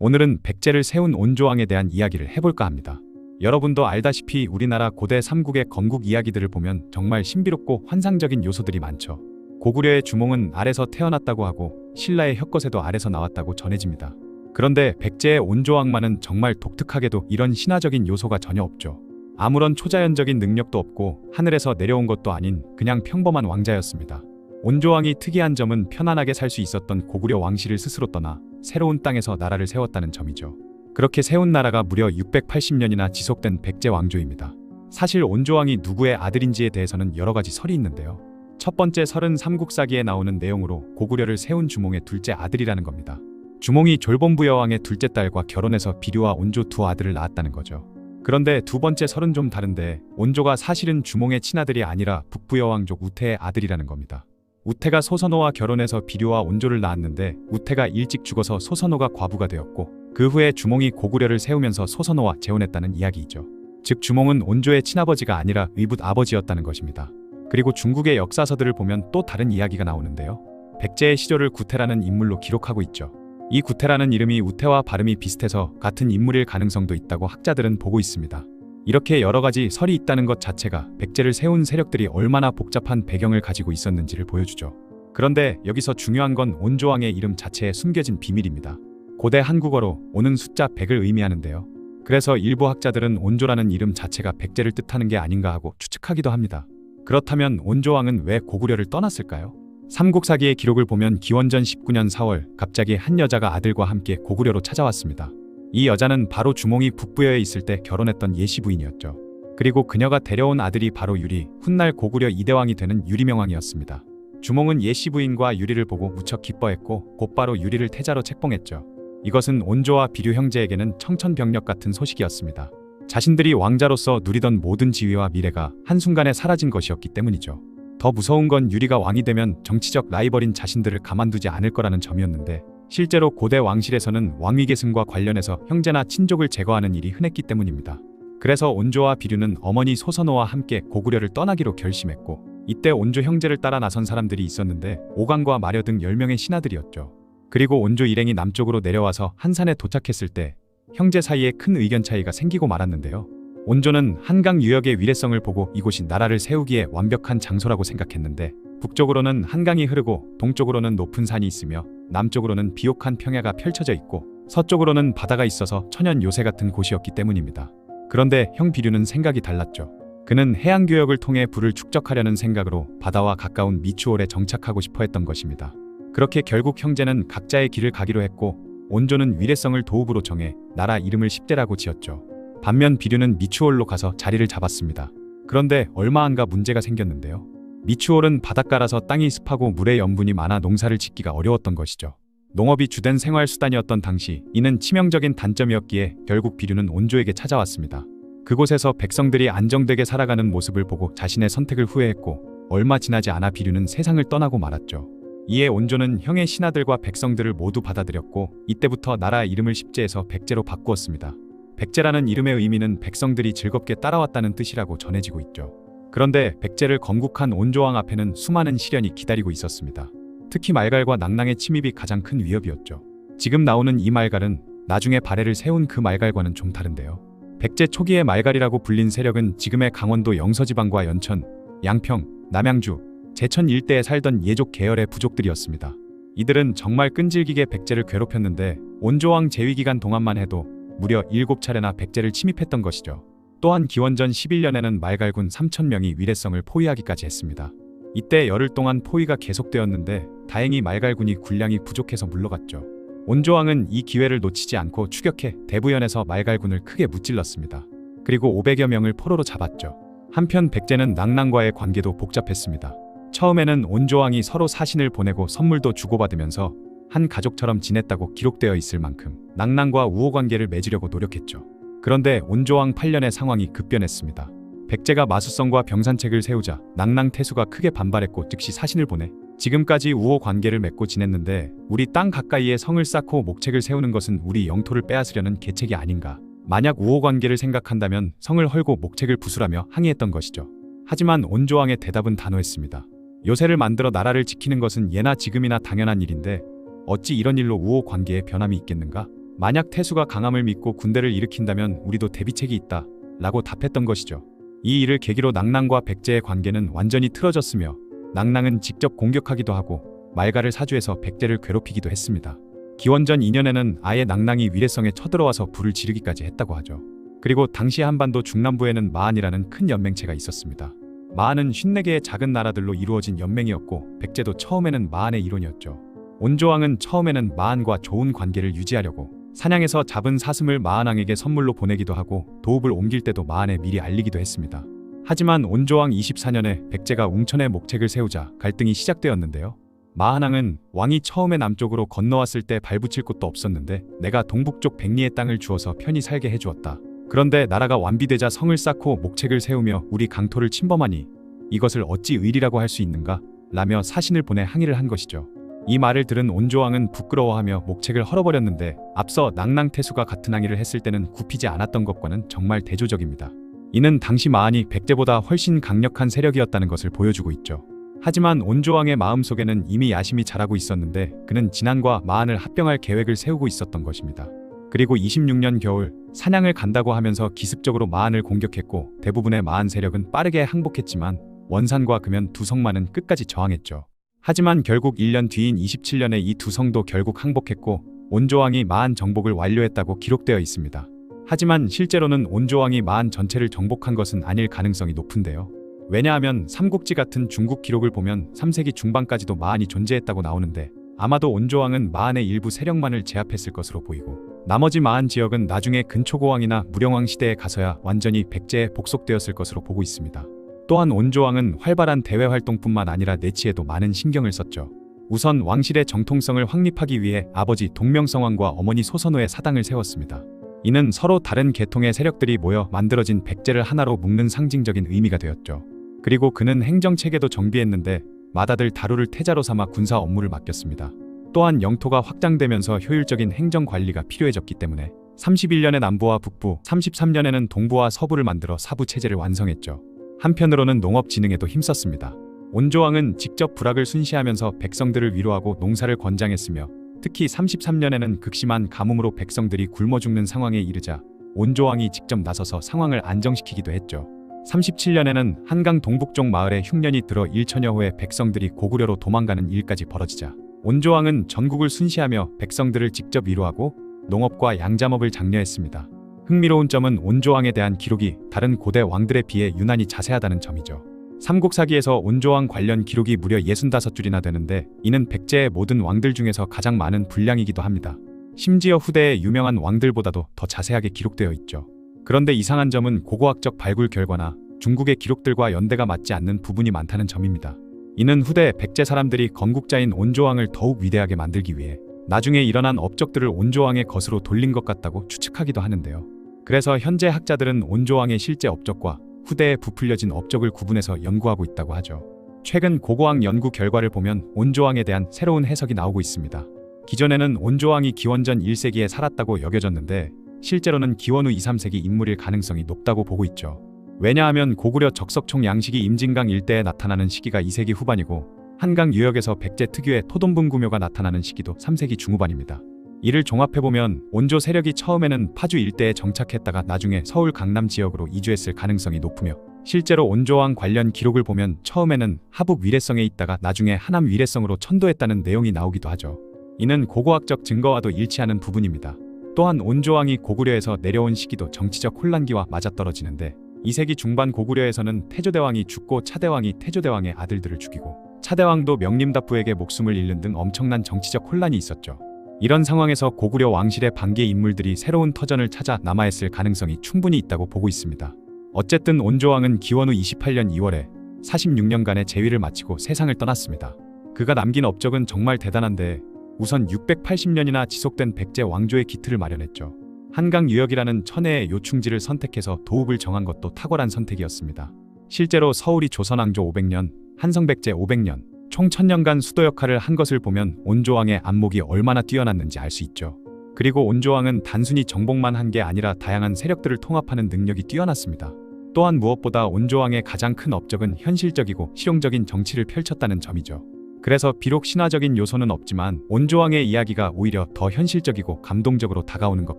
오늘은 백제를 세운 온조왕에 대한 이야기를 해볼까 합니다. 여러분도 알다시피 우리나라 고대 삼국의 건국 이야기들을 보면 정말 신비롭고 환상적인 요소들이 많죠. 고구려의 주몽은 알에서 태어났다고 하고 신라의 혁거세도 알에서 나왔다고 전해집니다. 그런데 백제의 온조왕만은 정말 독특하게도 이런 신화적인 요소가 전혀 없죠. 아무런 초자연적인 능력도 없고 하늘에서 내려온 것도 아닌 그냥 평범한 왕자였습니다. 온조왕이 특이한 점은 편안하게 살 수 있었던 고구려 왕실을 스스로 떠나 새로운 땅에서 나라를 세웠다는 점이죠. 그렇게 세운 나라가 무려 680년이나 지속된 백제 왕조입니다. 사실 온조왕이 누구의 아들인지에 대해서는 여러 가지 설이 있는데요. 첫 번째 설은 삼국사기에 나오는 내용으로 고구려를 세운 주몽의 둘째 아들이라는 겁니다. 주몽이 졸본부 여왕의 둘째 딸과 결혼해서 비류와 온조 두 아들을 낳았다는 거죠. 그런데 두 번째 설은 좀 다른데 온조가 사실은 주몽의 친아들이 아니라 북부 여왕족 우태의 아들이라는 겁니다. 우태가 소선호와 결혼해서 비류와 온조를 낳았는데 우태가 일찍 죽어서 소선호가 과부가 되었고 그 후에 주몽이 고구려를 세우면서 소선호와 재혼했다는 이야기이죠. 즉 주몽은 온조의 친아버지가 아니라 의붓 아버지였다는 것입니다. 그리고 중국의 역사서들을 보면 또 다른 이야기가 나오는데요. 백제의 시조를 구태라는 인물로 기록하고 있죠. 이 구태라는 이름이 우태와 발음이 비슷해서 같은 인물일 가능성도 있다고 학자들은 보고 있습니다. 이렇게 여러 가지 설이 있다는 것 자체가 백제를 세운 세력들이 얼마나 복잡한 배경을 가지고 있었는지를 보여주죠. 그런데 여기서 중요한 건 온조왕의 이름 자체에 숨겨진 비밀입니다. 고대 한국어로 오는 숫자 100을 의미하는데요. 그래서 일부 학자들은 온조라는 이름 자체가 백제를 뜻하는 게 아닌가 하고 추측하기도 합니다. 그렇다면 온조왕은 왜 고구려를 떠났을까요? 삼국사기의 기록을 보면 기원전 19년 4월 갑자기 한 여자가 아들과 함께 고구려로 찾아왔습니다. 이 여자는 바로 주몽이 북부여에 있을 때 결혼했던 예시 부인이었죠. 그리고 그녀가 데려온 아들이 바로 유리, 훗날 고구려 2대왕이 되는 유리명왕이었습니다. 주몽은 예시 부인과 유리를 보고 무척 기뻐했고 곧바로 유리를 태자로 책봉했죠. 이것은 온조와 비류 형제에게는 청천벽력 같은 소식이었습니다. 자신들이 왕자로서 누리던 모든 지위와 미래가 한순간에 사라진 것이었기 때문이죠. 더 무서운 건 유리가 왕이 되면 정치적 라이벌인 자신들을 가만두지 않을 거라는 점이었는데 실제로 고대 왕실에서는 왕위 계승과 관련해서 형제나 친족을 제거하는 일이 흔했기 때문입니다. 그래서 온조와 비류는 어머니 소선호와 함께 고구려를 떠나기로 결심했고 이때 온조 형제를 따라 나선 사람들이 있었는데 오강과 마려 등 10명의 신하들이었죠. 그리고 온조 일행이 남쪽으로 내려와서 한산에 도착했을 때 형제 사이에 큰 의견 차이가 생기고 말았는데요. 온조는 한강 유역의 위례성을 보고 이곳이 나라를 세우기에 완벽한 장소라고 생각했는데 북쪽으로는 한강이 흐르고 동쪽으로는 높은 산이 있으며 남쪽으로는 비옥한 평야가 펼쳐져 있고 서쪽으로는 바다가 있어서 천연 요새 같은 곳이었기 때문입니다. 그런데 형 비류는 생각이 달랐죠. 그는 해양교역을 통해 부를 축적하려는 생각으로 바다와 가까운 미추홀에 정착하고 싶어 했던 것입니다. 그렇게 결국 형제는 각자의 길을 가기로 했고 온조는 위례성을 도읍으로 정해 나라 이름을 십대라고 지었죠. 반면 비류는 미추홀로 가서 자리를 잡았습니다. 그런데 얼마 안가 문제가 생겼는데요. 미추홀은 바닷가라서 땅이 습하고 물의 염분이 많아 농사를 짓기가 어려웠던 것이죠. 농업이 주된 생활수단이었던 당시 이는 치명적인 단점이었기에 결국 비류는 온조에게 찾아왔습니다. 그곳에서 백성들이 안정되게 살아가는 모습을 보고 자신의 선택을 후회했고 얼마 지나지 않아 비류는 세상을 떠나고 말았죠. 이에 온조는 형의 신하들과 백성들을 모두 받아들였고 이때부터 나라 이름을 십제에서 백제로 바꾸었습니다. 백제라는 이름의 의미는 백성들이 즐겁게 따라왔다는 뜻이라고 전해지고 있죠. 그런데 백제를 건국한 온조왕 앞에는 수많은 시련이 기다리고 있었습니다. 특히 말갈과 낭낭의 침입이 가장 큰 위협이었죠. 지금 나오는 이 말갈은 나중에 발해를 세운 그 말갈과는 좀 다른데요. 백제 초기의 말갈이라고 불린 세력은 지금의 강원도 영서지방과 연천, 양평, 남양주, 제천 일대에 살던 예족 계열의 부족들이었습니다. 이들은 정말 끈질기게 백제를 괴롭혔는데 온조왕 재위 기간 동안만 해도 무려 7차례나 백제를 침입했던 것이죠. 또한 기원전 11년에는 말갈군 3,000명이 위례성을 포위하기까지 했습니다. 이때 열흘 동안 포위가 계속되었는데 다행히 말갈군이 군량이 부족해서 물러갔죠. 온조왕은 이 기회를 놓치지 않고 추격해 대부연에서 말갈군을 크게 무찔렀습니다. 그리고 500여 명을 포로로 잡았죠. 한편 백제는 낭낭과의 관계도 복잡했습니다. 처음에는 온조왕이 서로 사신을 보내고 선물도 주고받으면서 한 가족처럼 지냈다고 기록되어 있을 만큼 낭낭과 우호 관계를 맺으려고 노력했죠. 그런데 온조왕 8년의 상황이 급변했습니다. 백제가 마수성과 병산책을 세우자 낭낭 태수가 크게 반발했고 즉시 사신을 보내 지금까지 우호 관계를 맺고 지냈는데 우리 땅 가까이에 성을 쌓고 목책을 세우는 것은 우리 영토를 빼앗으려는 계책이 아닌가. 만약 우호 관계를 생각한다면 성을 헐고 목책을 부수라며 항의했던 것이죠. 하지만 온조왕의 대답은 단호했습니다. 요새를 만들어 나라를 지키는 것은 예나 지금이나 당연한 일인데 어찌 이런 일로 우호 관계에 변함이 있겠는가? 만약 태수가 강함을 믿고 군대를 일으킨다면 우리도 대비책이 있다 라고 답했던 것이죠. 이 일을 계기로 낙랑과 백제의 관계는 완전히 틀어졌으며 낙랑은 직접 공격하기도 하고 말가를 사주해서 백제를 괴롭히기도 했습니다. 기원전 2년에는 아예 낙랑이 위례성에 쳐들어와서 불을 지르기까지 했다고 하죠. 그리고 당시 한반도 중남부에는 마한이라는 큰 연맹체가 있었습니다. 마한은 54개의 작은 나라들로 이루어진 연맹이었고 백제도 처음에는 마한의 일원이었죠. 온조왕은 처음에는 마한과 좋은 관계를 유지하려고 사냥해서 잡은 사슴을 마한왕에게 선물로 보내기도 하고 도읍을 옮길 때도 마한에 미리 알리기도 했습니다. 하지만 온조왕 24년에 백제가 웅천에 목책을 세우자 갈등이 시작되었는데요. 마한왕은 왕이 처음에 남쪽으로 건너왔을 때 발붙일 곳도 없었는데 내가 동북쪽 백리의 땅을 주어서 편히 살게 해주었다. 그런데 나라가 완비되자 성을 쌓고 목책을 세우며 우리 강토를 침범하니 이것을 어찌 의리라고 할 수 있는가? 라며 사신을 보내 항의를 한 것이죠. 이 말을 들은 온조왕은 부끄러워하며 목책을 헐어버렸는데 앞서 낙랑태수가 같은 항의를 했을 때는 굽히지 않았던 것과는 정말 대조적입니다. 이는 당시 마한이 백제보다 훨씬 강력한 세력이었다는 것을 보여주고 있죠. 하지만 온조왕의 마음속에는 이미 야심이 자라고 있었는데 그는 진안과 마한을 합병할 계획을 세우고 있었던 것입니다. 그리고 26년 겨울 사냥을 간다고 하면서 기습적으로 마한을 공격했고 대부분의 마한 세력은 빠르게 항복했지만 원산과 금연 두 성만은 끝까지 저항했죠. 하지만 결국 1년 뒤인 27년에 이 두 성도 결국 항복했고 온조왕이 마한 정복을 완료했다고 기록되어 있습니다. 하지만 실제로는 온조왕이 마한 전체를 정복한 것은 아닐 가능성이 높은데요. 왜냐하면 삼국지 같은 중국 기록을 보면 3세기 중반까지도 마한이 존재했다고 나오는데 아마도 온조왕은 마한의 일부 세력만을 제압했을 것으로 보이고 나머지 마한 지역은 나중에 근초고왕이나 무령왕 시대에 가서야 완전히 백제에 복속되었을 것으로 보고 있습니다. 또한 온조왕은 활발한 대외 활동뿐만 아니라 내치에도 많은 신경을 썼죠. 우선 왕실의 정통성을 확립하기 위해 아버지 동명성왕과 어머니 소선호의 사당을 세웠습니다. 이는 서로 다른 계통의 세력들이 모여 만들어진 백제를 하나로 묶는 상징적인 의미가 되었죠. 그리고 그는 행정체계도 정비했는데 맏아들 다루를 태자로 삼아 군사 업무를 맡겼습니다. 또한 영토가 확장되면서 효율적인 행정 관리가 필요해졌기 때문에 31년에 남부와 북부, 33년에는 동부와 서부를 만들어 사부 체제를 완성했죠. 한편으로는 농업 진흥에도 힘썼습니다. 온조왕은 직접 부락을 순시하면서 백성들을 위로하고 농사를 권장했으며 특히 33년에는 극심한 가뭄으로 백성들이 굶어 죽는 상황에 이르자 온조왕이 직접 나서서 상황을 안정시키기도 했죠. 37년에는 한강 동북쪽 마을에 흉년이 들어 1천여 호의 백성들이 고구려로 도망가는 일까지 벌어지자 온조왕은 전국을 순시하며 백성들을 직접 위로하고 농업과 양잠업을 장려했습니다. 흥미로운 점은 온조왕에 대한 기록이 다른 고대 왕들에 비해 유난히 자세하다는 점이죠. 삼국사기에서 온조왕 관련 기록이 무려 65줄이나 되는데 이는 백제의 모든 왕들 중에서 가장 많은 분량이기도 합니다. 심지어 후대의 유명한 왕들보다도 더 자세하게 기록되어 있죠. 그런데 이상한 점은 고고학적 발굴 결과나 중국의 기록들과 연대가 맞지 않는 부분이 많다는 점입니다. 이는 후대 백제 사람들이 건국자인 온조왕을 더욱 위대하게 만들기 위해 나중에 일어난 업적들을 온조왕의 것으로 돌린 것 같다고 추측하기도 하는데요. 그래서 현재 학자들은 온조왕의 실제 업적과 후대에 부풀려진 업적을 구분해서 연구하고 있다고 하죠. 최근 고고학 연구 결과를 보면 온조왕에 대한 새로운 해석이 나오고 있습니다. 기존에는 온조왕이 기원전 1세기에 살았다고 여겨졌는데 실제로는 기원 후 2, 3세기 인물일 가능성이 높다고 보고 있죠. 왜냐하면 고구려 적석총 양식이 임진강 일대에 나타나는 시기가 2세기 후반이고 한강 유역에서 백제 특유의 토돈분구묘가 나타나는 시기도 3세기 중후반입니다. 이를 종합해보면 온조 세력이 처음에는 파주 일대에 정착했다가 나중에 서울 강남 지역으로 이주했을 가능성이 높으며 실제로 온조왕 관련 기록을 보면 처음에는 하북 위례성에 있다가 나중에 하남 위례성으로 천도했다는 내용이 나오기도 하죠. 이는 고고학적 증거와도 일치하는 부분입니다. 또한 온조왕이 고구려에서 내려온 시기도 정치적 혼란기와 맞아떨어지는데 2세기 중반 고구려에서는 태조대왕이 죽고 차대왕이 태조대왕의 아들들을 죽이고 차대왕도 명림답부에게 목숨을 잃는 등 엄청난 정치적 혼란이 있었죠. 이런 상황에서 고구려 왕실의 반기의 인물들이 새로운 터전을 찾아 남아있을 가능성이 충분히 있다고 보고 있습니다. 어쨌든 온조왕은 기원 후 28년 2월에 46년간의 재위를 마치고 세상을 떠났습니다. 그가 남긴 업적은 정말 대단한데 우선 680년이나 지속된 백제 왕조의 기틀을 마련했죠. 한강 유역이라는 천혜의 요충지를 선택해서 도읍을 정한 것도 탁월한 선택이었습니다. 실제로 서울이 조선왕조 500년, 한성백제 500년, 총 1000년간 수도 역할을 한 것을 보면 온조왕의 안목이 얼마나 뛰어났는지 알 수 있죠. 그리고 온조왕은 단순히 정복만 한 게 아니라 다양한 세력들을 통합하는 능력이 뛰어났습니다. 또한 무엇보다 온조왕의 가장 큰 업적은 현실적이고 실용적인 정치를 펼쳤다는 점이죠. 그래서 비록 신화적인 요소는 없지만 온조왕의 이야기가 오히려 더 현실적이고 감동적으로 다가오는 것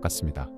같습니다.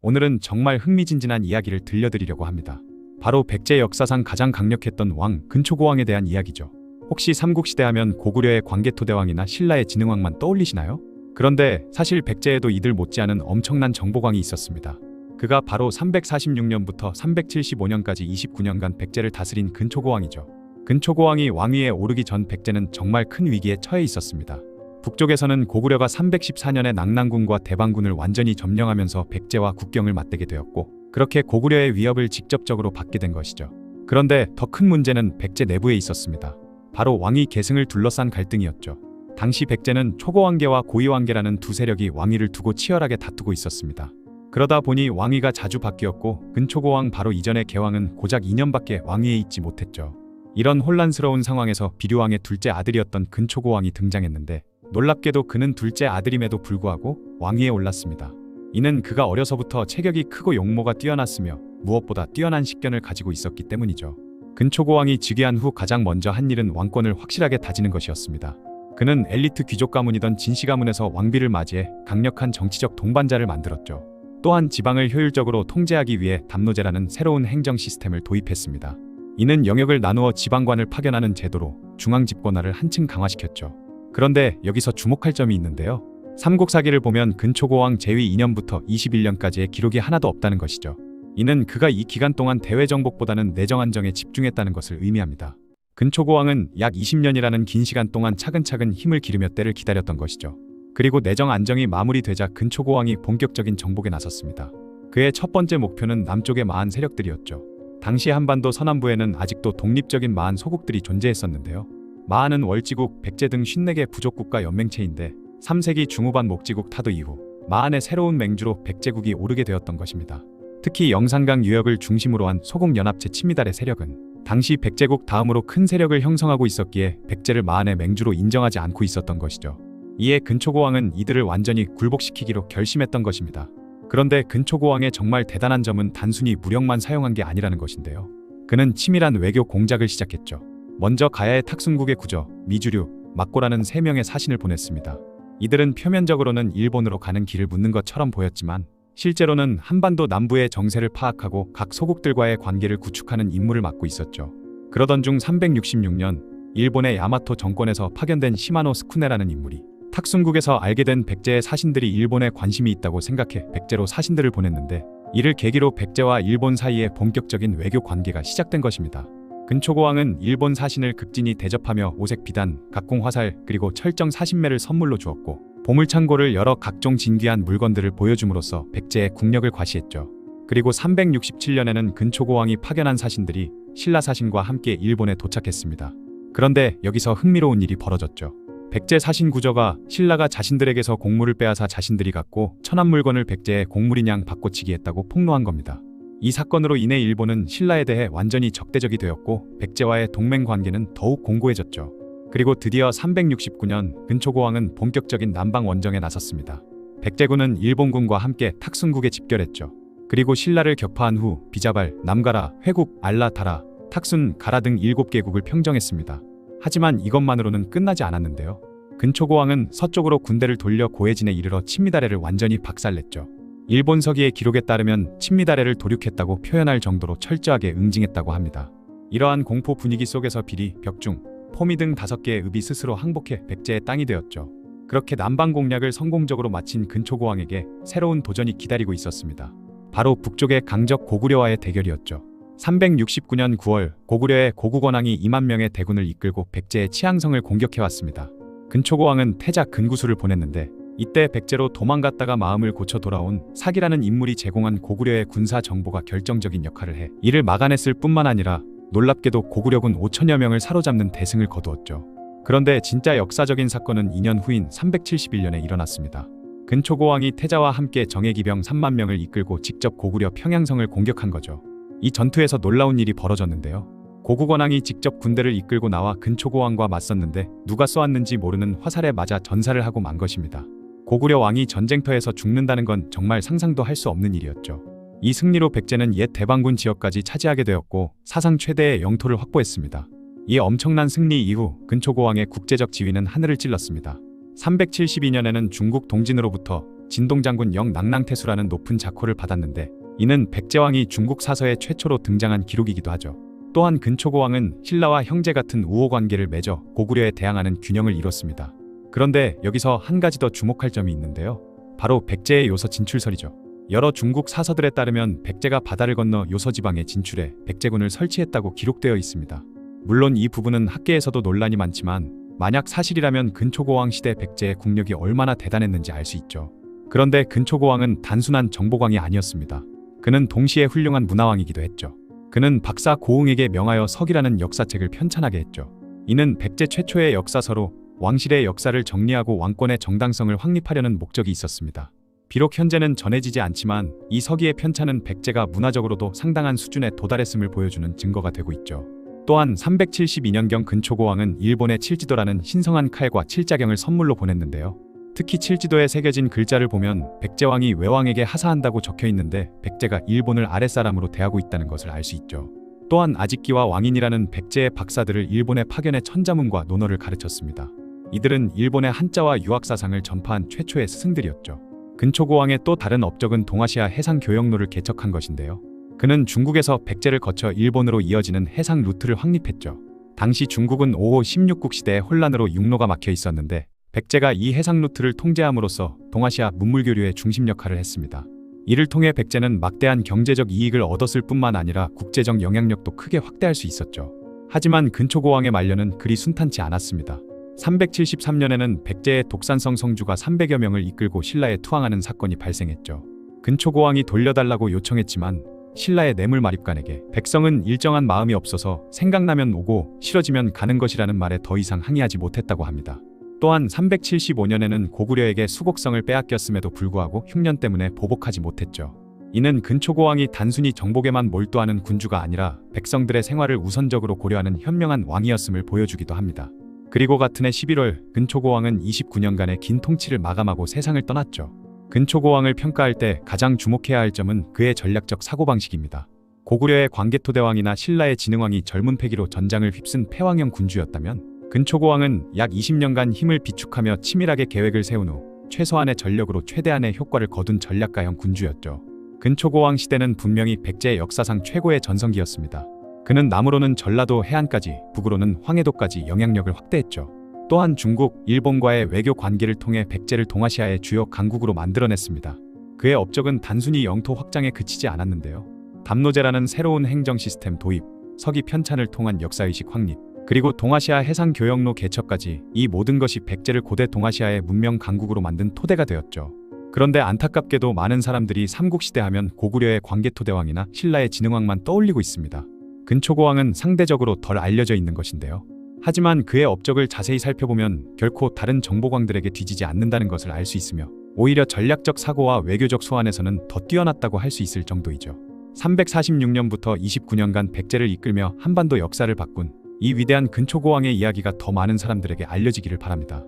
오늘은 정말 흥미진진한 이야기를 들려드리려고 합니다. 바로 백제 역사상 가장 강력했던 왕 근초고왕에 대한 이야기죠. 혹시 삼국시대 하면 고구려의 광개토대왕이나 신라의 진흥왕만 떠올리시나요? 그런데 사실 백제에도 이들 못지않은 엄청난 정복왕이 있었습니다. 그가 바로 346년부터 375년까지 29년간 백제를 다스린 근초고왕이죠. 근초고왕이 왕위에 오르기 전 백제는 정말 큰 위기에 처해 있었습니다. 북쪽에서는 고구려가 314년에 낙랑군과 대방군을 완전히 점령하면서 백제와 국경을 맞대게 되었고, 그렇게 고구려의 위협을 직접적으로 받게 된 것이죠. 그런데 더 큰 문제는 백제 내부에 있었습니다. 바로 왕위 계승을 둘러싼 갈등이었죠. 당시 백제는 초고왕계와 고위왕계라는 두 세력이 왕위를 두고 치열하게 다투고 있었습니다. 그러다 보니 왕위가 자주 바뀌었고 근초고왕 바로 이전의 계왕은 고작 2년밖에 왕위에 있지 못했죠. 이런 혼란스러운 상황에서 비류왕의 둘째 아들이었던 근초고왕이 등장했는데, 놀랍게도 그는 둘째 아들임에도 불구하고 왕위에 올랐습니다. 이는 그가 어려서부터 체격이 크고 용모가 뛰어났으며 무엇보다 뛰어난 식견을 가지고 있었기 때문이죠. 근초고왕이 즉위한 후 가장 먼저 한 일은 왕권을 확실하게 다지는 것이었습니다. 그는 엘리트 귀족 가문이던 진씨 가문에서 왕비를 맞이해 강력한 정치적 동반자를 만들었죠. 또한 지방을 효율적으로 통제하기 위해 담노제라는 새로운 행정 시스템을 도입했습니다. 이는 영역을 나누어 지방관을 파견하는 제도로 중앙 집권화를 한층 강화시켰죠. 그런데 여기서 주목할 점이 있는데요. 삼국사기를 보면 근초고왕 재위 2년부터 21년까지의 기록이 하나도 없다는 것이죠. 이는 그가 이 기간 동안 대외 정복보다는 내정 안정에 집중했다는 것을 의미합니다. 근초고왕은 약 20년이라는 긴 시간 동안 차근차근 힘을 기르며 때를 기다렸던 것이죠. 그리고 내정 안정이 마무리되자 근초고왕이 본격적인 정복에 나섰습니다. 그의 첫 번째 목표는 남쪽의 마한 세력들이었죠. 당시 한반도 서남부에는 아직도 독립적인 마한 소국들이 존재했었는데요. 마한은 월지국, 백제 등 54개 부족국가 연맹체인데 3세기 중후반 목지국 타도 이후 마한의 새로운 맹주로 백제국이 오르게 되었던 것입니다. 특히 영산강 유역을 중심으로 한 소국연합체 친미달의 세력은 당시 백제국 다음으로 큰 세력을 형성하고 있었기에 백제를 마한의 맹주로 인정하지 않고 있었던 것이죠. 이에 근초고왕은 이들을 완전히 굴복시키기로 결심했던 것입니다. 그런데 근초고왕의 정말 대단한 점은 단순히 무력만 사용한 게 아니라는 것인데요. 그는 치밀한 외교 공작을 시작했죠. 먼저 가야의 탁순국의 구저, 미주류, 막고라는 3명의 사신을 보냈습니다. 이들은 표면적으로는 일본으로 가는 길을 묻는 것처럼 보였지만 실제로는 한반도 남부의 정세를 파악하고 각 소국들과의 관계를 구축하는 임무를 맡고 있었죠. 그러던 중 366년 일본의 야마토 정권에서 파견된 시마노 스쿠네라는 인물이 탁순국에서 알게 된 백제의 사신들이 일본에 관심이 있다고 생각해 백제로 사신들을 보냈는데, 이를 계기로 백제와 일본 사이에 본격적인 외교 관계가 시작된 것입니다. 근초고왕은 일본 사신을 극진히 대접하며 오색 비단, 각공 화살, 그리고 철정 사신매를 선물로 주었고, 보물창고를 열어 각종 진귀한 물건들을 보여줌으로써 백제의 국력을 과시했죠. 그리고 367년에는 근초고왕이 파견한 사신들이 신라 사신과 함께 일본에 도착했습니다. 그런데 여기서 흥미로운 일이 벌어졌죠. 백제 사신 구저가 신라가 자신들에게서 공물을 빼앗아 자신들이 갖고 천한 물건을 백제의 공물인 양 바꿔치기 했다고 폭로한 겁니다. 이 사건으로 인해 일본은 신라에 대해 완전히 적대적이 되었고 백제와의 동맹 관계는 더욱 공고해졌죠. 그리고 드디어 369년 근초고왕은 본격적인 남방 원정에 나섰습니다. 백제군은 일본군과 함께 탁순국에 집결했죠. 그리고 신라를 격파한 후 비자발, 남가라, 회국, 알라, 다라, 탁순, 가라 등 7개국을 평정했습니다. 하지만 이것만으로는 끝나지 않았는데요. 근초고왕은 서쪽으로 군대를 돌려 고해진에 이르러 친미다레를 완전히 박살냈죠. 일본 서기의 기록에 따르면 친미다레를 도륙했다고 표현할 정도로 철저하게 응징했다고 합니다. 이러한 공포 분위기 속에서 비리, 벽중, 포미 등 5개의 읍이 스스로 항복해 백제의 땅이 되었죠. 그렇게 남방 공략을 성공적으로 마친 근초고왕에게 새로운 도전이 기다리고 있었습니다. 바로 북쪽의 강적 고구려와의 대결이었죠. 369년 9월 고구려의 고구권왕이 2만 명의 대군을 이끌고 백제의 치앙성을 공격해왔습니다. 근초고왕은 태자 근구수를 보냈는데, 이때 백제로 도망갔다가 마음을 고쳐 돌아온 사기라는 인물이 제공한 고구려의 군사 정보가 결정적인 역할을 해 이를 막아냈을 뿐만 아니라 놀랍게도 고구려군 5천여 명을 사로잡는 대승을 거두었죠. 그런데 진짜 역사적인 사건은 2년 후인 371년에 일어났습니다. 근초고왕이 태자와 함께 정예기병 3만 명을 이끌고 직접 고구려 평양성을 공격한 거죠. 이 전투에서 놀라운 일이 벌어졌는데요. 고구권왕이 직접 군대를 이끌고 나와 근초고왕과 맞섰는데 누가 쏘았는지 모르는 화살에 맞아 전사를 하고 만 것입니다. 고구려 왕이 전쟁터에서 죽는다는 건 정말 상상도 할 수 없는 일이었죠. 이 승리로 백제는 옛 대방군 지역까지 차지하게 되었고 사상 최대의 영토를 확보했습니다. 이 엄청난 승리 이후 근초고왕의 국제적 지위는 하늘을 찔렀습니다. 372년에는 중국 동진으로부터 진동장군 영낭낭태수라는 높은 자코를 받았는데 이는 백제왕이 중국 사서에 최초로 등장한 기록이기도 하죠. 또한 근초고왕은 신라와 형제 같은 우호 관계를 맺어 고구려에 대항하는 균형을 이뤘습니다. 그런데 여기서 한 가지 더 주목할 점이 있는데요. 바로 백제의 요서 진출설이죠. 여러 중국 사서들에 따르면 백제가 바다를 건너 요서 지방에 진출해 백제군을 설치했다고 기록되어 있습니다. 물론 이 부분은 학계에서도 논란이 많지만 만약 사실이라면 근초고왕 시대 백제의 국력이 얼마나 대단했는지 알 수 있죠. 그런데 근초고왕은 단순한 정보광이 아니었습니다. 그는 동시에 훌륭한 문화왕이기도 했죠. 그는 박사 고흥에게 명하여 석이라는 역사책을 편찬하게 했죠. 이는 백제 최초의 역사서로 왕실의 역사를 정리하고 왕권의 정당성을 확립하려는 목적이 있었습니다. 비록 현재는 전해지지 않지만 이 서기의 편찬은 백제가 문화적으로도 상당한 수준에 도달했음을 보여주는 증거가 되고 있죠. 또한 372년경 근초고왕은 일본의 칠지도라는 신성한 칼과 칠자경을 선물로 보냈는데요. 특히 칠지도에 새겨진 글자를 보면 백제왕이 외왕에게 하사한다고 적혀 있는데 백제가 일본을 아랫사람으로 대하고 있다는 것을 알 수 있죠. 또한 아직기와 왕인이라는 백제의 박사들을 일본에 파견해 천자문과 논어를 가르쳤습니다. 이들은 일본의 한자와 유학사상을 전파한 최초의 스승들이었죠. 근초고왕의 또 다른 업적은 동아시아 해상교역로를 개척한 것인데요. 그는 중국에서 백제를 거쳐 일본으로 이어지는 해상 루트를 확립했죠. 당시 중국은 5호 16국 시대의 혼란으로 육로가 막혀 있었는데 백제가 이 해상 루트를 통제함으로써 동아시아 문물교류의 중심 역할을 했습니다. 이를 통해 백제는 막대한 경제적 이익을 얻었을 뿐만 아니라 국제적 영향력도 크게 확대할 수 있었죠. 하지만 근초고왕의 말년은 그리 순탄치 않았습니다. 373년에는 백제의 독산성 성주가 300여 명을 이끌고 신라에 투항하는 사건이 발생했죠. 근초고왕이 돌려달라고 요청했지만 신라의 뇌물마립간에게 백성은 일정한 마음이 없어서 생각나면 오고 싫어지면 가는 것이라는 말에 더 이상 항의하지 못했다고 합니다. 또한 375년에는 고구려에게 수곡성을 빼앗겼음에도 불구하고 흉년 때문에 보복하지 못했죠. 이는 근초고왕이 단순히 정복에만 몰두하는 군주가 아니라 백성들의 생활을 우선적으로 고려하는 현명한 왕이었음을 보여주기도 합니다. 그리고 같은 해 11월 근초고왕은 29년간의 긴 통치를 마감하고 세상을 떠났죠. 근초고왕을 평가할 때 가장 주목해야 할 점은 그의 전략적 사고방식입니다. 고구려의 광개토대왕이나 신라의 진흥왕이 젊은 패기로 전장을 휩쓴 패왕형 군주였다면 근초고왕은 약 20년간 힘을 비축하며 치밀하게 계획을 세운 후 최소한의 전력으로 최대한의 효과를 거둔 전략가형 군주였죠. 근초고왕 시대는 분명히 백제의 역사상 최고의 전성기였습니다. 그는 남으로는 전라도 해안까지, 북으로는 황해도까지 영향력을 확대했죠. 또한 중국, 일본과의 외교 관계를 통해 백제를 동아시아의 주요 강국으로 만들어냈습니다. 그의 업적은 단순히 영토 확장에 그치지 않았는데요. 담노제라는 새로운 행정 시스템 도입, 서기 편찬을 통한 역사의식 확립, 그리고 동아시아 해상 교역로 개척까지 이 모든 것이 백제를 고대 동아시아의 문명 강국으로 만든 토대가 되었죠. 그런데 안타깝게도 많은 사람들이 삼국시대 하면 고구려의 광개토대왕이나 신라의 진흥왕만 떠올리고 있습니다. 근초고왕은 상대적으로 덜 알려져 있는 것인데요. 하지만 그의 업적을 자세히 살펴보면 결코 다른 정보광들에게 뒤지지 않는다는 것을 알 수 있으며 오히려 전략적 사고와 외교적 소환에서는 더 뛰어났다고 할 수 있을 정도이죠. 346년부터 29년간 백제를 이끌며 한반도 역사를 바꾼 이 위대한 근초고왕의 이야기가 더 많은 사람들에게 알려지기를 바랍니다.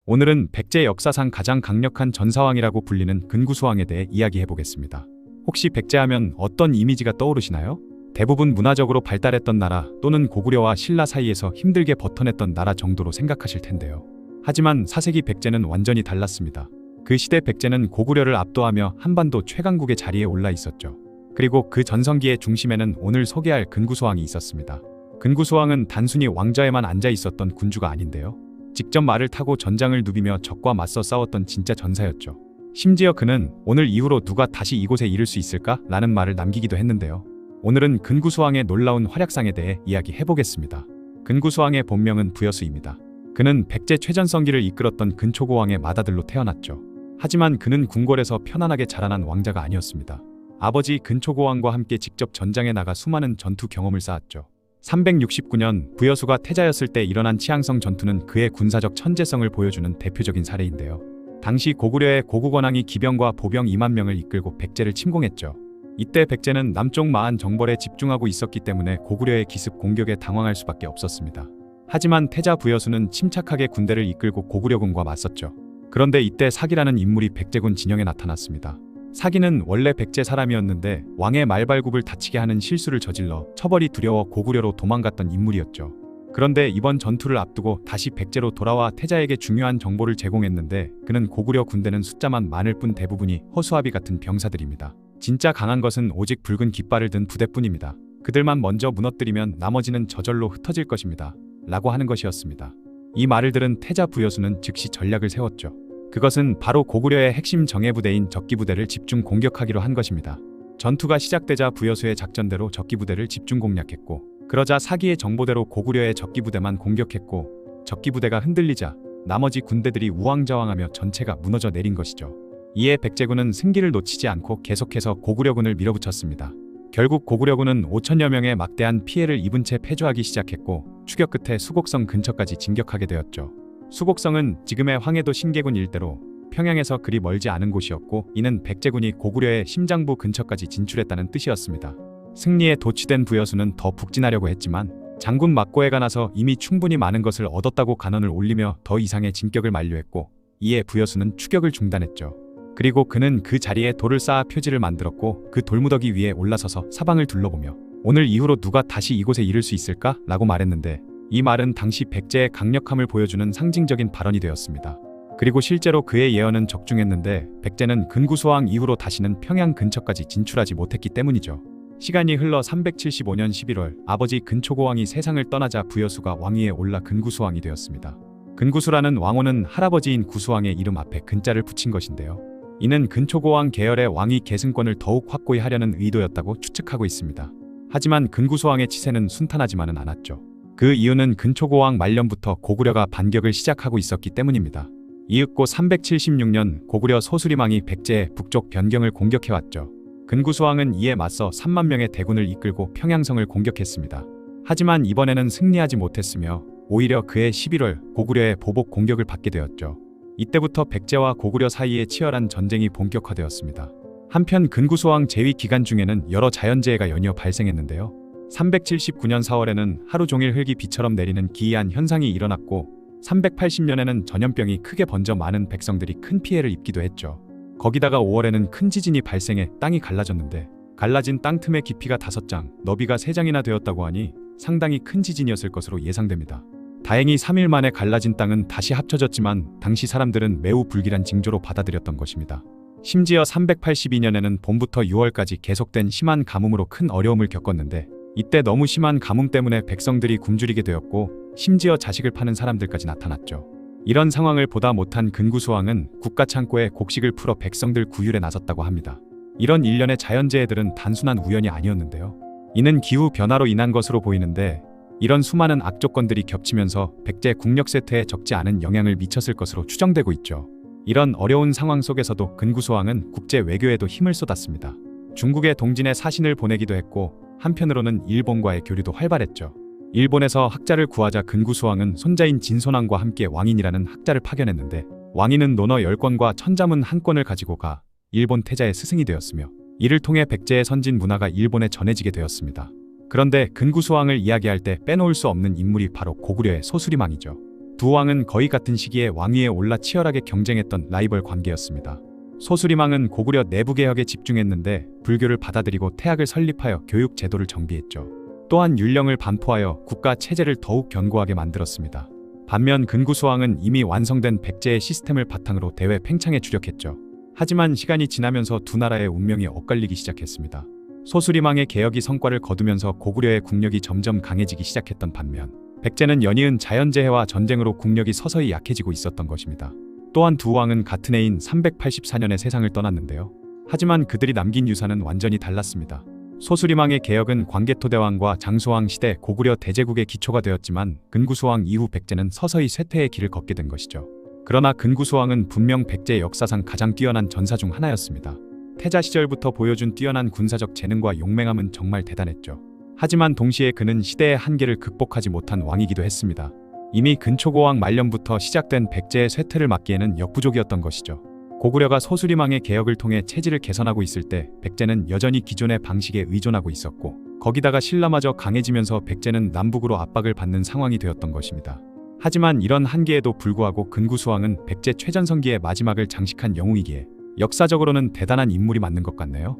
오늘은 백제 역사상 가장 강력한 전사왕이라고 불리는 근구수왕에 대해 이야기해보겠습니다. 혹시 백제하면 어떤 이미지가 떠오르시나요? 대부분 문화적으로 발달했던 나라 또는 고구려와 신라 사이에서 힘들게 버텨냈던 나라 정도로 생각하실 텐데요. 하지만 사세기 백제는 완전히 달랐습니다. 그 시대 백제는 고구려를 압도하며 한반도 최강국의 자리에 올라 있었죠. 그리고 그 전성기의 중심에는 오늘 소개할 근구수왕이 있었습니다. 근구수왕은 단순히 왕좌에만 앉아 있었던 군주가 아닌데요. 직접 말을 타고 전장을 누비며 적과 맞서 싸웠던 진짜 전사였죠. 심지어 그는 오늘 이후로 누가 다시 이곳에 이를 수 있을까? 라는 말을 남기기도 했는데요. 오늘은 근구수왕의 놀라운 활약상에 대해 이야기해보겠습니다. 근구수왕의 본명은 부여수입니다. 그는 백제 최전성기를 이끌었던 근초고왕의 맏아들로 태어났죠. 하지만 그는 궁궐에서 편안하게 자라난 왕자가 아니었습니다. 아버지 근초고왕과 함께 직접 전장에 나가 수많은 전투 경험을 쌓았죠. 369년 부여수가 태자였을 때 일어난 치앙성 전투는 그의 군사적 천재성을 보여주는 대표적인 사례인데요. 당시 고구려의 고구권왕이 기병과 보병 2만 명을 이끌고 백제를 침공했죠. 이때 백제는 남쪽 마한 정벌에 집중하고 있었기 때문에 고구려의 기습 공격에 당황할 수밖에 없었습니다. 하지만 태자 부여수는 침착하게 군대를 이끌고 고구려군과 맞섰죠. 그런데 이때 사기라는 인물이 백제군 진영에 나타났습니다. 사기는 원래 백제 사람이었는데 왕의 말발굽을 다치게 하는 실수를 저질러 처벌이 두려워 고구려로 도망갔던 인물이었죠. 그런데 이번 전투를 앞두고 다시 백제로 돌아와 태자에게 중요한 정보를 제공했는데 그는 고구려 군대는 숫자만 많을 뿐 대부분이 허수아비 같은 병사들입니다. 진짜 강한 것은 오직 붉은 깃발을 든 부대뿐입니다. 그들만 먼저 무너뜨리면 나머지는 저절로 흩어질 것입니다. 라고 하는 것이었습니다. 이 말을 들은 태자 부여수는 즉시 전략을 세웠죠. 그것은 바로 고구려의 핵심 정예부대인 적기부대를 집중 공격하기로 한 것입니다. 전투가 시작되자 부여수의 작전대로 적기부대를 집중 공략했고, 그러자 사기의 정보대로 고구려의 적기부대만 공격했고, 적기부대가 흔들리자 나머지 군대들이 우왕좌왕하며 전체가 무너져 내린 것이죠. 이에 백제군은 승기를 놓치지 않고 계속해서 고구려군을 밀어붙였습니다. 결국 고구려군은 5천여 명의 막대한 피해를 입은 채 패주하기 시작했고, 추격 끝에 수곡성 근처까지 진격하게 되었죠. 수곡성은 지금의 황해도 신계군 일대로 평양에서 그리 멀지 않은 곳이었고, 이는 백제군이 고구려의 심장부 근처까지 진출했다는 뜻이었습니다. 승리에 도취된 부여수는 더 북진하려고 했지만 장군 막고해가 나서 이미 충분히 많은 것을 얻었다고 간언을 올리며 더 이상의 진격을 만류했고, 이에 부여수는 추격을 중단했죠. 그리고 그는 그 자리에 돌을 쌓아 표지를 만들었고, 그 돌무더기 위에 올라서서 사방을 둘러보며 오늘 이후로 누가 다시 이곳에 이를 수 있을까? 라고 말했는데, 이 말은 당시 백제의 강력함을 보여주는 상징적인 발언이 되었습니다. 그리고 실제로 그의 예언은 적중했는데 백제는 근구수왕 이후로 다시는 평양 근처까지 진출하지 못했기 때문이죠. 시간이 흘러 375년 11월 아버지 근초고왕이 세상을 떠나자 부여수가 왕위에 올라 근구수왕이 되었습니다. 근구수라는 왕호는 할아버지인 구수왕의 이름 앞에 근자를 붙인 것인데요. 이는 근초고왕 계열의 왕위 계승권을 더욱 확고히 하려는 의도였다고 추측하고 있습니다. 하지만 근구수왕의 치세는 순탄하지만은 않았죠. 그 이유는 근초고왕 말년부터 고구려가 반격을 시작하고 있었기 때문입니다. 이윽고 376년 고구려 소수림왕이 백제의 북쪽 변경을 공격해왔죠. 근구수왕은 이에 맞서 3만 명의 대군을 이끌고 평양성을 공격했습니다. 하지만 이번에는 승리하지 못했으며 오히려 그해 11월 고구려의 보복 공격을 받게 되었죠. 이때부터 백제와 고구려 사이에 치열한 전쟁이 본격화되었습니다. 한편 근구수왕 재위 기간 중에는 여러 자연재해가 연이어 발생했는데요. 379년 4월에는 하루 종일 흙이 비처럼 내리는 기이한 현상이 일어났고, 380년에는 전염병이 크게 번져 많은 백성들이 큰 피해를 입기도 했죠. 거기다가 5월에는 큰 지진이 발생해 땅이 갈라졌는데, 갈라진 땅 틈의 깊이가 5장, 너비가 3장이나 되었다고 하니 상당히 큰 지진이었을 것으로 예상됩니다. 다행히 3일 만에 갈라진 땅은 다시 합쳐졌지만 당시 사람들은 매우 불길한 징조로 받아들였던 것입니다. 심지어 382년에는 봄부터 6월까지 계속된 심한 가뭄으로 큰 어려움을 겪었는데, 이때 너무 심한 가뭄 때문에 백성들이 굶주리게 되었고, 심지어 자식을 파는 사람들까지 나타났죠. 이런 상황을 보다 못한 근구수왕은 국가 창고에 곡식을 풀어 백성들 구휼에 나섰다고 합니다. 이런 일련의 자연재해들은 단순한 우연이 아니었는데요. 이는 기후 변화로 인한 것으로 보이는데, 이런 수많은 악조건들이 겹치면서 백제 국력 세태에 적지 않은 영향을 미쳤을 것으로 추정되고 있죠. 이런 어려운 상황 속에서도 근구수왕은 국제 외교에도 힘을 쏟았습니다. 중국에 동진의 사신을 보내기도 했고, 한편으로는 일본과의 교류도 활발했죠. 일본에서 학자를 구하자 근구수왕은 손자인 진손왕과 함께 왕인이라는 학자를 파견했는데, 왕인은 논어 10권과 천자문 1권을 가지고 가 일본 태자의 스승이 되었으며, 이를 통해 백제의 선진 문화가 일본에 전해지게 되었습니다. 그런데 근구수왕을 이야기할 때 빼놓을 수 없는 인물이 바로 고구려의 소수림왕이죠. 두 왕은 거의 같은 시기에 왕위에 올라 치열하게 경쟁했던 라이벌 관계였습니다. 소수림왕은 고구려 내부 개혁에 집중했는데 불교를 받아들이고 태학을 설립하여 교육 제도를 정비했죠. 또한 율령을 반포하여 국가 체제를 더욱 견고하게 만들었습니다. 반면 근구수왕은 이미 완성된 백제의 시스템을 바탕으로 대외 팽창에 주력했죠. 하지만 시간이 지나면서 두 나라의 운명이 엇갈리기 시작했습니다. 소수림왕의 개혁이 성과를 거두면서 고구려의 국력이 점점 강해지기 시작했던 반면, 백제는 연이은 자연재해와 전쟁으로 국력이 서서히 약해지고 있었던 것입니다. 또한 두 왕은 같은 해인 384년에 세상을 떠났는데요. 하지만 그들이 남긴 유산은 완전히 달랐습니다. 소수림왕의 개혁은 광개토대왕과 장수왕 시대 고구려 대제국의 기초가 되었지만, 근구수왕 이후 백제는 서서히 쇠퇴의 길을 걷게 된 것이죠. 그러나 근구수왕은 분명 백제 역사상 가장 뛰어난 전사 중 하나였습니다. 태자 시절부터 보여준 뛰어난 군사적 재능과 용맹함은 정말 대단했죠. 하지만 동시에 그는 시대의 한계를 극복하지 못한 왕이기도 했습니다. 이미 근초고왕 말년부터 시작된 백제의 쇠퇴를 막기에는 역부족이었던 것이죠. 고구려가 소수림왕의 개혁을 통해 체질을 개선하고 있을 때 백제는 여전히 기존의 방식에 의존하고 있었고, 거기다가 신라마저 강해지면서 백제는 남북으로 압박을 받는 상황이 되었던 것입니다. 하지만 이런 한계에도 불구하고 근구수왕은 백제 최전성기의 마지막을 장식한 영웅이기에 역사적으로는 대단한 인물이 맞는 것 같네요.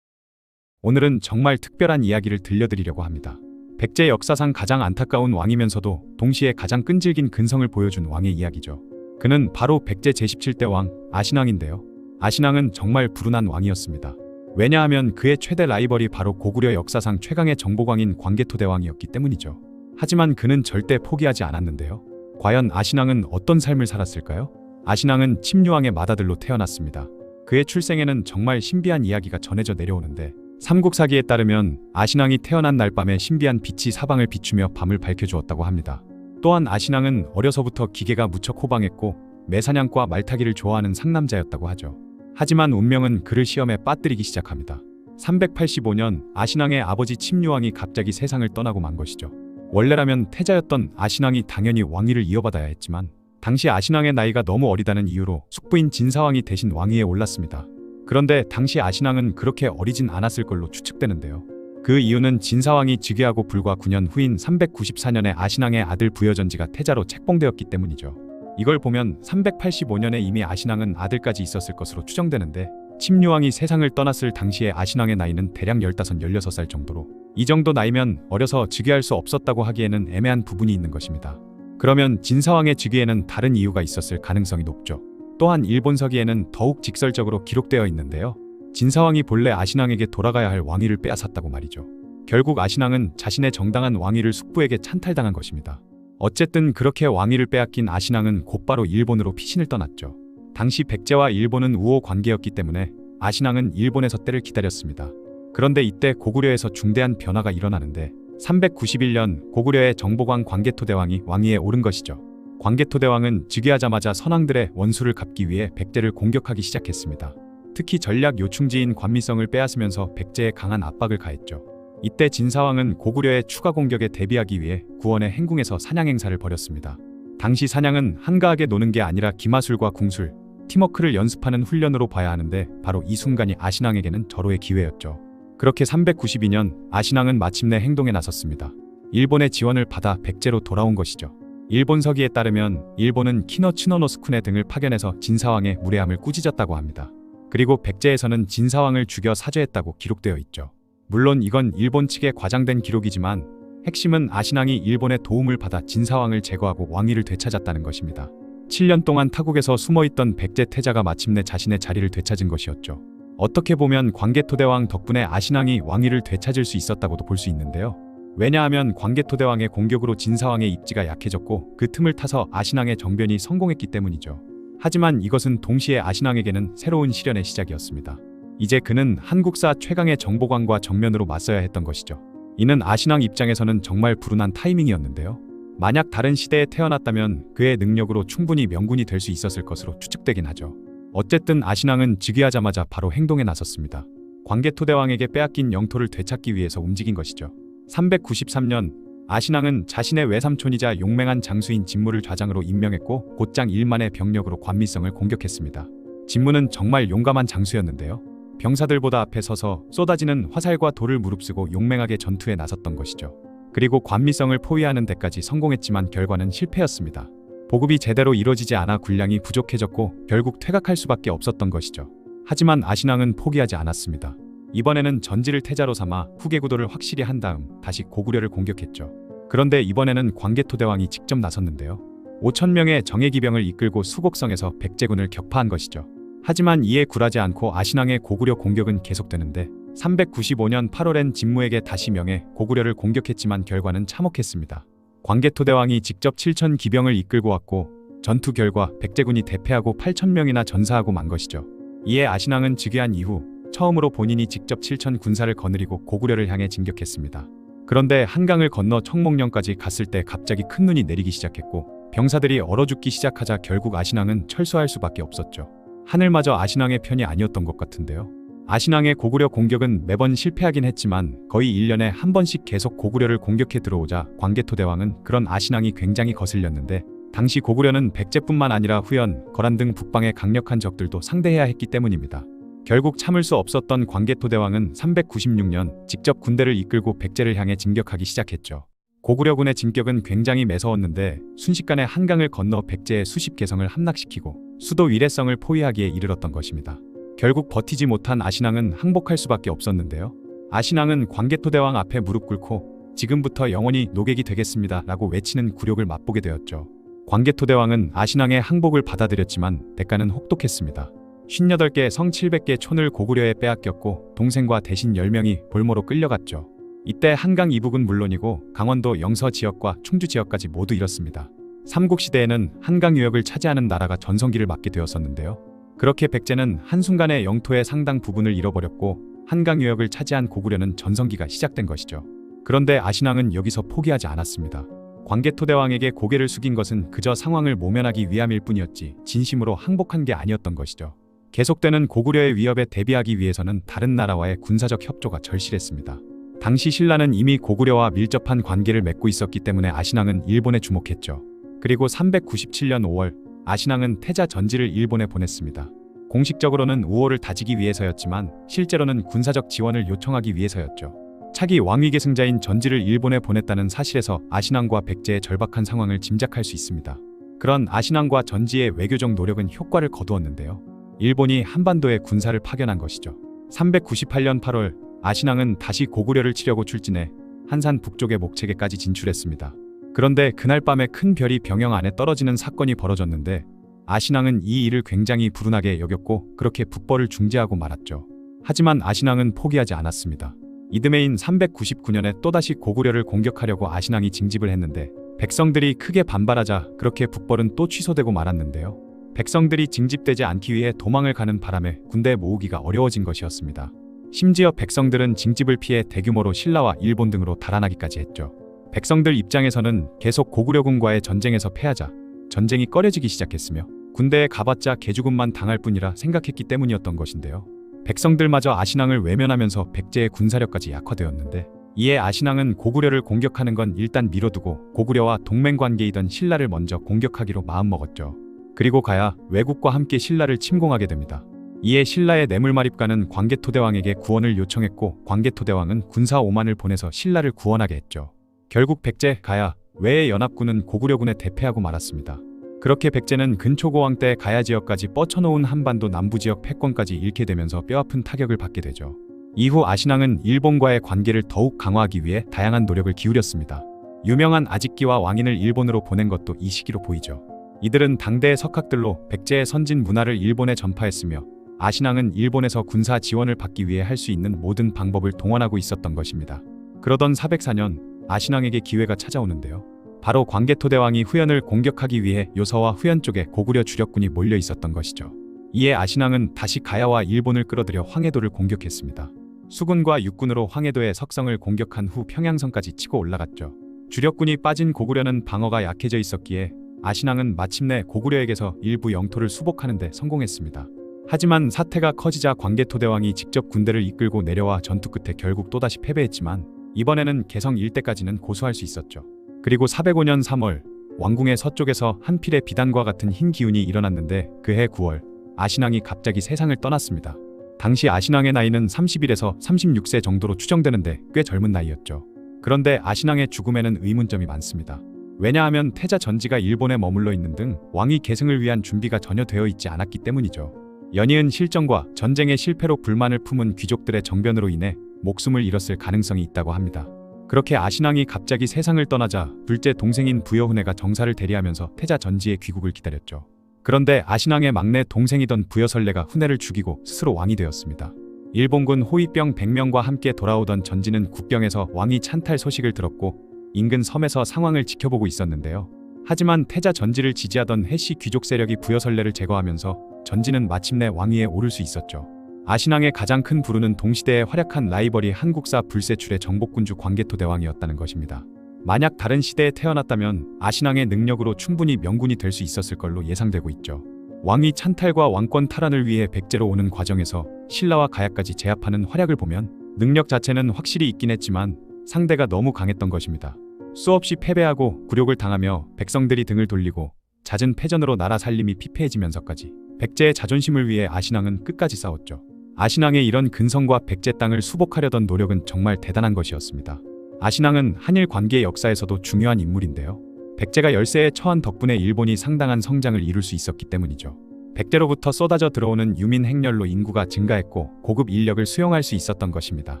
오늘은 정말 특별한 이야기를 들려드리려고 합니다. 백제 역사상 가장 안타까운 왕이면서도 동시에 가장 끈질긴 근성을 보여준 왕의 이야기죠. 그는 바로 백제 제17대 왕 아신왕인데요. 아신왕은 정말 불운한 왕이었습니다. 왜냐하면 그의 최대 라이벌이 바로 고구려 역사상 최강의 정복왕인 광개토대왕이었기 때문이죠. 하지만 그는 절대 포기하지 않았는데요. 과연 아신왕은 어떤 삶을 살았을까요? 아신왕은 침류왕의 맏아들로 태어났습니다. 그의 출생에는 정말 신비한 이야기가 전해져 내려오는데 삼국사기에 따르면 아신왕이 태어난 날 밤에 신비한 빛이 사방을 비추며 밤을 밝혀주었다고 합니다. 또한 아신왕은 어려서부터 기계가 무척 호방했고 매사냥과 말타기를 좋아하는 상남자였다고 하죠. 하지만 운명은 그를 시험에 빠뜨리기 시작합니다. 385년 아신왕의 아버지 침류왕이 갑자기 세상을 떠나고 만 것이죠. 원래라면 태자였던 아신왕이 당연히 왕위를 이어받아야 했지만 당시 아신왕의 나이가 너무 어리다는 이유로 숙부인 진사왕이 대신 왕위에 올랐습니다. 그런데 당시 아신왕은 그렇게 어리진 않았을 걸로 추측되는데요. 그 이유는 진사왕이 즉위하고 불과 9년 후인 394년에 아신왕의 아들 부여전지가 태자로 책봉되었기 때문이죠. 이걸 보면 385년에 이미 아신왕은 아들까지 있었을 것으로 추정되는데 침류왕이 세상을 떠났을 당시의 아신왕의 나이는 대략 15, 16살 정도로 이 정도 나이면 어려서 즉위할 수 없었다고 하기에는 애매한 부분이 있는 것입니다. 그러면 진사왕의 즉위에는 다른 이유가 있었을 가능성이 높죠. 또한 일본서기에는 더욱 직설적으로 기록되어 있는데요. 진사왕이 본래 아신왕에게 돌아가야 할 왕위를 빼앗았다고 말이죠. 결국 아신왕은 자신의 정당한 왕위를 숙부에게 찬탈당한 것입니다. 어쨌든 그렇게 왕위를 빼앗긴 아신왕은 곧바로 일본으로 피신을 떠났죠. 당시 백제와 일본은 우호 관계였기 때문에 아신왕은 일본에서 때를 기다렸습니다. 그런데 이때 고구려에서 중대한 변화가 일어나는데 391년 고구려의 정복왕 광개토대왕이 왕위에 오른 것이죠. 광개토대왕은 즉위하자마자 선왕들의 원수를 갚기 위해 백제를 공격하기 시작했습니다. 특히 전략 요충지인 관미성을 빼앗으면서 백제에 강한 압박을 가했죠. 이때 진사왕은 고구려의 추가 공격에 대비하기 위해 구원의 행궁에서 사냥 행사를 벌였습니다. 당시 사냥은 한가하게 노는 게 아니라 기마술과 궁술, 팀워크를 연습하는 훈련으로 봐야 하는데 바로 이 순간이 아신왕에게는 절호의 기회였죠. 그렇게 392년 아신왕은 마침내 행동에 나섰습니다. 일본의 지원을 받아 백제로 돌아온 것이죠. 일본서기에 따르면 일본은 키노 츠노노스쿠네 등을 파견해서 진사왕의 무례함을 꾸짖었다고 합니다. 그리고 백제에서는 진사왕을 죽여 사죄했다고 기록되어 있죠. 물론 이건 일본 측의 과장된 기록이지만 핵심은 아신왕이 일본의 도움을 받아 진사왕을 제거하고 왕위를 되찾았다는 것입니다. 7년 동안 타국에서 숨어있던 백제 태자가 마침내 자신의 자리를 되찾은 것이었죠. 어떻게 보면 광개토대왕 덕분에 아신왕이 왕위를 되찾을 수 있었다고도 볼 수 있는데요. 왜냐하면 광개토대왕의 공격으로 진사왕의 입지가 약해졌고 그 틈을 타서 아신왕의 정변이 성공했기 때문이죠. 하지만 이것은 동시에 아신왕에게는 새로운 시련의 시작이었습니다. 이제 그는 한국사 최강의 정복왕과 정면으로 맞서야 했던 것이죠. 이는 아신왕 입장에서는 정말 불운한 타이밍이었는데요. 만약 다른 시대에 태어났다면 그의 능력으로 충분히 명군이 될 수 있었을 것으로 추측되긴 하죠. 어쨌든 아신왕은 즉위하자마자 바로 행동에 나섰습니다. 광개토대왕에게 빼앗긴 영토를 되찾기 위해서 움직인 것이죠. 393년 아신왕은 자신의 외삼촌이자 용맹한 장수인 진무를 좌장으로 임명했고 곧장 1만의 병력으로 관미성을 공격했습니다. 진무는 정말 용감한 장수였는데요. 병사들보다 앞에 서서 쏟아지는 화살과 돌을 무릅쓰고 용맹하게 전투에 나섰던 것이죠. 그리고 관미성을 포위하는 데까지 성공했지만 결과는 실패였습니다. 보급이 제대로 이루어지지 않아 군량이 부족해졌고 결국 퇴각할 수밖에 없었던 것이죠. 하지만 아신왕은 포기하지 않았습니다. 이번에는 전지를 태자로 삼아 후계구도를 확실히 한 다음 다시 고구려를 공격했죠. 그런데 이번에는 광개토대왕이 직접 나섰는데요. 5,000명의 정예기병을 이끌고 수곡성에서 백제군을 격파한 것이죠. 하지만 이에 굴하지 않고 아신왕의 고구려 공격은 계속되는데 395년 8월엔 진무에게 다시 명해 고구려를 공격했지만 결과는 참혹했습니다. 광개토대왕이 직접 7,000 기병을 이끌고 왔고 전투 결과 백제군이 대패하고 8,000명이나 전사하고 만 것이죠. 이에 아신왕은 즉위한 이후 처음으로 본인이 직접 7,000 군사를 거느리고 고구려를 향해 진격했습니다. 그런데 한강을 건너 청목령까지 갔을 때 갑자기 큰 눈이 내리기 시작했고 병사들이 얼어 죽기 시작하자 결국 아신왕은 철수할 수밖에 없었죠. 하늘마저 아신왕의 편이 아니었던 것 같은데요. 아신왕의 고구려 공격은 매번 실패하긴 했지만 거의 1년에 한 번씩 계속 고구려를 공격해 들어오자 광개토대왕은 그런 아신왕이 굉장히 거슬렸는데 당시 고구려는 백제뿐만 아니라 후연, 거란 등 북방의 강력한 적들도 상대해야 했기 때문입니다. 결국 참을 수 없었던 광개토대왕은 396년 직접 군대를 이끌고 백제를 향해 진격하기 시작했죠. 고구려군의 진격은 굉장히 매서웠는데 순식간에 한강을 건너 백제의 수십 개성을 함락시키고 수도 위례성을 포위하기에 이르렀던 것입니다. 결국 버티지 못한 아신앙은 항복할 수밖에 없었는데요. 아신앙은 광개토대왕 앞에 무릎 꿇고 지금부터 영원히 노객이 되겠습니다 라고 외치는 굴욕을 맛보게 되었죠. 광개토대왕은 아신앙의 항복을 받아들였지만 대가는 혹독했습니다. 58개 성 700개 촌을 고구려에 빼앗겼고 동생과 대신 10명이 볼모로 끌려갔죠. 이때 한강 이북은 물론이고 강원도 영서 지역과 충주 지역까지 모두 잃었습니다. 삼국시대에는 한강 유역을 차지하는 나라가 전성기를 맞게 되었었는데요. 그렇게 백제는 한순간에 영토의 상당 부분을 잃어버렸고 한강 유역을 차지한 고구려는 전성기가 시작된 것이죠. 그런데 아신앙은 여기서 포기하지 않았습니다. 광개토대왕에게 고개를 숙인 것은 그저 상황을 모면하기 위함일 뿐이었지 진심으로 항복한 게 아니었던 것이죠. 계속되는 고구려의 위협에 대비하기 위해서는 다른 나라와의 군사적 협조가 절실했습니다. 당시 신라는 이미 고구려와 밀접한 관계를 맺고 있었기 때문에 아신앙은 일본에 주목했죠. 그리고 397년 5월 아신앙은 태자 전지를 일본에 보냈습니다. 공식적으로는 우호를 다지기 위해서였지만 실제로는 군사적 지원을 요청하기 위해서였죠. 차기 왕위 계승자인 전지를 일본에 보냈다는 사실에서 아신앙과 백제의 절박한 상황을 짐작할 수 있습니다. 그런 아신앙과 전지의 외교적 노력은 효과를 거두었는데요. 일본이 한반도에 군사를 파견한 것이죠. 398년 8월 아신앙은 다시 고구려를 치려고 출진해 한산 북쪽의 목책에까지 진출했습니다. 그런데 그날 밤에 큰 별이 병영 안에 떨어지는 사건이 벌어졌는데 아신앙은 이 일을 굉장히 불운하게 여겼고 그렇게 북벌을 중지하고 말았죠. 하지만 아신앙은 포기하지 않았습니다. 이듬해인 399년에 또다시 고구려를 공격하려고 아신앙이 징집을 했는데 백성들이 크게 반발하자 그렇게 북벌은 또 취소되고 말았는데요. 백성들이 징집되지 않기 위해 도망을 가는 바람에 군대 모으기가 어려워진 것이었습니다. 심지어 백성들은 징집을 피해 대규모로 신라와 일본 등으로 달아나기까지 했죠. 백성들 입장에서는 계속 고구려군과의 전쟁에서 패하자 전쟁이 꺼려지기 시작했으며 군대에 가봤자 개죽음만 당할 뿐이라 생각했기 때문이었던 것인데요. 백성들마저 아신앙을 외면하면서 백제의 군사력까지 약화되었는데 이에 아신앙은 고구려를 공격하는 건 일단 미뤄두고 고구려와 동맹관계이던 신라를 먼저 공격하기로 마음먹었죠. 그리고 가야 외국과 함께 신라를 침공하게 됩니다. 이에 신라의 뇌물마립가는 광개토대왕에게 구원을 요청했고 광개토대왕은 군사 5만을 보내서 신라를 구원하게 했죠. 결국 백제, 가야, 외의 연합군은 고구려군에 대패하고 말았습니다. 그렇게 백제는 근초고왕 때 가야 지역까지 뻗쳐놓은 한반도 남부지역 패권까지 잃게 되면서 뼈아픈 타격을 받게 되죠. 이후 아신앙은 일본과의 관계를 더욱 강화하기 위해 다양한 노력을 기울였습니다. 유명한 아직기와 왕인을 일본으로 보낸 것도 이 시기로 보이죠. 이들은 당대의 석학들로 백제의 선진 문화를 일본에 전파했으며 아신앙은 일본에서 군사 지원을 받기 위해 할 수 있는 모든 방법을 동원하고 있었던 것입니다. 그러던 404년 아신앙에게 기회가 찾아오는데요. 바로 광개토대왕이 후현을 공격하기 위해 요서와 후현 쪽에 고구려 주력군이 몰려 있었던 것이죠. 이에 아신앙은 다시 가야와 일본을 끌어들여 황해도를 공격했습니다. 수군과 육군으로 황해도의 석성을 공격한 후 평양성까지 치고 올라갔죠. 주력군이 빠진 고구려는 방어가 약해져 있었기에 아신앙은 마침내 고구려에게서 일부 영토를 수복하는 데 성공했습니다. 하지만 사태가 커지자 광개토대왕이 직접 군대를 이끌고 내려와 전투 끝에 결국 또다시 패배했지만 이번에는 개성 일대까지는 고수할 수 있었죠. 그리고 405년 3월 왕궁의 서쪽에서 한 필의 비단과 같은 흰 기운이 일어났는데 그해 9월 아신앙이 갑자기 세상을 떠났습니다. 당시 아신앙의 나이는 31에서 36세 정도로 추정되는데 꽤 젊은 나이였죠. 그런데 아신앙의 죽음에는 의문점이 많습니다. 왜냐하면 태자 전지가 일본에 머물러 있는 등 왕위 계승을 위한 준비가 전혀 되어 있지 않았기 때문이죠. 연이은 실정과 전쟁의 실패로 불만을 품은 귀족들의 정변으로 인해 목숨을 잃었을 가능성이 있다고 합니다. 그렇게 아신앙이 갑자기 세상을 떠나자 둘째 동생인 부여훈회가 정사를 대리하면서 태자 전지의 귀국을 기다렸죠. 그런데 아신앙의 막내 동생이던 부여설례가 훈회를 죽이고 스스로 왕이 되었습니다. 일본군 호위병 100명과 함께 돌아오던 전지는 국병에서 왕이 찬탈 소식을 들었고 인근 섬에서 상황을 지켜보고 있었는데요. 하지만 태자 전지를 지지하던 해시 귀족 세력이 부여설례를 제거하면서 전지는 마침내 왕위에 오를 수 있었죠. 아신앙의 가장 큰 부르는 동시대의 활약한 라이벌이 한국사 불세출의 정복군주 광개토대왕이었다는 것입니다. 만약 다른 시대에 태어났다면 아신앙의 능력으로 충분히 명군이 될 수 있었을 걸로 예상되고 있죠. 왕위 찬탈과 왕권 탈환을 위해 백제로 오는 과정에서 신라와 가야까지 제압하는 활약을 보면 능력 자체는 확실히 있긴 했지만 상대가 너무 강했던 것입니다. 수없이 패배하고 굴욕을 당하며 백성들이 등을 돌리고 잦은 패전으로 나라 살림이 피폐해지면서까지 백제의 자존심을 위해 아신앙은 끝까지 싸웠죠. 아신앙의 이런 근성과 백제 땅을 수복하려던 노력은 정말 대단한 것이었습니다. 아신앙은 한일 관계의 역사에서도 중요한 인물인데요. 백제가 열세에 처한 덕분에 일본이 상당한 성장을 이룰 수 있었기 때문이죠. 백제로부터 쏟아져 들어오는 유민 행렬로 인구가 증가했고 고급 인력을 수용할 수 있었던 것입니다.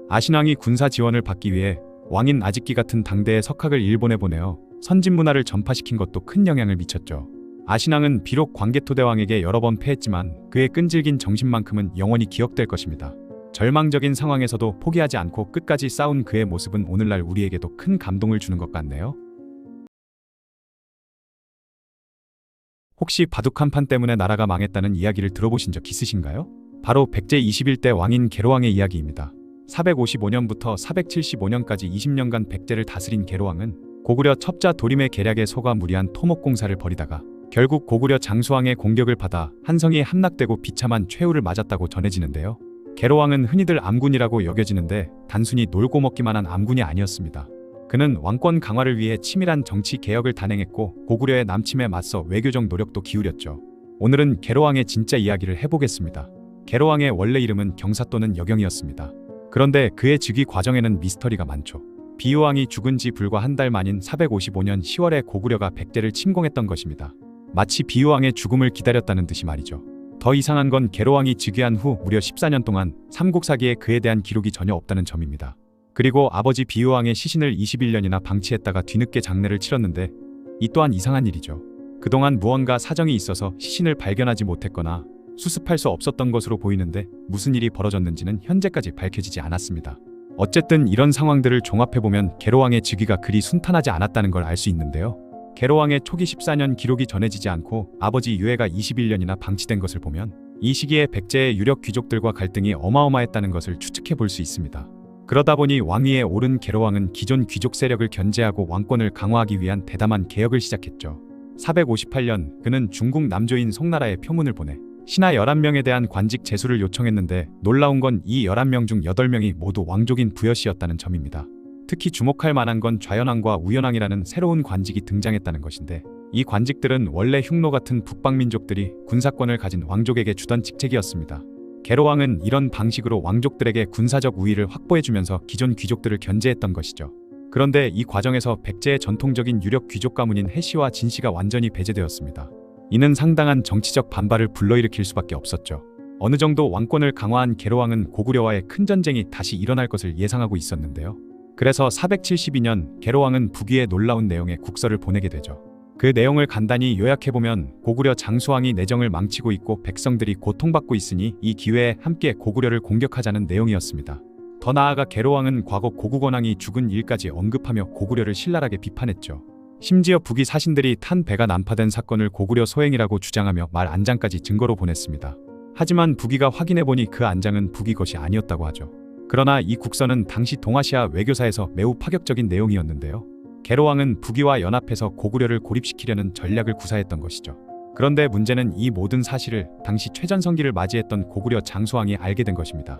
아신왕이 군사 지원을 받기 위해 왕인 아직기 같은 당대의 석학을 일본에 보내어 선진 문화를 전파시킨 것도 큰 영향을 미쳤죠. 아신왕은 비록 광개토대왕에게 여러 번 패했지만 그의 끈질긴 정신만큼은 영원히 기억될 것입니다. 절망적인 상황에서도 포기하지 않고 끝까지 싸운 그의 모습은 오늘날 우리에게도 큰 감동을 주는 것 같네요. 혹시 바둑 한 판 때문에 나라가 망했다는 이야기를 들어보신 적 있으신가요? 바로 백제 21대 왕인 계로왕의 이야기입니다. 455년부터 475년까지 20년간 백제를 다스린 계로왕은 고구려 첩자 도림의 계략에 속아 무리한 토목공사를 벌이다가 결국 고구려 장수왕의 공격을 받아 한성이 함락되고 비참한 최후를 맞았다고 전해지는데요. 계로왕은 흔히들 암군이라고 여겨지는데 단순히 놀고 먹기만 한 암군이 아니었습니다. 그는 왕권 강화를 위해 치밀한 정치 개혁을 단행했고 고구려의 남침에 맞서 외교적 노력도 기울였죠. 오늘은 계로왕의 진짜 이야기를 해보겠습니다. 계로왕의 원래 이름은 경사 또는 여경이었습니다. 그런데 그의 즉위 과정에는 미스터리가 많죠. 비유왕이 죽은 지 불과 한 달 만인 455년 10월에 고구려가 백제를 침공했던 것입니다. 마치 비유왕의 죽음을 기다렸다는 듯이 말이죠. 더 이상한 건 계로왕이 즉위한 후 무려 14년 동안 삼국사기에 그에 대한 기록이 전혀 없다는 점입니다. 그리고 아버지 비유왕의 시신을 21년이나 방치했다가 뒤늦게 장례를 치렀는데 이 또한 이상한 일이죠. 그동안 무언가 사정이 있어서 시신을 발견하지 못했거나 수습할 수 없었던 것으로 보이는데 무슨 일이 벌어졌는지는 현재까지 밝혀지지 않았습니다. 어쨌든 이런 상황들을 종합해보면 계로왕의 즉위가 그리 순탄하지 않았다는 걸 알 수 있는데요. 계로왕의 초기 14년 기록이 전해지지 않고 아버지 유해가 21년이나 방치된 것을 보면 이 시기에 백제의 유력 귀족들과 갈등이 어마어마했다는 것을 추측해 볼 수 있습니다. 그러다 보니 왕위에 오른 계로왕은 기존 귀족 세력을 견제하고 왕권을 강화하기 위한 대담한 개혁을 시작했죠. 458년 그는 중국 남조인 송나라에 표문을 보내 신하 11명에 대한 관직 제수를 요청했는데 놀라운 건 이 11명 중 8명이 모두 왕족인 부여씨였다는 점입니다. 특히 주목할 만한 건 좌연왕과 우연왕이라는 새로운 관직이 등장했다는 것인데 이 관직들은 원래 흉노 같은 북방민족들이 군사권을 가진 왕족에게 주던 직책이었습니다. 계로왕은 이런 방식으로 왕족들에게 군사적 우위를 확보해주면서 기존 귀족들을 견제했던 것이죠. 그런데 이 과정에서 백제의 전통적인 유력 귀족 가문인 해씨와 진씨가 완전히 배제되었습니다. 이는 상당한 정치적 반발을 불러일으킬 수밖에 없었죠. 어느 정도 왕권을 강화한 계로왕은 고구려와의 큰 전쟁이 다시 일어날 것을 예상하고 있었는데요. 그래서 472년 계로왕은 북위에 놀라운 내용의 국서를 보내게 되죠. 그 내용을 간단히 요약해보면 고구려 장수왕이 내정을 망치고 있고 백성들이 고통받고 있으니 이 기회에 함께 고구려를 공격하자는 내용이었습니다. 더 나아가 계로왕은 과거 고국원왕이 죽은 일까지 언급하며 고구려를 신랄하게 비판했죠. 심지어 북위 사신들이 탄 배가 난파된 사건을 고구려 소행이라고 주장하며 말 안장까지 증거로 보냈습니다. 하지만 북위가 확인해보니 그 안장은 북위 것이 아니었다고 하죠. 그러나 이 국서는 당시 동아시아 외교사에서 매우 파격적인 내용이었는데요. 계로왕은 북위와 연합해서 고구려를 고립시키려는 전략을 구사했던 것이죠. 그런데 문제는 이 모든 사실을 당시 최전성기를 맞이했던 고구려 장수왕이 알게 된 것입니다.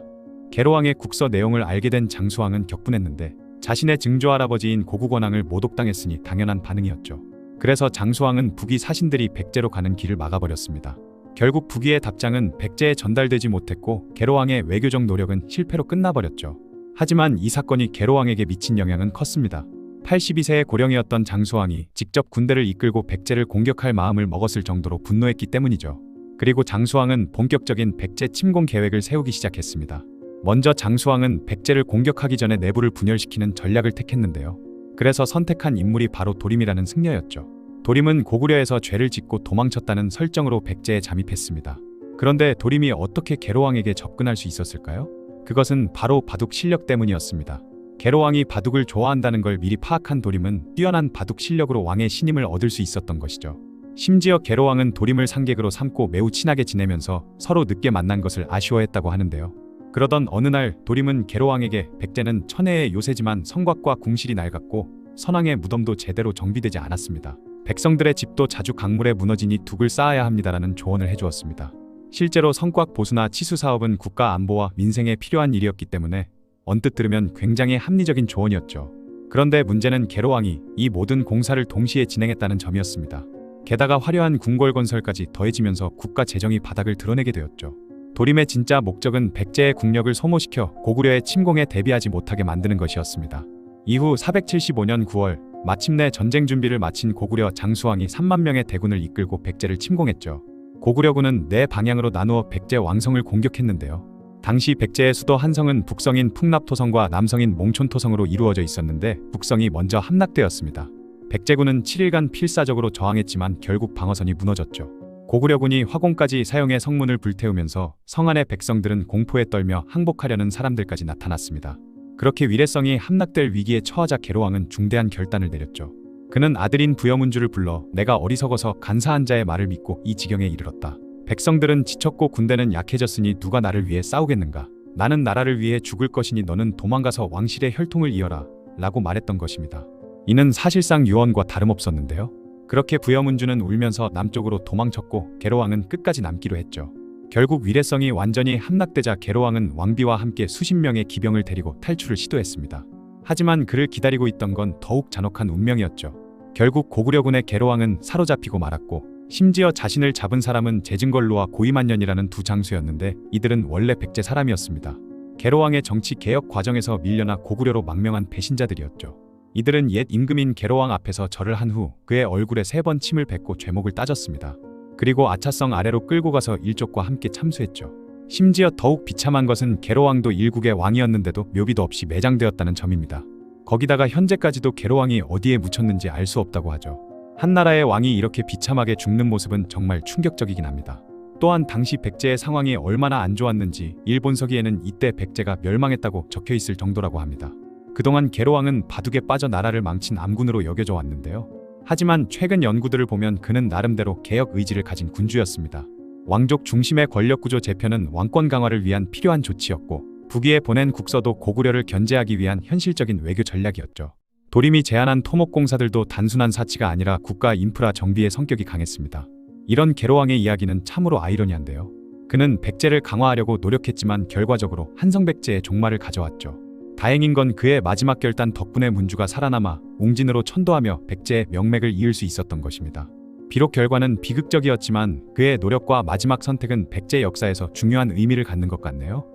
계로왕의 국서 내용을 알게 된 장수왕은 격분했는데 자신의 증조할아버지인 고국원왕을 모독당했으니 당연한 반응이었죠. 그래서 장수왕은 북위 사신들이 백제로 가는 길을 막아버렸습니다. 결국 북위의 답장은 백제에 전달되지 못했고 계로왕의 외교적 노력은 실패로 끝나버렸죠. 하지만 이 사건이 계로왕에게 미친 영향은 컸습니다. 82세의 고령이었던 장수왕이 직접 군대를 이끌고 백제를 공격할 마음을 먹었을 정도로 분노했기 때문이죠. 그리고 장수왕은 본격적인 백제 침공 계획을 세우기 시작했습니다. 먼저 장수왕은 백제를 공격하기 전에 내부를 분열시키는 전략을 택했는데요. 그래서 선택한 인물이 바로 도림이라는 승려였죠. 도림은 고구려에서 죄를 짓고 도망쳤다는 설정으로 백제에 잠입했습니다. 그런데 도림이 어떻게 계로왕에게 접근할 수 있었을까요? 그것은 바로 바둑 실력 때문이었습니다. 계로왕이 바둑을 좋아한다는 걸 미리 파악한 도림은 뛰어난 바둑 실력으로 왕의 신임을 얻을 수 있었던 것이죠. 심지어 계로왕은 도림을 상객으로 삼고 매우 친하게 지내면서 서로 늦게 만난 것을 아쉬워했다고 하는데요. 그러던 어느 날 도림은 계로왕에게 백제는 천혜의 요새지만 성곽과 궁실이 낡았고 선왕의 무덤도 제대로 정비되지 않았습니다. 백성들의 집도 자주 강물에 무너지니 둑을 쌓아야 합니다라는 조언을 해주었습니다. 실제로 성곽 보수나 치수 사업은 국가 안보와 민생에 필요한 일이었기 때문에 언뜻 들으면 굉장히 합리적인 조언이었죠. 그런데 문제는 계로왕이 이 모든 공사를 동시에 진행했다는 점이었습니다. 게다가 화려한 궁궐 건설까지 더해지면서 국가 재정이 바닥을 드러내게 되었죠. 도림의 진짜 목적은 백제의 국력을 소모시켜 고구려의 침공에 대비하지 못하게 만드는 것이었습니다. 이후 475년 9월 마침내 전쟁 준비를 마친 고구려 장수왕이 3만 명의 대군을 이끌고 백제를 침공했죠. 고구려군은 네 방향으로 나누어 백제 왕성을 공격했는데요. 당시 백제의 수도 한성은 북성인 풍납토성과 남성인 몽촌토성으로 이루어져 있었는데 북성이 먼저 함락되었습니다. 백제군은 7일간 필사적으로 저항했지만 결국 방어선이 무너졌죠. 고구려군이 화공까지 사용해 성문을 불태우면서 성 안의 백성들은 공포에 떨며 항복하려는 사람들까지 나타났습니다. 그렇게 위례성이 함락될 위기에 처하자 계로왕은 중대한 결단을 내렸죠. 그는 아들인 부여문주를 불러 내가 어리석어서 간사한 자의 말을 믿고 이 지경에 이르렀다. 백성들은 지쳤고 군대는 약해졌으니 누가 나를 위해 싸우겠는가? 나는 나라를 위해 죽을 것이니 너는 도망가서 왕실의 혈통을 이어라 라고 말했던 것입니다. 이는 사실상 유언과 다름없었는데요. 그렇게 부여문주는 울면서 남쪽으로 도망쳤고 계로왕은 끝까지 남기로 했죠. 결국 위례성이 완전히 함락되자 계로왕은 왕비와 함께 수십 명의 기병을 데리고 탈출을 시도했습니다. 하지만 그를 기다리고 있던 건 더욱 잔혹한 운명이었죠. 결국 고구려군의 계로왕은 사로잡히고 말았고 심지어 자신을 잡은 사람은 제증걸루와 고이만년이라는 두 장수였는데 이들은 원래 백제 사람이었습니다. 계로왕의 정치 개혁 과정에서 밀려나 고구려로 망명한 배신자들이었죠. 이들은 옛 임금인 계로왕 앞에서 절을 한 후 그의 얼굴에 3번 침을 뱉고 죄목을 따졌습니다. 그리고 아차성 아래로 끌고 가서 일족과 함께 참수했죠. 심지어 더욱 비참한 것은 계로왕도 일국의 왕이었는데도 묘비도 없이 매장되었다는 점입니다. 거기다가 현재까지도 계로왕이 어디에 묻혔는지 알 수 없다고 하죠. 한 나라의 왕이 이렇게 비참하게 죽는 모습은 정말 충격적이긴 합니다. 또한 당시 백제의 상황이 얼마나 안 좋았는지 일본서기에는 이때 백제가 멸망했다고 적혀 있을 정도라고 합니다. 그동안 계로왕은 바둑에 빠져 나라를 망친 암군으로 여겨져 왔는데요. 하지만 최근 연구들을 보면 그는 나름대로 개혁 의지를 가진 군주였습니다. 왕족 중심의 권력구조 재편은 왕권 강화를 위한 필요한 조치였고 북위에 보낸 국서도 고구려를 견제하기 위한 현실적인 외교 전략이었죠. 도림이 제안한 토목공사들도 단순한 사치가 아니라 국가 인프라 정비의 성격이 강했습니다. 이런 계로왕의 이야기는 참으로 아이러니한데요. 그는 백제를 강화하려고 노력했지만 결과적으로 한성백제의 종말을 가져왔죠. 다행인 건 그의 마지막 결단 덕분에 문주가 살아남아 웅진으로 천도하며 백제의 명맥을 이을 수 있었던 것입니다. 비록 결과는 비극적이었지만 그의 노력과 마지막 선택은 백제 역사에서 중요한 의미를 갖는 것 같네요.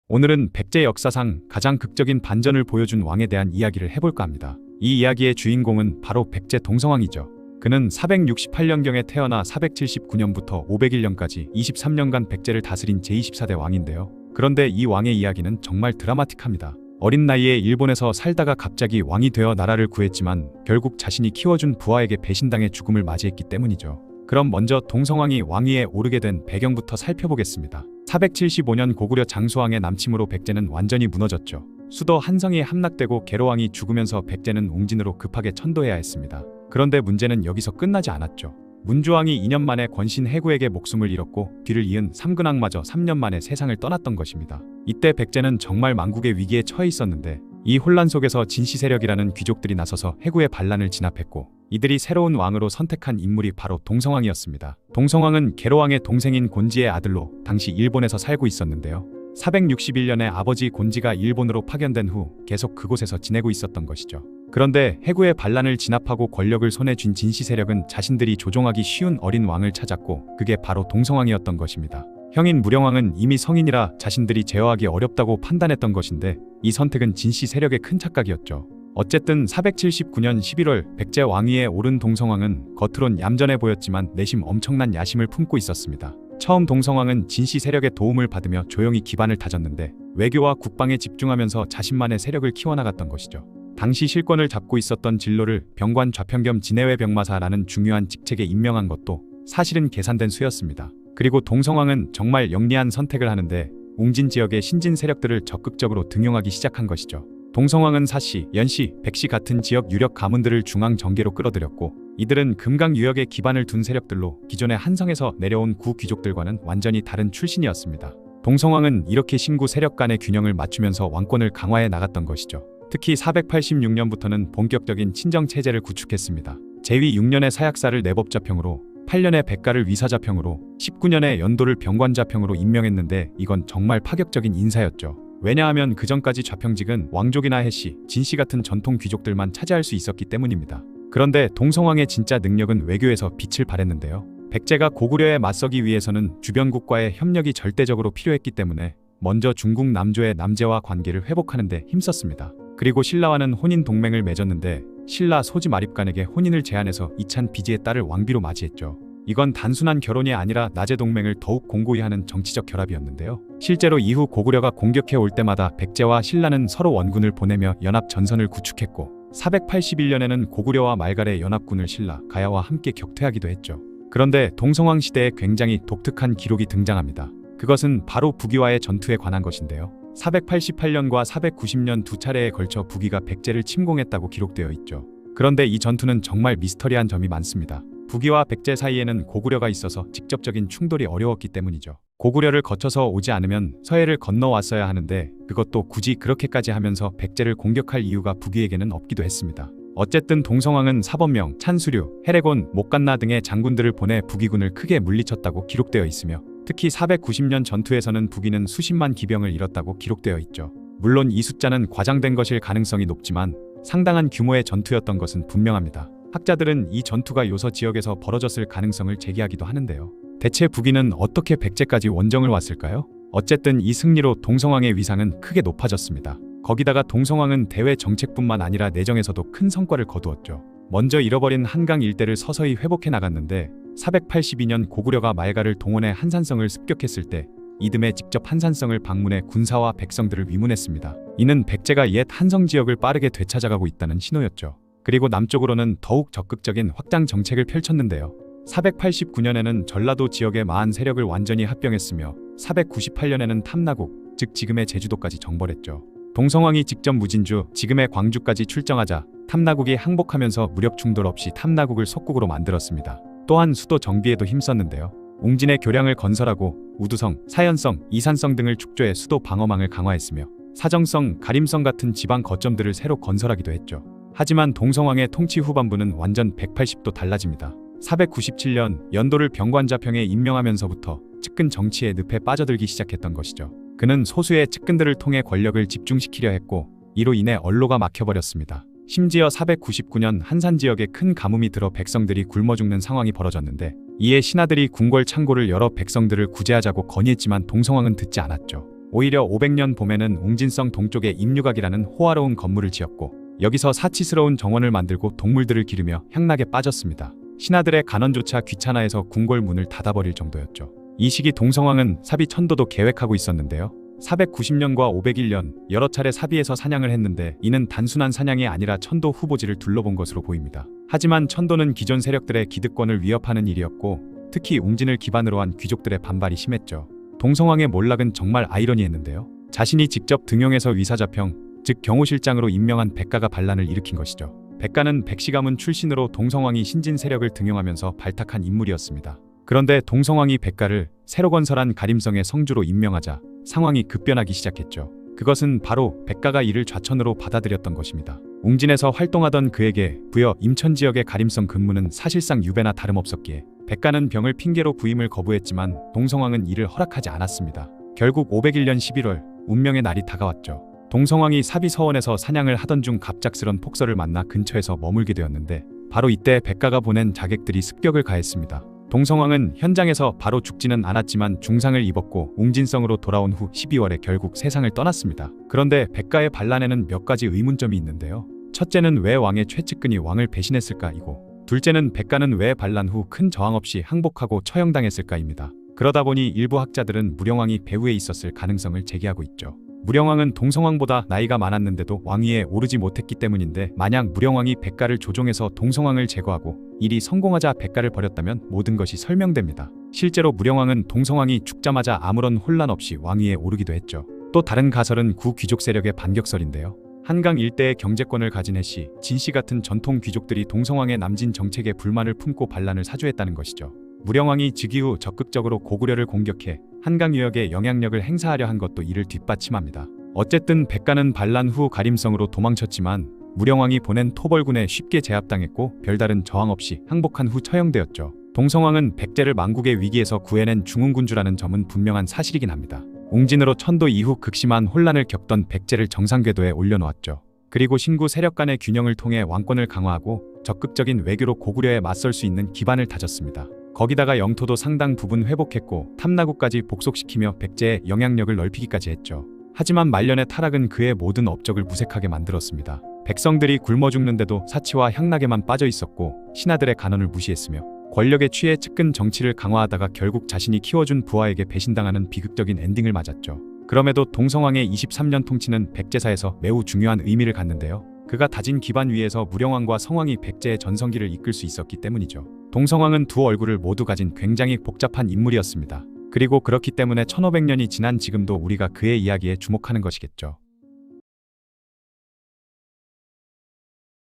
오늘은 백제 역사상 가장 극적인 반전을 보여준 왕에 대한 이야기를 해볼까 합니다. 이 이야기의 주인공은 바로 백제 동성왕이죠. 그는 468년경에 태어나 479년부터 501년까지 23년간 백제를 다스린 제24대 왕인데요. 그런데 이 왕의 이야기는 정말 드라마틱합니다. 어린 나이에 일본에서 살다가 갑자기 왕이 되어 나라를 구했지만 결국 자신이 키워준 부하에게 배신당해 죽음을 맞이했기 때문이죠. 그럼 먼저 동성왕이 왕위에 오르게 된 배경부터 살펴보겠습니다. 475년 고구려 장수왕의 남침으로 백제는 완전히 무너졌죠. 수도 한성이 함락되고 계로왕이 죽으면서 백제는 웅진으로 급하게 천도해야 했습니다. 그런데 문제는 여기서 끝나지 않았죠. 문주왕이 2년 만에 권신 해구에게 목숨을 잃었고 뒤를 이은 삼근왕마저 3년 만에 세상을 떠났던 것입니다. 이때 백제는 정말 망국의 위기에 처해 있었는데 이 혼란 속에서 진시 세력이라는 귀족들이 나서서 해구의 반란을 진압했고 이들이 새로운 왕으로 선택한 인물이 바로 동성왕이었습니다. 동성왕은 계로왕의 동생인 곤지의 아들로 당시 일본에서 살고 있었는데요. 461년에 아버지 곤지가 일본으로 파견된 후 계속 그곳에서 지내고 있었던 것이죠. 그런데 해구의 반란을 진압하고 권력을 손에 쥔 진시 세력은 자신들이 조종하기 쉬운 어린 왕을 찾았고 그게 바로 동성왕이었던 것입니다. 형인 무령왕은 이미 성인이라 자신들이 제어하기 어렵다고 판단했던 것인데 이 선택은 진시 세력의 큰 착각이었죠. 어쨌든 479년 11월 백제 왕위에 오른 동성왕은 겉으론 얌전해 보였지만 내심 엄청난 야심을 품고 있었습니다. 처음 동성왕은 진시 세력의 도움을 받으며 조용히 기반을 다졌는데 외교와 국방에 집중하면서 자신만의 세력을 키워나갔던 것이죠. 당시 실권을 잡고 있었던 진로를 병관 좌평 겸 진해외 병마사라는 중요한 직책에 임명한 것도 사실은 계산된 수였습니다. 그리고 동성왕은 정말 영리한 선택을 하는데 웅진 지역의 신진 세력들을 적극적으로 등용하기 시작한 것이죠. 동성왕은 사시, 연시, 백시 같은 지역 유력 가문들을 중앙 정계로 끌어들였고 이들은 금강 유역에 기반을 둔 세력들로 기존의 한성에서 내려온 구 귀족들과는 완전히 다른 출신이었습니다. 동성왕은 이렇게 신구 세력 간의 균형을 맞추면서 왕권을 강화해 나갔던 것이죠. 특히 486년부터는 본격적인 친정 체제를 구축했습니다. 제위 6년에 사약사를 내법좌평으로 8년에 백가를 위사좌평으로 19년에 연도를 병관좌평으로 임명했는데 이건 정말 파격적인 인사였죠. 왜냐하면 그전까지 좌평직은 왕족이나 해씨, 진씨 같은 전통 귀족들만 차지할 수 있었기 때문입니다. 그런데 동성왕의 진짜 능력은 외교에서 빛을 발했는데요. 백제가 고구려에 맞서기 위해서는 주변국과의 협력이 절대적으로 필요했기 때문에 먼저 중국 남조의 남제와 관계를 회복하는 데 힘썼습니다. 그리고 신라와는 혼인 동맹을 맺었는데 신라 소지 마립간에게 혼인을 제안해서 이찬 비지의 딸을 왕비로 맞이했죠. 이건 단순한 결혼이 아니라 나제 동맹을 더욱 공고히 하는 정치적 결합이었는데요. 실제로 이후 고구려가 공격해 올 때마다 백제와 신라는 서로 원군을 보내며 연합 전선을 구축했고 481년에는 고구려와 말갈의 연합군을 신라, 가야와 함께 격퇴하기도 했죠. 그런데 동성왕 시대에 굉장히 독특한 기록이 등장합니다. 그것은 바로 북이와의 전투에 관한 것인데요. 488년과 490년 두 차례에 걸쳐 북이가 백제를 침공했다고 기록되어 있죠. 그런데 이 전투는 정말 미스터리한 점이 많습니다. 북이와 백제 사이에는 고구려가 있어서 직접적인 충돌이 어려웠기 때문이죠. 고구려를 거쳐서 오지 않으면 서해를 건너왔어야 하는데 그것도 굳이 그렇게까지 하면서 백제를 공격할 이유가 북이에게는 없기도 했습니다. 어쨌든 동성왕은 사범명, 찬수류, 해레곤, 목간나 등의 장군들을 보내 북이군을 크게 물리쳤다고 기록되어 있으며 특히 490년 전투에서는 북이는 수십만 기병을 잃었다고 기록되어 있죠. 물론 이 숫자는 과장된 것일 가능성이 높지만 상당한 규모의 전투였던 것은 분명합니다. 학자들은 이 전투가 요서 지역에서 벌어졌을 가능성을 제기하기도 하는데요. 대체 북이는 어떻게 백제까지 원정을 왔을까요? 어쨌든 이 승리로 동성왕의 위상은 크게 높아졌습니다. 거기다가 동성왕은 대외 정책뿐만 아니라 내정에서도 큰 성과를 거두었죠. 먼저 잃어버린 한강 일대를 서서히 회복해 나갔는데 482년 고구려가 말갈을 동원해 한산성을 습격했을 때 이듬해 직접 한산성을 방문해 군사와 백성들을 위문했습니다. 이는 백제가 옛 한성 지역을 빠르게 되찾아가고 있다는 신호였죠. 그리고 남쪽으로는 더욱 적극적인 확장 정책을 펼쳤는데요. 489년에는 전라도 지역의 마한 세력을 완전히 합병했으며 498년에는 탐나국, 즉 지금의 제주도까지 정벌했죠. 동성왕이 직접 무진주, 지금의 광주까지 출정하자 탐나국이 항복하면서 무력 충돌 없이 탐나국을 속국으로 만들었습니다. 또한 수도 정비에도 힘썼는데요. 웅진의 교량을 건설하고 우두성, 사연성, 이산성 등을 축조해 수도 방어망을 강화했으며 사정성, 가림성 같은 지방 거점들을 새로 건설하기도 했죠. 하지만 동성왕의 통치 후반부는 완전 180도 달라집니다. 497년 연도를 병관자평에 임명하면서부터 측근 정치의 늪에 빠져들기 시작했던 것이죠. 그는 소수의 측근들을 통해 권력을 집중시키려 했고 이로 인해 언로가 막혀버렸습니다. 심지어 499년 한산 지역에 큰 가뭄이 들어 백성들이 굶어 죽는 상황이 벌어졌는데 이에 신하들이 궁궐 창고를 열어 백성들을 구제하자고 건의했지만 동성왕은 듣지 않았죠. 오히려 500년 봄에는 웅진성 동쪽에 임류각이라는 호화로운 건물을 지었고 여기서 사치스러운 정원을 만들고 동물들을 기르며 향락에 빠졌습니다. 신하들의 간언조차 귀찮아해서 궁궐 문을 닫아버릴 정도였죠. 이 시기 동성왕은 사비 천도도 계획하고 있었는데요. 490년과 501년 여러 차례 사비에서 사냥을 했는데 이는 단순한 사냥이 아니라 천도 후보지를 둘러본 것으로 보입니다. 하지만 천도는 기존 세력들의 기득권을 위협하는 일이었고 특히 웅진을 기반으로 한 귀족들의 반발이 심했죠. 동성왕의 몰락은 정말 아이러니했는데요. 자신이 직접 등용해서 위사자평, 즉 경호실장으로 임명한 백가가 반란을 일으킨 것이죠. 백가는 백시가문 출신으로 동성왕이 신진 세력을 등용하면서 발탁한 인물이었습니다. 그런데 동성왕이 백가를 새로 건설한 가림성의 성주로 임명하자 상황이 급변하기 시작했죠. 그것은 바로 백가가 이를 좌천으로 받아들였던 것입니다. 웅진에서 활동하던 그에게 부여 임천 지역의 가림성 근무는 사실상 유배나 다름없었기에 백가는 병을 핑계로 부임을 거부했지만 동성왕은 이를 허락하지 않았습니다. 결국 501년 11월 운명의 날이 다가왔죠. 동성왕이 사비 서원에서 사냥을 하던 중 갑작스런 폭설을 만나 근처에서 머물게 되었는데 바로 이때 백가가 보낸 자객들이 습격을 가했습니다. 동성왕은 현장에서 바로 죽지는 않았지만 중상을 입었고 웅진성으로 돌아온 후 12월에 결국 세상을 떠났습니다. 그런데 백가의 반란에는 몇 가지 의문점이 있는데요. 첫째는 왜 왕의 최측근이 왕을 배신했을까이고 둘째는 백가는 왜 반란 후 큰 저항 없이 항복하고 처형당했을까입니다. 그러다 보니 일부 학자들은 무령왕이 배후에 있었을 가능성을 제기하고 있죠. 무령왕은 동성왕보다 나이가 많았는데도 왕위에 오르지 못했기 때문인데 만약 무령왕이 백가를 조종해서 동성왕을 제거하고 일이 성공하자 백가를 버렸다면 모든 것이 설명됩니다. 실제로 무령왕은 동성왕이 죽자마자 아무런 혼란 없이 왕위에 오르기도 했죠. 또 다른 가설은 구귀족 세력의 반격설인데요. 한강 일대의 경제권을 가진 해씨, 진씨 같은 전통 귀족들이 동성왕의 남진 정책에 불만을 품고 반란을 사주했다는 것이죠. 무령왕이 즉위 후 적극적으로 고구려를 공격해 한강 유역에 영향력을 행사하려 한 것도 이를 뒷받침합니다. 어쨌든 백가는 반란 후 가림성으로 도망쳤지만 무령왕이 보낸 토벌군에 쉽게 제압당했고 별다른 저항 없이 항복한 후 처형되었죠. 동성왕은 백제를 망국의 위기에서 구해낸 중흥군주라는 점은 분명한 사실이긴 합니다. 웅진으로 천도 이후 극심한 혼란을 겪던 백제를 정상궤도에 올려놓았죠. 그리고 신구 세력 간의 균형을 통해 왕권을 강화하고 적극적인 외교로 고구려에 맞설 수 있는 기반을 다졌습니다. 거기다가 영토도 상당 부분 회복했고 탐나구까지 복속시키며 백제의 영향력을 넓히기까지 했죠. 하지만 말년의 타락은 그의 모든 업적을 무색하게 만들었습니다. 백성들이 굶어 죽는데도 사치와 향락에만 빠져 있었고 신하들의 간언을 무시했으며 권력에 취해 측근 정치를 강화하다가 결국 자신이 키워준 부하에게 배신당하는 비극적인 엔딩을 맞았죠. 그럼에도 동성왕의 23년 통치는 백제사에서 매우 중요한 의미를 갖는데요. 그가 다진 기반 위에서 무령왕과 성왕이 백제의 전성기를 이끌 수 있었기 때문이죠. 동성왕은 두 얼굴을 모두 가진 굉장히 복잡한 인물이었습니다. 그리고 그렇기 때문에 1500년이 지난 지금도 우리가 그의 이야기에 주목하는 것이겠죠.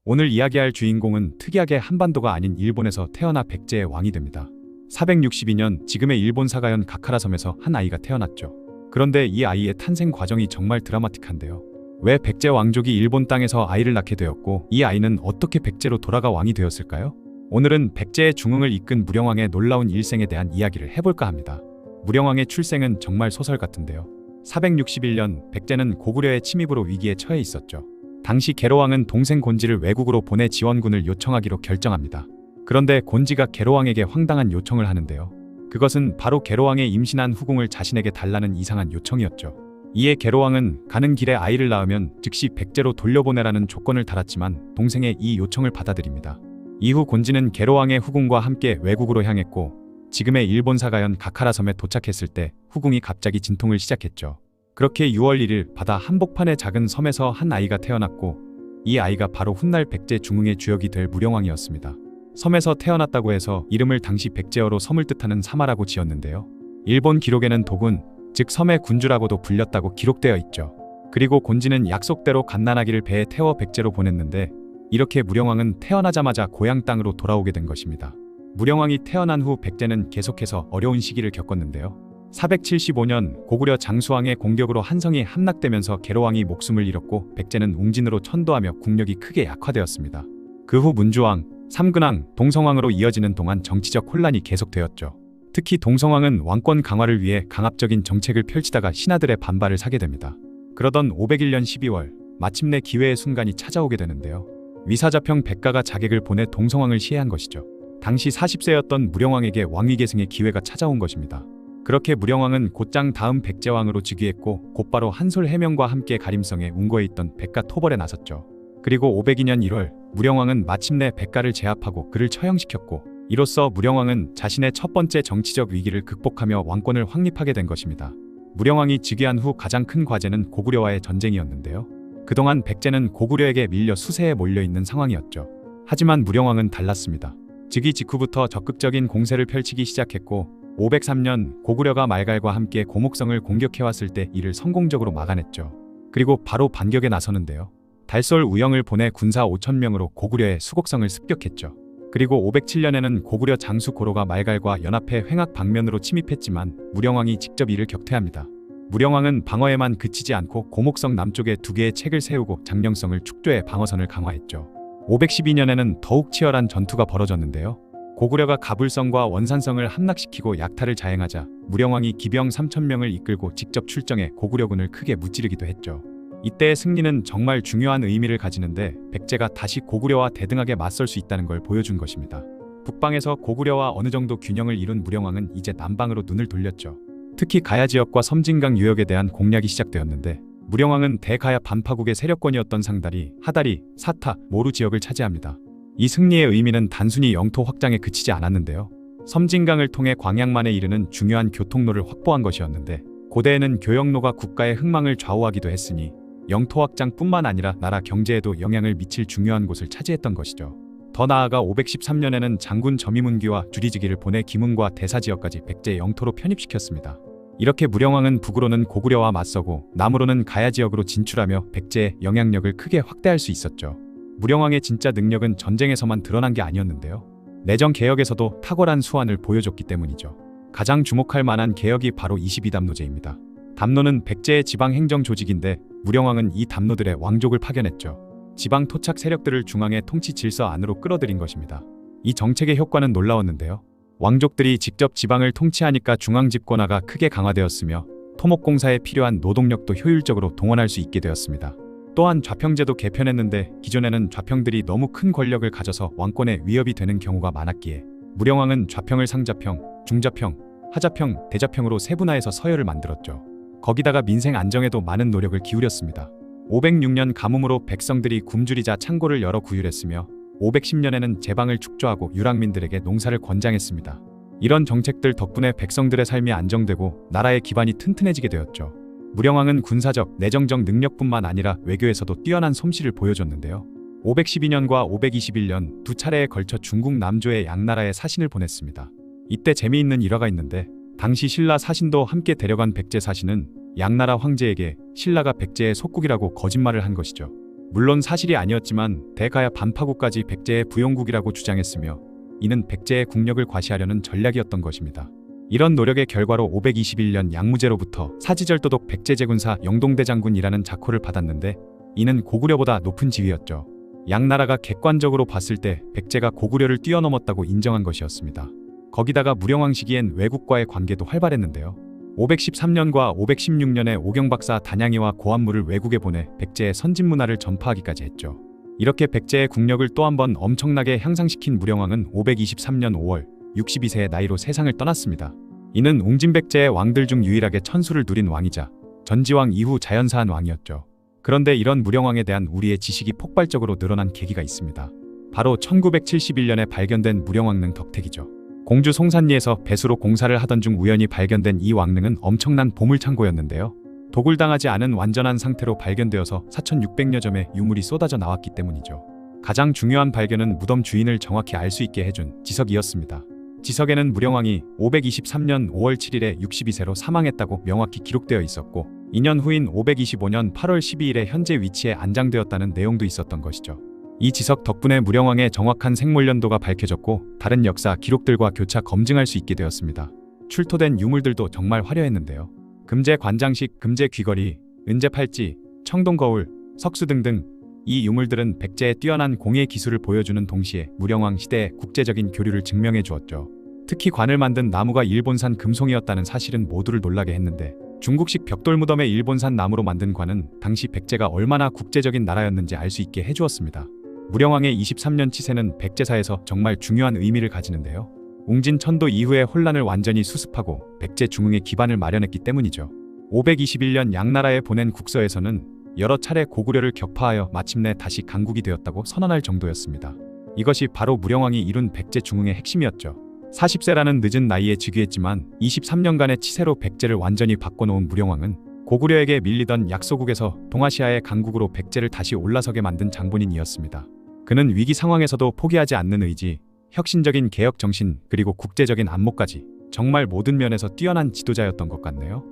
오늘 이야기할 주인공은 특이하게 한반도가 아닌 일본에서 태어나 백제의 왕이 됩니다. 462년 지금의 일본 사가현 가카라 섬에서 한 아이가 태어났죠. 그런데 이 아이의 탄생 과정이 정말 드라마틱한데요. 왜 백제 왕족이 일본 땅에서 아이를 낳게 되었고 이 아이는 어떻게 백제로 돌아가 왕이 되었을까요? 오늘은 백제의 중흥을 이끈 무령왕의 놀라운 일생에 대한 이야기를 해볼까 합니다. 무령왕의 출생은 정말 소설 같은데요. 461년 백제는 고구려의 침입으로 위기에 처해 있었죠. 당시 계로왕은 동생 곤지를 외국으로 보내 지원군을 요청하기로 결정합니다. 그런데 곤지가 계로왕에게 황당한 요청을 하는데요. 그것은 바로 계로왕의 임신한 후궁을 자신에게 달라는 이상한 요청이었죠. 이에 계로왕은 가는 길에 아이를 낳으면 즉시 백제로 돌려보내라는 조건을 달았지만 동생의 이 요청을 받아들입니다. 이후 곤지는 계로왕의 후궁과 함께 외국으로 향했고 지금의 일본 사가현 가카라 섬에 도착했을 때 후궁이 갑자기 진통을 시작했죠. 그렇게 6월 1일 바다 한복판의 작은 섬에서 한 아이가 태어났고 이 아이가 바로 훗날 백제 중흥의 주역이 될 무령왕이었습니다. 섬에서 태어났다고 해서 이름을 당시 백제어로 섬을 뜻하는 사마라고 지었는데요. 일본 기록에는 도군, 즉 섬의 군주라고도 불렸다고 기록되어 있죠. 그리고 곤지는 약속대로 갓난아기를 배에 태워 백제로 보냈는데 이렇게 무령왕은 태어나자마자 고향 땅으로 돌아오게 된 것입니다. 무령왕이 태어난 후 백제는 계속해서 어려운 시기를 겪었는데요. 475년 고구려 장수왕의 공격으로 한성이 함락되면서 계로왕이 목숨을 잃었고 백제는 웅진으로 천도하며 국력이 크게 약화되었습니다. 그 후 문주왕, 삼근왕, 동성왕으로 이어지는 동안 정치적 혼란이 계속되었죠. 특히 동성왕은 왕권 강화를 위해 강압적인 정책을 펼치다가 신하들의 반발을 사게 됩니다. 그러던 501년 12월 마침내 기회의 순간이 찾아오게 되는데요. 위사자평 백가가 자객을 보내 동성왕을 시해한 것이죠. 당시 40세였던 무령왕에게 왕위계승의 기회가 찾아온 것입니다. 그렇게 무령왕은 곧장 다음 백제왕으로 즉위했고 곧바로 한솔 해명과 함께 가림성에 운거에 있던 백가 토벌에 나섰죠. 그리고 502년 1월 무령왕은 마침내 백가를 제압하고 그를 처형시켰고 이로써 무령왕은 자신의 첫 번째 정치적 위기를 극복하며 왕권을 확립하게 된 것입니다. 무령왕이 즉위한 후 가장 큰 과제는 고구려와의 전쟁이었는데요. 그동안 백제는 고구려에게 밀려 수세에 몰려있는 상황이었죠. 하지만 무령왕은 달랐습니다. 즉위 직후부터 적극적인 공세를 펼치기 시작했고 503년 고구려가 말갈과 함께 고목성을 공격해왔을 때 이를 성공적으로 막아냈죠. 그리고 바로 반격에 나서는데요. 달솔 우영을 보내 군사 5,000명으로 고구려의 수곡성을 습격했죠. 그리고 507년에는 고구려 장수 고로가 말갈과 연합해 횡악 방면으로 침입했지만 무령왕이 직접 이를 격퇴합니다. 무령왕은 방어에만 그치지 않고 고목성 남쪽에 2개의 책을 세우고 장령성을 축조해 방어선을 강화했죠. 512년에는 더욱 치열한 전투가 벌어졌는데요. 고구려가 가불성과 원산성을 함락시키고 약탈을 자행하자 무령왕이 기병 3,000명을 이끌고 직접 출정해 고구려군을 크게 무찌르기도 했죠. 이때의 승리는 정말 중요한 의미를 가지는데 백제가 다시 고구려와 대등하게 맞설 수 있다는 걸 보여준 것입니다. 북방에서 고구려와 어느 정도 균형을 이룬 무령왕은 이제 남방으로 눈을 돌렸죠. 특히 가야 지역과 섬진강 유역에 대한 공략이 시작되었는데 무령왕은 대가야 반파국의 세력권이었던 상다리, 하다리, 사타, 모루 지역을 차지합니다. 이 승리의 의미는 단순히 영토 확장에 그치지 않았는데요. 섬진강을 통해 광양만에 이르는 중요한 교통로를 확보한 것이었는데 고대에는 교역로가 국가의 흥망을 좌우하기도 했으니 영토 확장뿐만 아니라 나라 경제에도 영향을 미칠 중요한 곳을 차지했던 것이죠. 더 나아가 513년에는 장군 점이문기와 주리지기를 보내 기문과 대사 지역까지 백제 영토로 편입시켰습니다. 이렇게 무령왕은 북으로는 고구려와 맞서고 남으로는 가야 지역으로 진출하며 백제의 영향력을 크게 확대할 수 있었죠. 무령왕의 진짜 능력은 전쟁에서만 드러난 게 아니었는데요. 내정 개혁에서도 탁월한 수완을 보여줬기 때문이죠. 가장 주목할 만한 개혁이 바로 22담노제입니다. 담노는 백제의 지방 행정 조직인데 무령왕은 이 담노들의 왕족을 파견했죠. 지방 토착 세력들을 중앙의 통치 질서 안으로 끌어들인 것입니다. 이 정책의 효과는 놀라웠는데요. 왕족들이 직접 지방을 통치하니까 중앙 집권화가 크게 강화되었으며 토목공사에 필요한 노동력도 효율적으로 동원할 수 있게 되었습니다. 또한 좌평제도 개편했는데 기존에는 좌평들이 너무 큰 권력을 가져서 왕권에 위협이 되는 경우가 많았기에 무령왕은 좌평을 상자평, 중자평, 하자평, 대자평으로 세분화해서 서열을 만들었죠. 거기다가 민생 안정에도 많은 노력을 기울였습니다. 506년 가뭄으로 백성들이 굶주리자 창고를 열어 구휼했으며 510년에는 제방을 축조하고 유랑민들에게 농사를 권장했습니다. 이런 정책들 덕분에 백성들의 삶이 안정되고 나라의 기반이 튼튼해지게 되었죠. 무령왕은 군사적, 내정적 능력뿐만 아니라 외교에서도 뛰어난 솜씨를 보여줬는데요. 512년과 521년 두 차례에 걸쳐 중국 남조의 양나라에 사신을 보냈습니다. 이때 재미있는 일화가 있는데 당시 신라 사신도 함께 데려간 백제 사신은 양나라 황제에게 신라가 백제의 속국이라고 거짓말을 한 것이죠. 물론 사실이 아니었지만 대가야 반파국까지 백제의 부용국이라고 주장했으며 이는 백제의 국력을 과시하려는 전략이었던 것입니다. 이런 노력의 결과로 521년 양무제로부터 사지절도독 백제제군사 영동대장군이라는 자코를 받았는데 이는 고구려보다 높은 지위였죠. 양나라가 객관적으로 봤을 때 백제가 고구려를 뛰어넘었다고 인정한 것이었습니다. 거기다가 무령왕 시기엔 외국과의 관계도 활발했는데요. 513년과 516년에 오경박사 단양이와 고안무를 외국에 보내 백제의 선진문화를 전파하기까지 했죠. 이렇게 백제의 국력을 또 한 번 엄청나게 향상시킨 무령왕은 523년 5월 62세의 나이로 세상을 떠났습니다. 이는 웅진백제의 왕들 중 유일하게 천수를 누린 왕이자 전지왕 이후 자연사한 왕이었죠. 그런데 이런 무령왕에 대한 우리의 지식이 폭발적으로 늘어난 계기가 있습니다. 바로 1971년에 발견된 무령왕릉 덕택이죠. 공주 송산리에서 배수로 공사를 하던 중 우연히 발견된 이 왕릉은 엄청난 보물창고였는데요. 도굴당하지 않은 완전한 상태로 발견되어서 4,600여 점의 유물이 쏟아져 나왔기 때문이죠. 가장 중요한 발견은 무덤 주인을 정확히 알 수 있게 해준 지석이었습니다. 지석에는 무령왕이 523년 5월 7일에 62세로 사망했다고 명확히 기록되어 있었고 2년 후인 525년 8월 12일에 현재 위치에 안장되었다는 내용도 있었던 것이죠. 이 지석 덕분에 무령왕의 정확한 생몰연도가 밝혀졌고 다른 역사 기록들과 교차 검증할 수 있게 되었습니다. 출토된 유물들도 정말 화려했는데요. 금제 관장식, 금제 귀걸이, 은제 팔찌, 청동 거울, 석수 등등 이 유물들은 백제의 뛰어난 공예 기술을 보여주는 동시에 무령왕 시대의 국제적인 교류를 증명해 주었죠. 특히 관을 만든 나무가 일본산 금송이었다는 사실은 모두를 놀라게 했는데 중국식 벽돌 무덤의 일본산 나무로 만든 관은 당시 백제가 얼마나 국제적인 나라였는지 알 수 있게 해주었습니다. 무령왕의 23년 치세는 백제사에서 정말 중요한 의미를 가지는데요. 웅진 천도 이후의 혼란을 완전히 수습하고 백제 중흥의 기반을 마련했기 때문이죠. 521년 양나라에 보낸 국서에서는 여러 차례 고구려를 격파하여 마침내 다시 강국이 되었다고 선언할 정도였습니다. 이것이 바로 무령왕이 이룬 백제 중흥의 핵심이었죠. 40세라는 늦은 나이에 즉위했지만 23년간의 치세로 백제를 완전히 바꿔놓은 무령왕은 고구려에게 밀리던 약소국에서 동아시아의 강국으로 백제를 다시 올라서게 만든 장본인이었습니다. 그는 위기 상황에서도 포기하지 않는 의지, 혁신적인 개혁 정신, 그리고 국제적인 안목까지 정말 모든 면에서 뛰어난 지도자였던 것 같네요.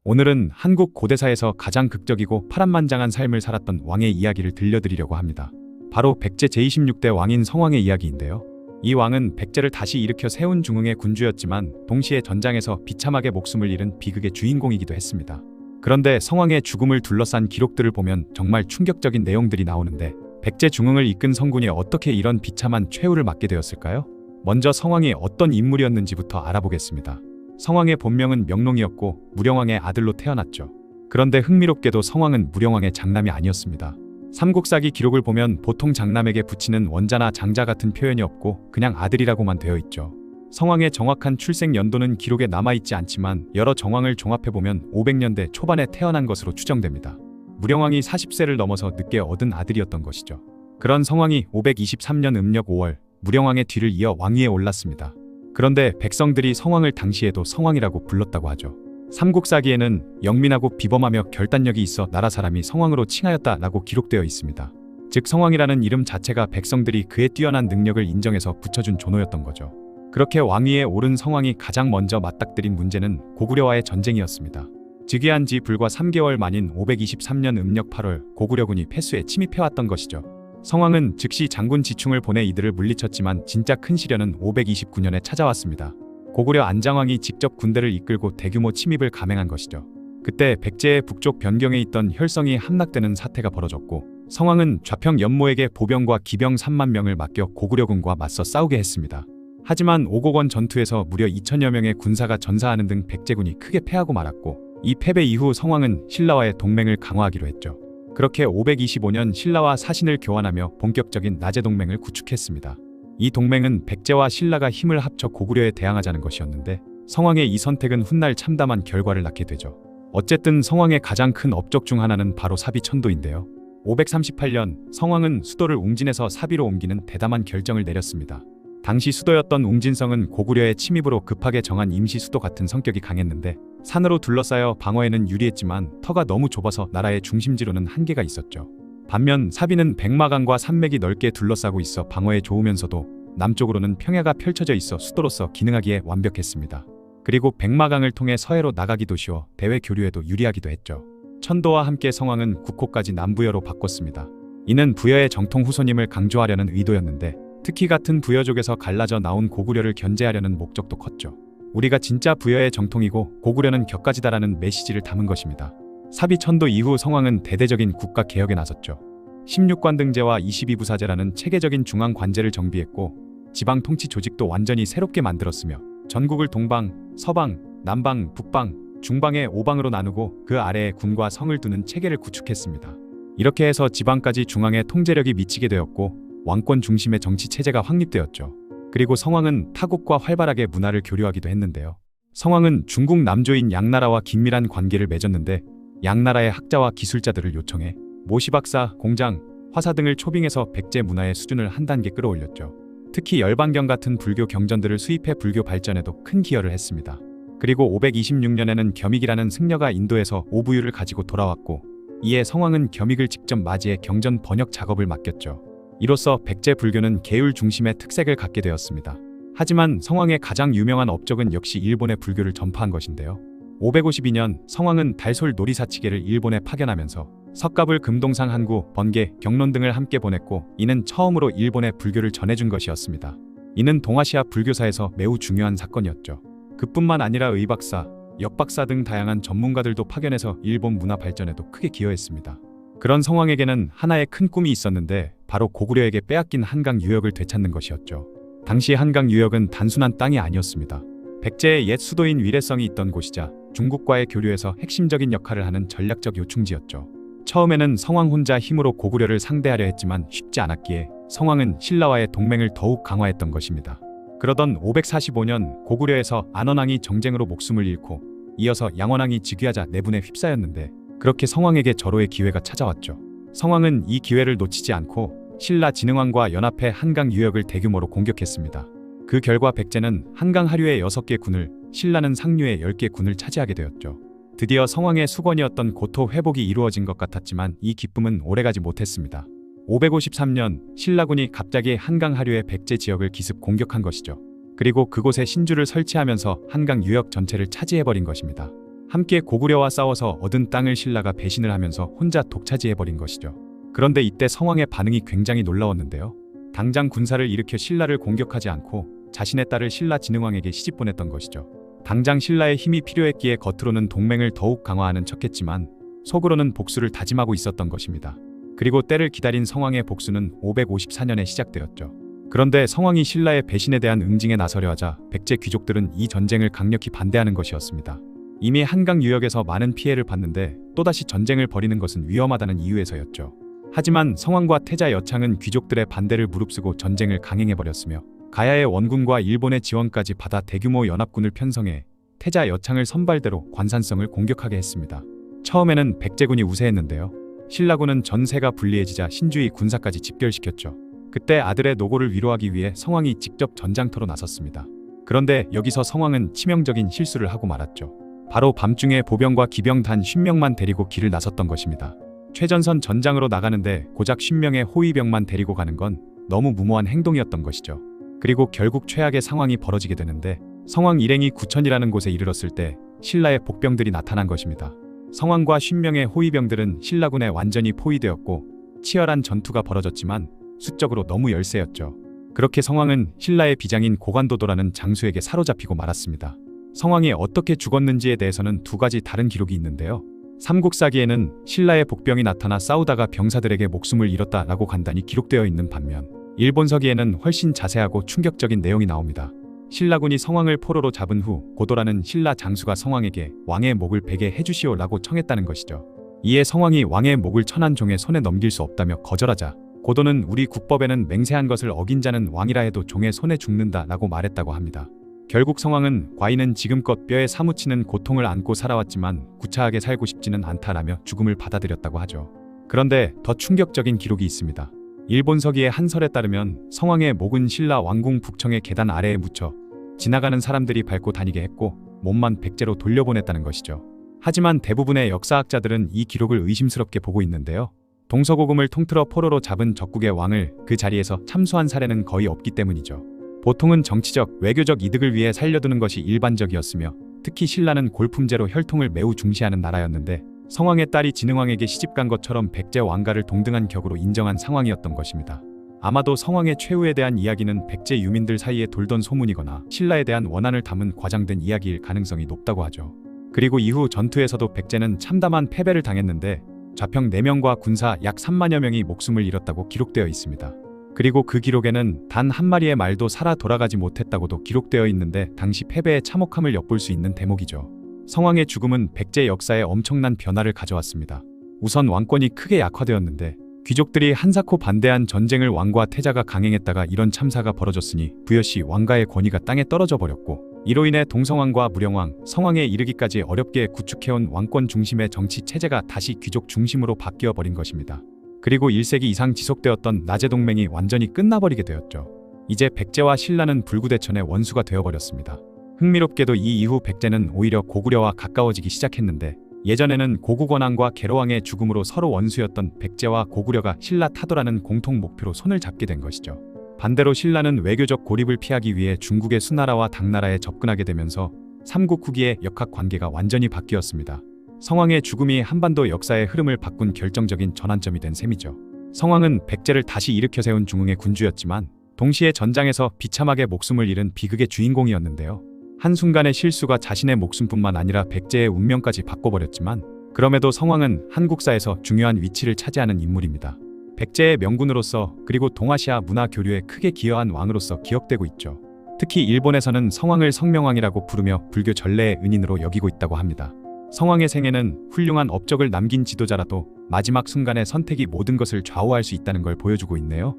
오늘은 한국 고대사에서 가장 극적이고 파란만장한 삶을 살았던 왕의 이야기를 들려드리려고 합니다. 바로 백제 제26대 왕인 성왕의 이야기인데요. 이 왕은 백제를 다시 일으켜 세운 중흥의 군주였지만 동시에 전장에서 비참하게 목숨을 잃은 비극의 주인공이기도 했습니다. 그런데 성왕의 죽음을 둘러싼 기록들을 보면 정말 충격적인 내용들이 나오는데 백제 중흥을 이끈 성군이 어떻게 이런 비참한 최후를 맞게 되었을까요? 먼저 성왕이 어떤 인물이었는지부터 알아보겠습니다. 성왕의 본명은 명롱이었고 무령왕의 아들로 태어났죠. 그런데 흥미롭게도 성왕은 무령왕의 장남이 아니었습니다. 삼국사기 기록을 보면 보통 장남에게 붙이는 원자나 장자 같은 표현이 없고 그냥 아들이라고만 되어 있죠. 성왕의 정확한 출생 연도는 기록에 남아있지 않지만 여러 정황을 종합해보면 500년대 초반에 태어난 것으로 추정됩니다. 무령왕이 40세를 넘어서 늦게 얻은 아들이었던 것이죠. 그런 성왕이 523년 음력 5월 무령왕의 뒤를 이어 왕위에 올랐습니다. 그런데 백성들이 성왕을 당시에도 성왕이라고 불렀다고 하죠. 삼국사기에는 영민하고 비범하며 결단력이 있어 나라 사람이 성왕으로 칭하였다라고 기록되어 있습니다. 즉 성왕이라는 이름 자체가 백성들이 그의 뛰어난 능력을 인정해서 붙여준 존호였던 거죠. 그렇게 왕위에 오른 성왕이 가장 먼저 맞닥뜨린 문제는 고구려와의 전쟁이었습니다. 즉위한 지 불과 3개월 만인 523년 음력 8월 고구려군이 폐수에 침입해왔던 것이죠. 성왕은 즉시 장군 지충을 보내 이들을 물리쳤지만 진짜 큰 시련은 529년에 찾아왔습니다. 고구려 안장왕이 직접 군대를 이끌고 대규모 침입을 감행한 것이죠. 그때 백제의 북쪽 변경에 있던 혈성이 함락되는 사태가 벌어졌고 성왕은 좌평 연모에게 보병과 기병 3만 명을 맡겨 고구려군과 맞서 싸우게 했습니다. 하지만 오곡원 전투에서 무려 2천여 명의 군사가 전사하는 등 백제군이 크게 패하고 말았고 이 패배 이후 성왕은 신라와의 동맹을 강화하기로 했죠. 그렇게 525년 신라와 사신을 교환하며 본격적인 나제 동맹을 구축했습니다. 이 동맹은 백제와 신라가 힘을 합쳐 고구려에 대항하자는 것이었는데 성왕의 이 선택은 훗날 참담한 결과를 낳게 되죠. 어쨌든 성왕의 가장 큰 업적 중 하나는 바로 사비천도인데요. 538년 성왕은 수도를 웅진에서 사비로 옮기는 대담한 결정을 내렸습니다. 당시 수도였던 웅진성은 고구려의 침입으로 급하게 정한 임시 수도 같은 성격이 강했는데 산으로 둘러싸여 방어에는 유리했지만 터가 너무 좁아서 나라의 중심지로는 한계가 있었죠. 반면 사비는 백마강과 산맥이 넓게 둘러싸고 있어 방어에 좋으면서도 남쪽으로는 평야가 펼쳐져 있어 수도로서 기능하기에 완벽했습니다. 그리고 백마강을 통해 서해로 나가기도 쉬워 대외 교류에도 유리하기도 했죠. 천도와 함께 성왕은 국호까지 남부여로 바꿨습니다. 이는 부여의 정통 후손임을 강조하려는 의도였는데 특히 같은 부여족에서 갈라져 나온 고구려를 견제하려는 목적도 컸죠. 우리가 진짜 부여의 정통이고 고구려는 격가지다라는 메시지를 담은 것입니다. 사비천도 이후 성왕은 대대적인 국가 개혁에 나섰죠. 16관등제와 22부사제라는 체계적인 중앙 관제를 정비했고 지방 통치 조직도 완전히 새롭게 만들었으며 전국을 동방, 서방, 남방, 북방, 중방의 5방으로 나누고 그 아래에 군과 성을 두는 체계를 구축했습니다. 이렇게 해서 지방까지 중앙에 통제력이 미치게 되었고 왕권 중심의 정치 체제가 확립되었죠. 그리고 성왕은 타국과 활발하게 문화를 교류하기도 했는데요. 성왕은 중국 남조인 양나라와 긴밀한 관계를 맺었는데 양나라의 학자와 기술자들을 요청해 모시박사, 공장, 화사 등을 초빙해서 백제 문화의 수준을 한 단계 끌어올렸죠. 특히 열반경 같은 불교 경전들을 수입해 불교 발전에도 큰 기여를 했습니다. 그리고 526년에는 겸익이라는 승려가 인도에서 오부유를 가지고 돌아왔고 이에 성왕은 겸익을 직접 맞이해 경전 번역 작업을 맡겼죠. 이로써 백제 불교는 계율 중심의 특색을 갖게 되었습니다. 하지만 성왕의 가장 유명한 업적은 역시 일본의 불교를 전파한 것인데요. 552년 성왕은 달솔 놀이사치계를 일본에 파견하면서 석가불 금동상 한구, 번개, 경론 등을 함께 보냈고 이는 처음으로 일본에 불교를 전해준 것이었습니다. 이는 동아시아 불교사에서 매우 중요한 사건이었죠. 그뿐만 아니라 의박사, 역박사 등 다양한 전문가들도 파견해서 일본 문화 발전에도 크게 기여했습니다. 그런 성왕에게는 하나의 큰 꿈이 있었는데 바로 고구려에게 빼앗긴 한강 유역을 되찾는 것이었죠. 당시 한강 유역은 단순한 땅이 아니었습니다. 백제의 옛 수도인 위례성이 있던 곳이자 중국과의 교류에서 핵심적인 역할을 하는 전략적 요충지였죠. 처음에는 성왕 혼자 힘으로 고구려를 상대하려 했지만 쉽지 않았기에 성왕은 신라와의 동맹을 더욱 강화했던 것입니다. 그러던 545년 고구려에서 안원왕이 정쟁으로 목숨을 잃고 이어서 양원왕이 즉위하자 내분에 휩싸였는데 그렇게 성왕에게 절호의 기회가 찾아왔죠. 성왕은 이 기회를 놓치지 않고 신라 진흥왕과 연합해 한강 유역을 대규모로 공격했습니다. 그 결과 백제는 한강 하류의 6개 군을, 신라는 상류의 10개 군을 차지하게 되었죠. 드디어 성왕의 수건이었던 고토 회복이 이루어진 것 같았지만 이 기쁨은 오래가지 못했습니다. 553년 신라군이 갑자기 한강 하류의 백제 지역을 기습 공격한 것이죠. 그리고 그곳에 신주를 설치하면서 한강 유역 전체를 차지해버린 것입니다. 함께 고구려와 싸워서 얻은 땅을 신라가 배신을 하면서 혼자 독차지해버린 것이죠. 그런데 이때 성왕의 반응이 굉장히 놀라웠는데요. 당장 군사를 일으켜 신라를 공격하지 않고 자신의 딸을 신라 진흥왕에게 시집 보냈던 것이죠. 당장 신라의 힘이 필요했기에 겉으로는 동맹을 더욱 강화하는 척했지만 속으로는 복수를 다짐하고 있었던 것입니다. 그리고 때를 기다린 성왕의 복수는 554년에 시작되었죠. 그런데 성왕이 신라의 배신에 대한 응징에 나서려 하자 백제 귀족들은 이 전쟁을 강력히 반대하는 것이었습니다. 이미 한강 유역에서 많은 피해를 봤는데 또다시 전쟁을 벌이는 것은 위험하다는 이유에서였죠. 하지만 성왕과 태자 여창은 귀족들의 반대를 무릅쓰고 전쟁을 강행해버렸으며 가야의 원군과 일본의 지원까지 받아 대규모 연합군을 편성해 태자 여창을 선발대로 관산성을 공격하게 했습니다. 처음에는 백제군이 우세했는데요. 신라군은 전세가 불리해지자 신주의 군사까지 집결시켰죠. 그때 아들의 노고를 위로하기 위해 성왕이 직접 전장터로 나섰습니다. 그런데 여기서 성왕은 치명적인 실수를 하고 말았죠. 바로 밤중에 보병과 기병 단 50명만 데리고 길을 나섰던 것입니다. 최전선 전장으로 나가는데 고작 50명의 호위병만 데리고 가는 건 너무 무모한 행동이었던 것이죠. 그리고 결국 최악의 상황이 벌어지게 되는데 성왕 일행이 구천이라는 곳에 이르렀을 때 신라의 복병들이 나타난 것입니다. 성왕과 50명의 호위병들은 신라군에 완전히 포위되었고 치열한 전투가 벌어졌지만 수적으로 너무 열세였죠. 그렇게 성왕은 신라의 비장인 고관도도라는 장수에게 사로잡히고 말았습니다. 성왕이 어떻게 죽었는지에 대해서는 두 가지 다른 기록이 있는데요. 삼국사기에는 신라의 복병이 나타나 싸우다가 병사들에게 목숨을 잃었다라고 간단히 기록되어 있는 반면 일본서기에는 훨씬 자세하고 충격적인 내용이 나옵니다. 신라군이 성왕을 포로로 잡은 후 고도라는 신라 장수가 성왕에게 왕의 목을 베게 해주시오라고 청했다는 것이죠. 이에 성왕이 왕의 목을 천한 종의 손에 넘길 수 없다며 거절하자 고도는 우리 국법에는 맹세한 것을 어긴 자는 왕이라 해도 종의 손에 죽는다라고 말했다고 합니다. 결국 성왕은 과인은 지금껏 뼈에 사무치는 고통을 안고 살아왔지만 구차하게 살고 싶지는 않다라며 죽음을 받아들였다고 하죠. 그런데 더 충격적인 기록이 있습니다. 일본 서기의 한 설에 따르면 성왕의 목은 신라 왕궁 북청의 계단 아래에 묻혀 지나가는 사람들이 밟고 다니게 했고 몸만 백제로 돌려보냈다는 것이죠. 하지만 대부분의 역사학자들은 이 기록을 의심스럽게 보고 있는데요. 동서고금을 통틀어 포로로 잡은 적국의 왕을 그 자리에서 참수한 사례는 거의 없기 때문이죠. 보통은 정치적, 외교적 이득을 위해 살려두는 것이 일반적이었으며 특히 신라는 골품제로 혈통을 매우 중시하는 나라였는데 성왕의 딸이 진흥왕에게 시집간 것처럼 백제 왕가를 동등한 격으로 인정한 상황이었던 것입니다. 아마도 성왕의 최후에 대한 이야기는 백제 유민들 사이에 돌던 소문이거나 신라에 대한 원한을 담은 과장된 이야기일 가능성이 높다고 하죠. 그리고 이후 전투에서도 백제는 참담한 패배를 당했는데 좌평 4명과 군사 약 3만여 명이 목숨을 잃었다고 기록되어 있습니다. 그리고 그 기록에는 단 한 마리의 말도 살아 돌아가지 못했다고도 기록되어 있는데 당시 패배의 참혹함을 엿볼 수 있는 대목이죠. 성왕의 죽음은 백제 역사에 엄청난 변화를 가져왔습니다. 우선 왕권이 크게 약화되었는데 귀족들이 한사코 반대한 전쟁을 왕과 태자가 강행했다가 이런 참사가 벌어졌으니 부여시 왕가의 권위가 땅에 떨어져 버렸고 이로 인해 동성왕과 무령왕, 성왕에 이르기까지 어렵게 구축해온 왕권 중심의 정치 체제가 다시 귀족 중심으로 바뀌어 버린 것입니다. 그리고 1세기 이상 지속되었던 나제 동맹이 완전히 끝나버리게 되었죠. 이제 백제와 신라는 불구대천의 원수가 되어버렸습니다. 흥미롭게도 이 이후 백제는 오히려 고구려와 가까워지기 시작했는데 예전에는 고구권왕과 계로왕의 죽음으로 서로 원수였던 백제와 고구려가 신라 타도라는 공통 목표로 손을 잡게 된 것이죠. 반대로 신라는 외교적 고립을 피하기 위해 중국의 수나라와 당나라에 접근하게 되면서 삼국 후기의 역학관계가 완전히 바뀌었습니다. 성왕의 죽음이 한반도 역사의 흐름을 바꾼 결정적인 전환점이 된 셈이죠. 성왕은 백제를 다시 일으켜 세운 중흥의 군주였지만 동시에 전장에서 비참하게 목숨을 잃은 비극의 주인공이었는데요. 한순간의 실수가 자신의 목숨뿐만 아니라 백제의 운명까지 바꿔버렸지만 그럼에도 성왕은 한국사에서 중요한 위치를 차지하는 인물입니다. 백제의 명군으로서 그리고 동아시아 문화 교류에 크게 기여한 왕으로서 기억되고 있죠. 특히 일본에서는 성왕을 성명왕이라고 부르며 불교 전례의 은인으로 여기고 있다고 합니다. 성왕의 생애는 훌륭한 업적을 남긴 지도자라도 마지막 순간의 선택이 모든 것을 좌우할 수 있다는 걸 보여주고 있네요.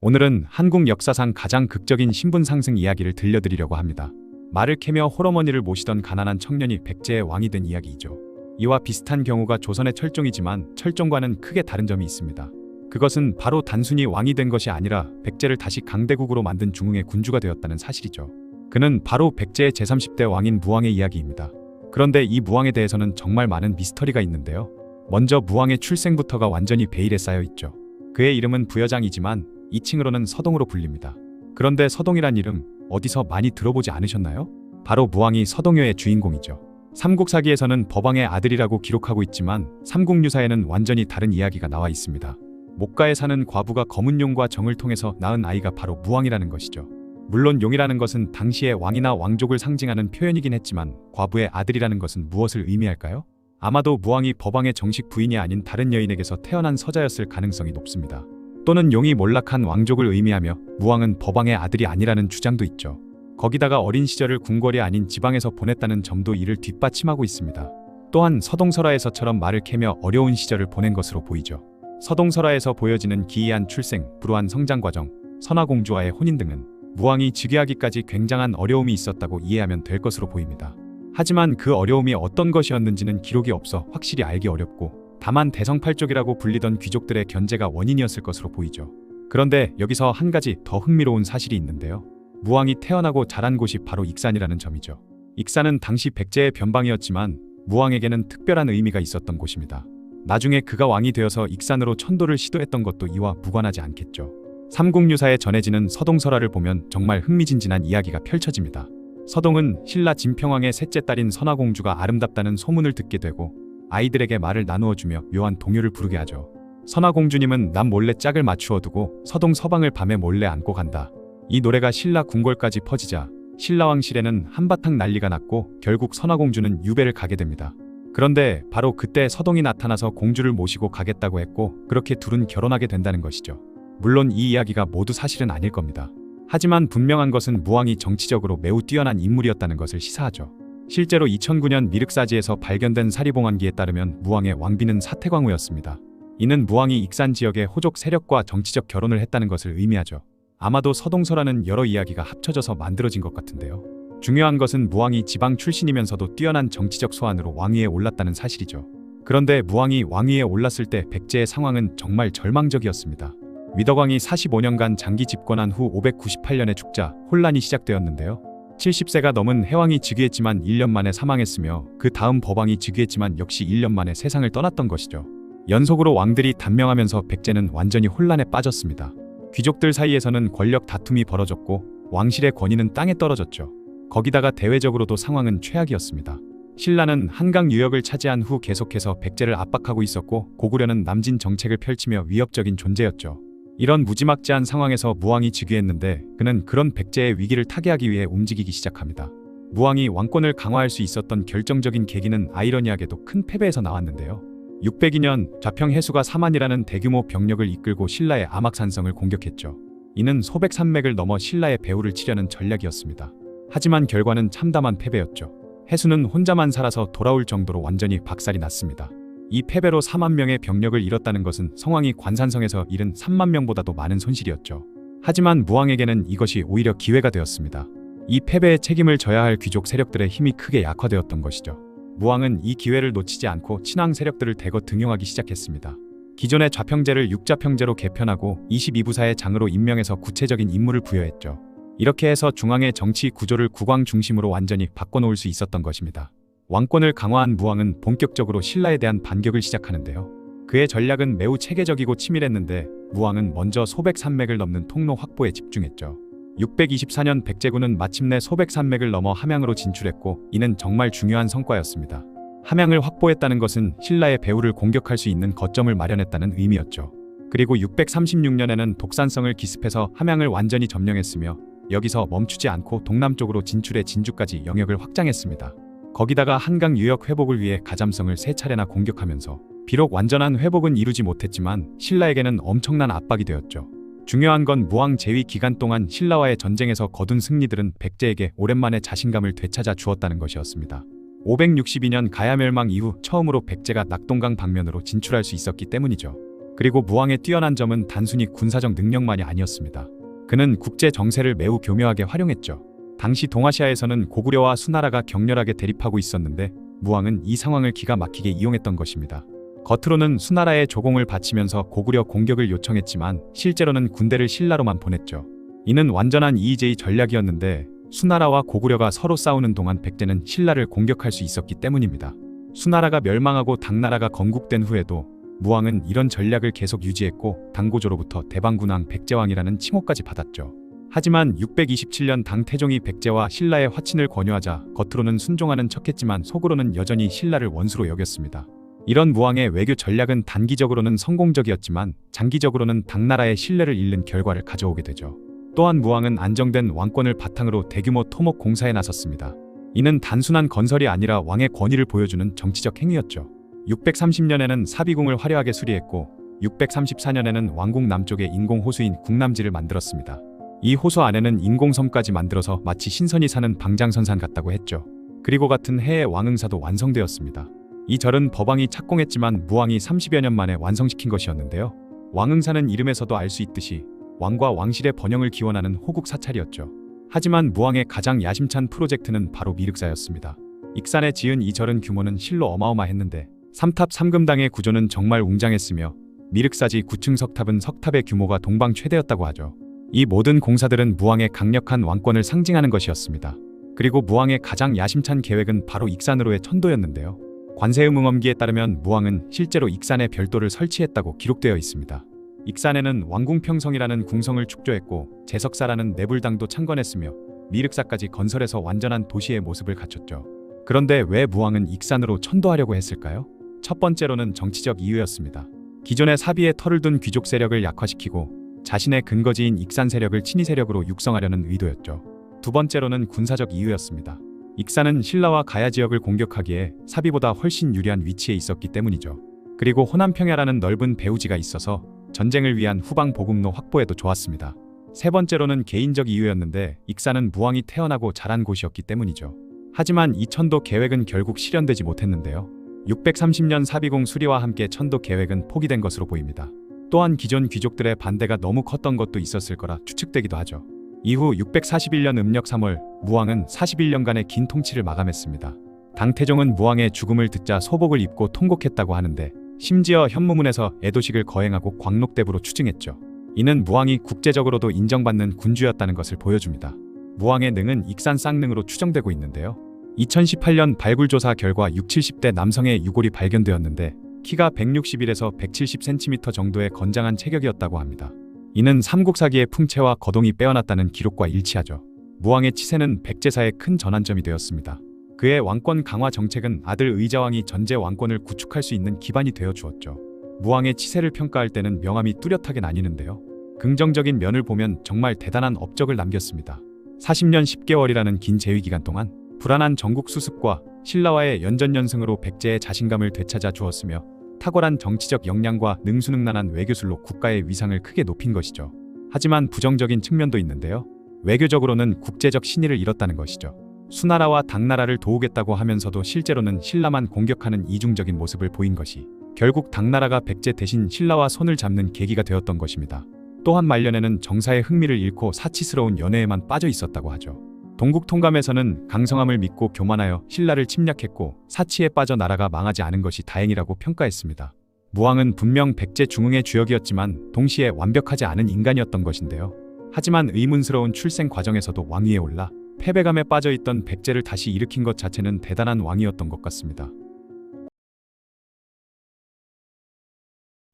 오늘은 한국 역사상 가장 극적인 신분 상승 이야기를 들려드리려고 합니다. 말을 캐며 홀어머니를 모시던 가난한 청년이 백제의 왕이 된 이야기이죠. 이와 비슷한 경우가 조선의 철종이지만 철종과는 크게 다른 점이 있습니다. 그것은 바로 단순히 왕이 된 것이 아니라 백제를 다시 강대국으로 만든 중흥의 군주가 되었다는 사실이죠. 그는 바로 백제의 제30대 왕인 무왕의 이야기입니다. 그런데 이 무왕에 대해서는 정말 많은 미스터리가 있는데요. 먼저 무왕의 출생부터가 완전히 베일에 쌓여 있죠. 그의 이름은 부여장이지만 이칭으로는 서동으로 불립니다. 그런데 서동이란 이름 어디서 많이 들어보지 않으셨나요? 바로 무왕이 서동여의 주인공이죠. 삼국사기에서는 법왕의 아들이라고 기록하고 있지만 삼국유사에는 완전히 다른 이야기가 나와 있습니다. 목가에 사는 과부가 검은 용과 정을 통해서 낳은 아이가 바로 무왕이라는 것이죠. 물론 용이라는 것은 당시의 왕이나 왕족을 상징하는 표현이긴 했지만 과부의 아들이라는 것은 무엇을 의미할까요? 아마도 무왕이 법왕의 정식 부인이 아닌 다른 여인에게서 태어난 서자였을 가능성이 높습니다. 또는 용이 몰락한 왕족을 의미하며 무왕은 법왕의 아들이 아니라는 주장도 있죠. 거기다가 어린 시절을 궁궐이 아닌 지방에서 보냈다는 점도 이를 뒷받침하고 있습니다. 또한 서동설화에서처럼 말을 캐며 어려운 시절을 보낸 것으로 보이죠. 서동설화에서 보여지는 기이한 출생, 불우한 성장 과정, 선화공주와의 혼인 등은 무왕이 즉위하기까지 굉장한 어려움이 있었다고 이해하면 될 것으로 보입니다. 하지만 그 어려움이 어떤 것이었는지는 기록이 없어 확실히 알기 어렵고 다만 대성팔족이라고 불리던 귀족들의 견제가 원인이었을 것으로 보이죠. 그런데 여기서 한 가지 더 흥미로운 사실이 있는데요. 무왕이 태어나고 자란 곳이 바로 익산이라는 점이죠. 익산은 당시 백제의 변방이었지만 무왕에게는 특별한 의미가 있었던 곳입니다. 나중에 그가 왕이 되어서 익산으로 천도를 시도했던 것도 이와 무관하지 않겠죠. 삼국유사에 전해지는 서동설화를 보면 정말 흥미진진한 이야기가 펼쳐집니다. 서동은 신라 진평왕의 셋째 딸인 선화공주가 아름답다는 소문을 듣게 되고 아이들에게 말을 나누어 주며 묘한 동요를 부르게 하죠. 선화공주님은 남 몰래 짝을 맞추어 두고 서동 서방을 밤에 몰래 안고 간다. 이 노래가 신라 궁궐까지 퍼지자 신라왕실에는 한바탕 난리가 났고 결국 선화공주는 유배를 가게 됩니다. 그런데 바로 그때 서동이 나타나서 공주를 모시고 가겠다고 했고 그렇게 둘은 결혼하게 된다는 것이죠. 물론 이 이야기가 모두 사실은 아닐 겁니다. 하지만 분명한 것은 무왕이 정치적으로 매우 뛰어난 인물이었다는 것을 시사하죠. 실제로 2009년 미륵사지에서 발견된 사리봉안기에 따르면 무왕의 왕비는 사태광후였습니다. 이는 무왕이 익산 지역의 호족 세력과 정치적 결혼을 했다는 것을 의미하죠. 아마도 서동서라는 여러 이야기가 합쳐져서 만들어진 것 같은데요. 중요한 것은 무왕이 지방 출신이면서도 뛰어난 정치적 소환으로 왕위에 올랐다는 사실이죠. 그런데 무왕이 왕위에 올랐을 때 백제의 상황은 정말 절망적이었습니다. 위덕왕이 45년간 장기 집권한 후 598년에 죽자 혼란이 시작되었는데요. 70세가 넘은 해왕이 즉위했지만 1년 만에 사망했으며 그 다음 법왕이 즉위했지만 역시 1년 만에 세상을 떠났던 것이죠. 연속으로 왕들이 단명하면서 백제는 완전히 혼란에 빠졌습니다. 귀족들 사이에서는 권력 다툼이 벌어졌고 왕실의 권위는 땅에 떨어졌죠. 거기다가 대외적으로도 상황은 최악이었습니다. 신라는 한강 유역을 차지한 후 계속해서 백제를 압박하고 있었고 고구려는 남진 정책을 펼치며 위협적인 존재였죠. 이런 무지막지한 상황에서 무왕이 즉위했는데 그는 그런 백제의 위기를 타개하기 위해 움직이기 시작합니다. 무왕이 왕권을 강화할 수 있었던 결정적인 계기는 아이러니하게도 큰 패배에서 나왔는데요. 602년 좌평 해수가 4만이라는 대규모 병력을 이끌고 신라의 암악산성을 공격했죠. 이는 소백산맥을 넘어 신라의 배후를 치려는 전략이었습니다. 하지만 결과는 참담한 패배였죠. 해수는 혼자만 살아서 돌아올 정도로 완전히 박살이 났습니다. 이 패배로 4만 명의 병력을 잃었다는 것은 성왕이 관산성에서 잃은 3만 명보다도 많은 손실이었죠. 하지만 무왕에게는 이것이 오히려 기회가 되었습니다. 이 패배의 책임을 져야 할 귀족 세력들의 힘이 크게 약화되었던 것이죠. 무왕은 이 기회를 놓치지 않고 친왕 세력들을 대거 등용하기 시작했습니다. 기존의 좌평제를 육좌평제로 개편하고 22부사의 장으로 임명해서 구체적인 임무를 부여했죠. 이렇게 해서 중앙의 정치 구조를 국왕 중심으로 완전히 바꿔놓을 수 있었던 것입니다. 왕권을 강화한 무왕은 본격적으로 신라에 대한 반격을 시작하는데요. 그의 전략은 매우 체계적이고 치밀했는데 무왕은 먼저 소백산맥을 넘는 통로 확보에 집중했죠. 624년 백제군은 마침내 소백산맥을 넘어 함양으로 진출했고 이는 정말 중요한 성과였습니다. 함양을 확보했다는 것은 신라의 배후를 공격할 수 있는 거점을 마련했다는 의미였죠. 그리고 636년에는 독산성을 기습해서 함양을 완전히 점령했으며 여기서 멈추지 않고 동남쪽으로 진출해 진주까지 영역을 확장했습니다. 거기다가 한강 유역 회복을 위해 가잠성을 3차례나 공격하면서 비록 완전한 회복은 이루지 못했지만 신라에게는 엄청난 압박이 되었죠. 중요한 건 무왕 재위 기간 동안 신라와의 전쟁에서 거둔 승리들은 백제에게 오랜만에 자신감을 되찾아 주었다는 것이었습니다. 562년 가야 멸망 이후 처음으로 백제가 낙동강 방면으로 진출할 수 있었기 때문이죠. 그리고 무왕의 뛰어난 점은 단순히 군사적 능력만이 아니었습니다. 그는 국제 정세를 매우 교묘하게 활용했죠. 당시 동아시아에서는 고구려와 수나라가 격렬하게 대립하고 있었는데 무왕은 이 상황을 기가 막히게 이용했던 것입니다. 겉으로는 수나라에 조공을 바치면서 고구려 공격을 요청했지만 실제로는 군대를 신라로만 보냈죠. 이는 완전한 이의제의 전략이었는데 수나라와 고구려가 서로 싸우는 동안 백제는 신라를 공격할 수 있었기 때문입니다. 수나라가 멸망하고 당나라가 건국된 후에도 무왕은 이런 전략을 계속 유지했고 당고조로부터 대방군왕 백제왕이라는 칭호까지 받았죠. 하지만 627년 당 태종이 백제와 신라의 화친을 권유하자 겉으로는 순종하는 척했지만 속으로는 여전히 신라를 원수로 여겼습니다. 이런 무왕의 외교 전략은 단기적으로는 성공적이었지만 장기적으로는 당나라의 신뢰를 잃는 결과를 가져오게 되죠. 또한 무왕은 안정된 왕권을 바탕으로 대규모 토목 공사에 나섰습니다. 이는 단순한 건설이 아니라 왕의 권위를 보여주는 정치적 행위였죠. 630년에는 사비궁을 화려하게 수리했고 634년에는 왕궁 남쪽에 인공호수인 궁남지를 만들었습니다. 이 호수 안에는 인공섬까지 만들어서 마치 신선이 사는 방장선산 같다고 했죠. 그리고 같은 해에 왕응사도 완성되었습니다. 이 절은 법왕이 착공했지만 무왕이 30여 년 만에 완성시킨 것이었는데요. 왕응사는 이름에서도 알 수 있듯이 왕과 왕실의 번영을 기원하는 호국 사찰이었죠. 하지만 무왕의 가장 야심찬 프로젝트는 바로 미륵사였습니다. 익산에 지은 이 절은 규모는 실로 어마어마했는데 3탑 3금당의 구조는 정말 웅장했으며 미륵사지 9층 석탑은 석탑의 규모가 동방 최대였다고 하죠. 이 모든 공사들은 무왕의 강력한 왕권을 상징하는 것이었습니다. 그리고 무왕의 가장 야심찬 계획은 바로 익산으로의 천도였는데요. 관세음응엄기에 따르면 무왕은 실제로 익산에 별도를 설치했다고 기록되어 있습니다. 익산에는 왕궁평성이라는 궁성을 축조했고 제석사라는 내불당도 창건했으며 미륵사까지 건설해서 완전한 도시의 모습을 갖췄죠. 그런데 왜 무왕은 익산으로 천도하려고 했을까요? 첫 번째로는 정치적 이유였습니다. 기존의 사비에 털을 둔 귀족 세력을 약화시키고 자신의 근거지인 익산 세력을 친위 세력으로 육성하려는 의도였죠. 두 번째로는 군사적 이유였습니다. 익산은 신라와 가야 지역을 공격하기에 사비보다 훨씬 유리한 위치에 있었기 때문이죠. 그리고 호남평야라는 넓은 배후지가 있어서 전쟁을 위한 후방 보급로 확보에도 좋았습니다. 세 번째로는 개인적 이유였는데 익산은 무왕이 태어나고 자란 곳이었기 때문이죠. 하지만 이 천도 계획은 결국 실현되지 못했는데요. 630년 사비공 수리와 함께 천도 계획은 포기된 것으로 보입니다. 또한 기존 귀족들의 반대가 너무 컸던 것도 있었을 거라 추측되기도 하죠. 이후 641년 음력 3월 무왕은 41년간의 긴 통치를 마감했습니다. 당태종은 무왕의 죽음을 듣자 소복을 입고 통곡했다고 하는데 심지어 현무문에서 애도식을 거행하고 광록대부로 추증했죠. 이는 무왕이 국제적으로도 인정받는 군주였다는 것을 보여줍니다. 무왕의 능은 익산 쌍능으로 추정되고 있는데요. 2018년 발굴조사 결과 60, 70대 남성의 유골이 발견되었는데 키가 161에서 170cm 정도의 건장한 체격이었다고 합니다. 이는 삼국사기의 풍채와 거동이 빼어났다는 기록과 일치하죠. 무왕의 치세는 백제사의 큰 전환점이 되었습니다. 그의 왕권 강화 정책은 아들 의자왕이 전제 왕권을 구축할 수 있는 기반이 되어 주었죠. 무왕의 치세를 평가할 때는 명암이 뚜렷하게 나뉘는데요. 긍정적인 면을 보면 정말 대단한 업적을 남겼습니다. 40년 10개월이라는 긴 재위 기간 동안 불안한 전국 수습과 신라와의 연전연승으로 백제의 자신감을 되찾아 주었으며 탁월한 정치적 역량과 능수능란한 외교술로 국가의 위상을 크게 높인 것이죠. 하지만 부정적인 측면도 있는데요. 외교적으로는 국제적 신의를 잃었다는 것이죠. 수나라와 당나라를 도우겠다고 하면서도 실제로는 신라만 공격하는 이중적인 모습을 보인 것이 결국 당나라가 백제 대신 신라와 손을 잡는 계기가 되었던 것입니다. 또한 말년에는 정사의 흥미를 잃고 사치스러운 연애에만 빠져 있었다고 하죠. 동국통감에서는 강성함을 믿고 교만하여 신라를 침략했고 사치에 빠져 나라가 망하지 않은 것이 다행이라고 평가했습니다. 무왕은 분명 백제 중흥의 주역이었지만 동시에 완벽하지 않은 인간이었던 것인데요. 하지만 의문스러운 출생 과정에서도 왕위에 올라 패배감에 빠져있던 백제를 다시 일으킨 것 자체는 대단한 왕이었던 것 같습니다.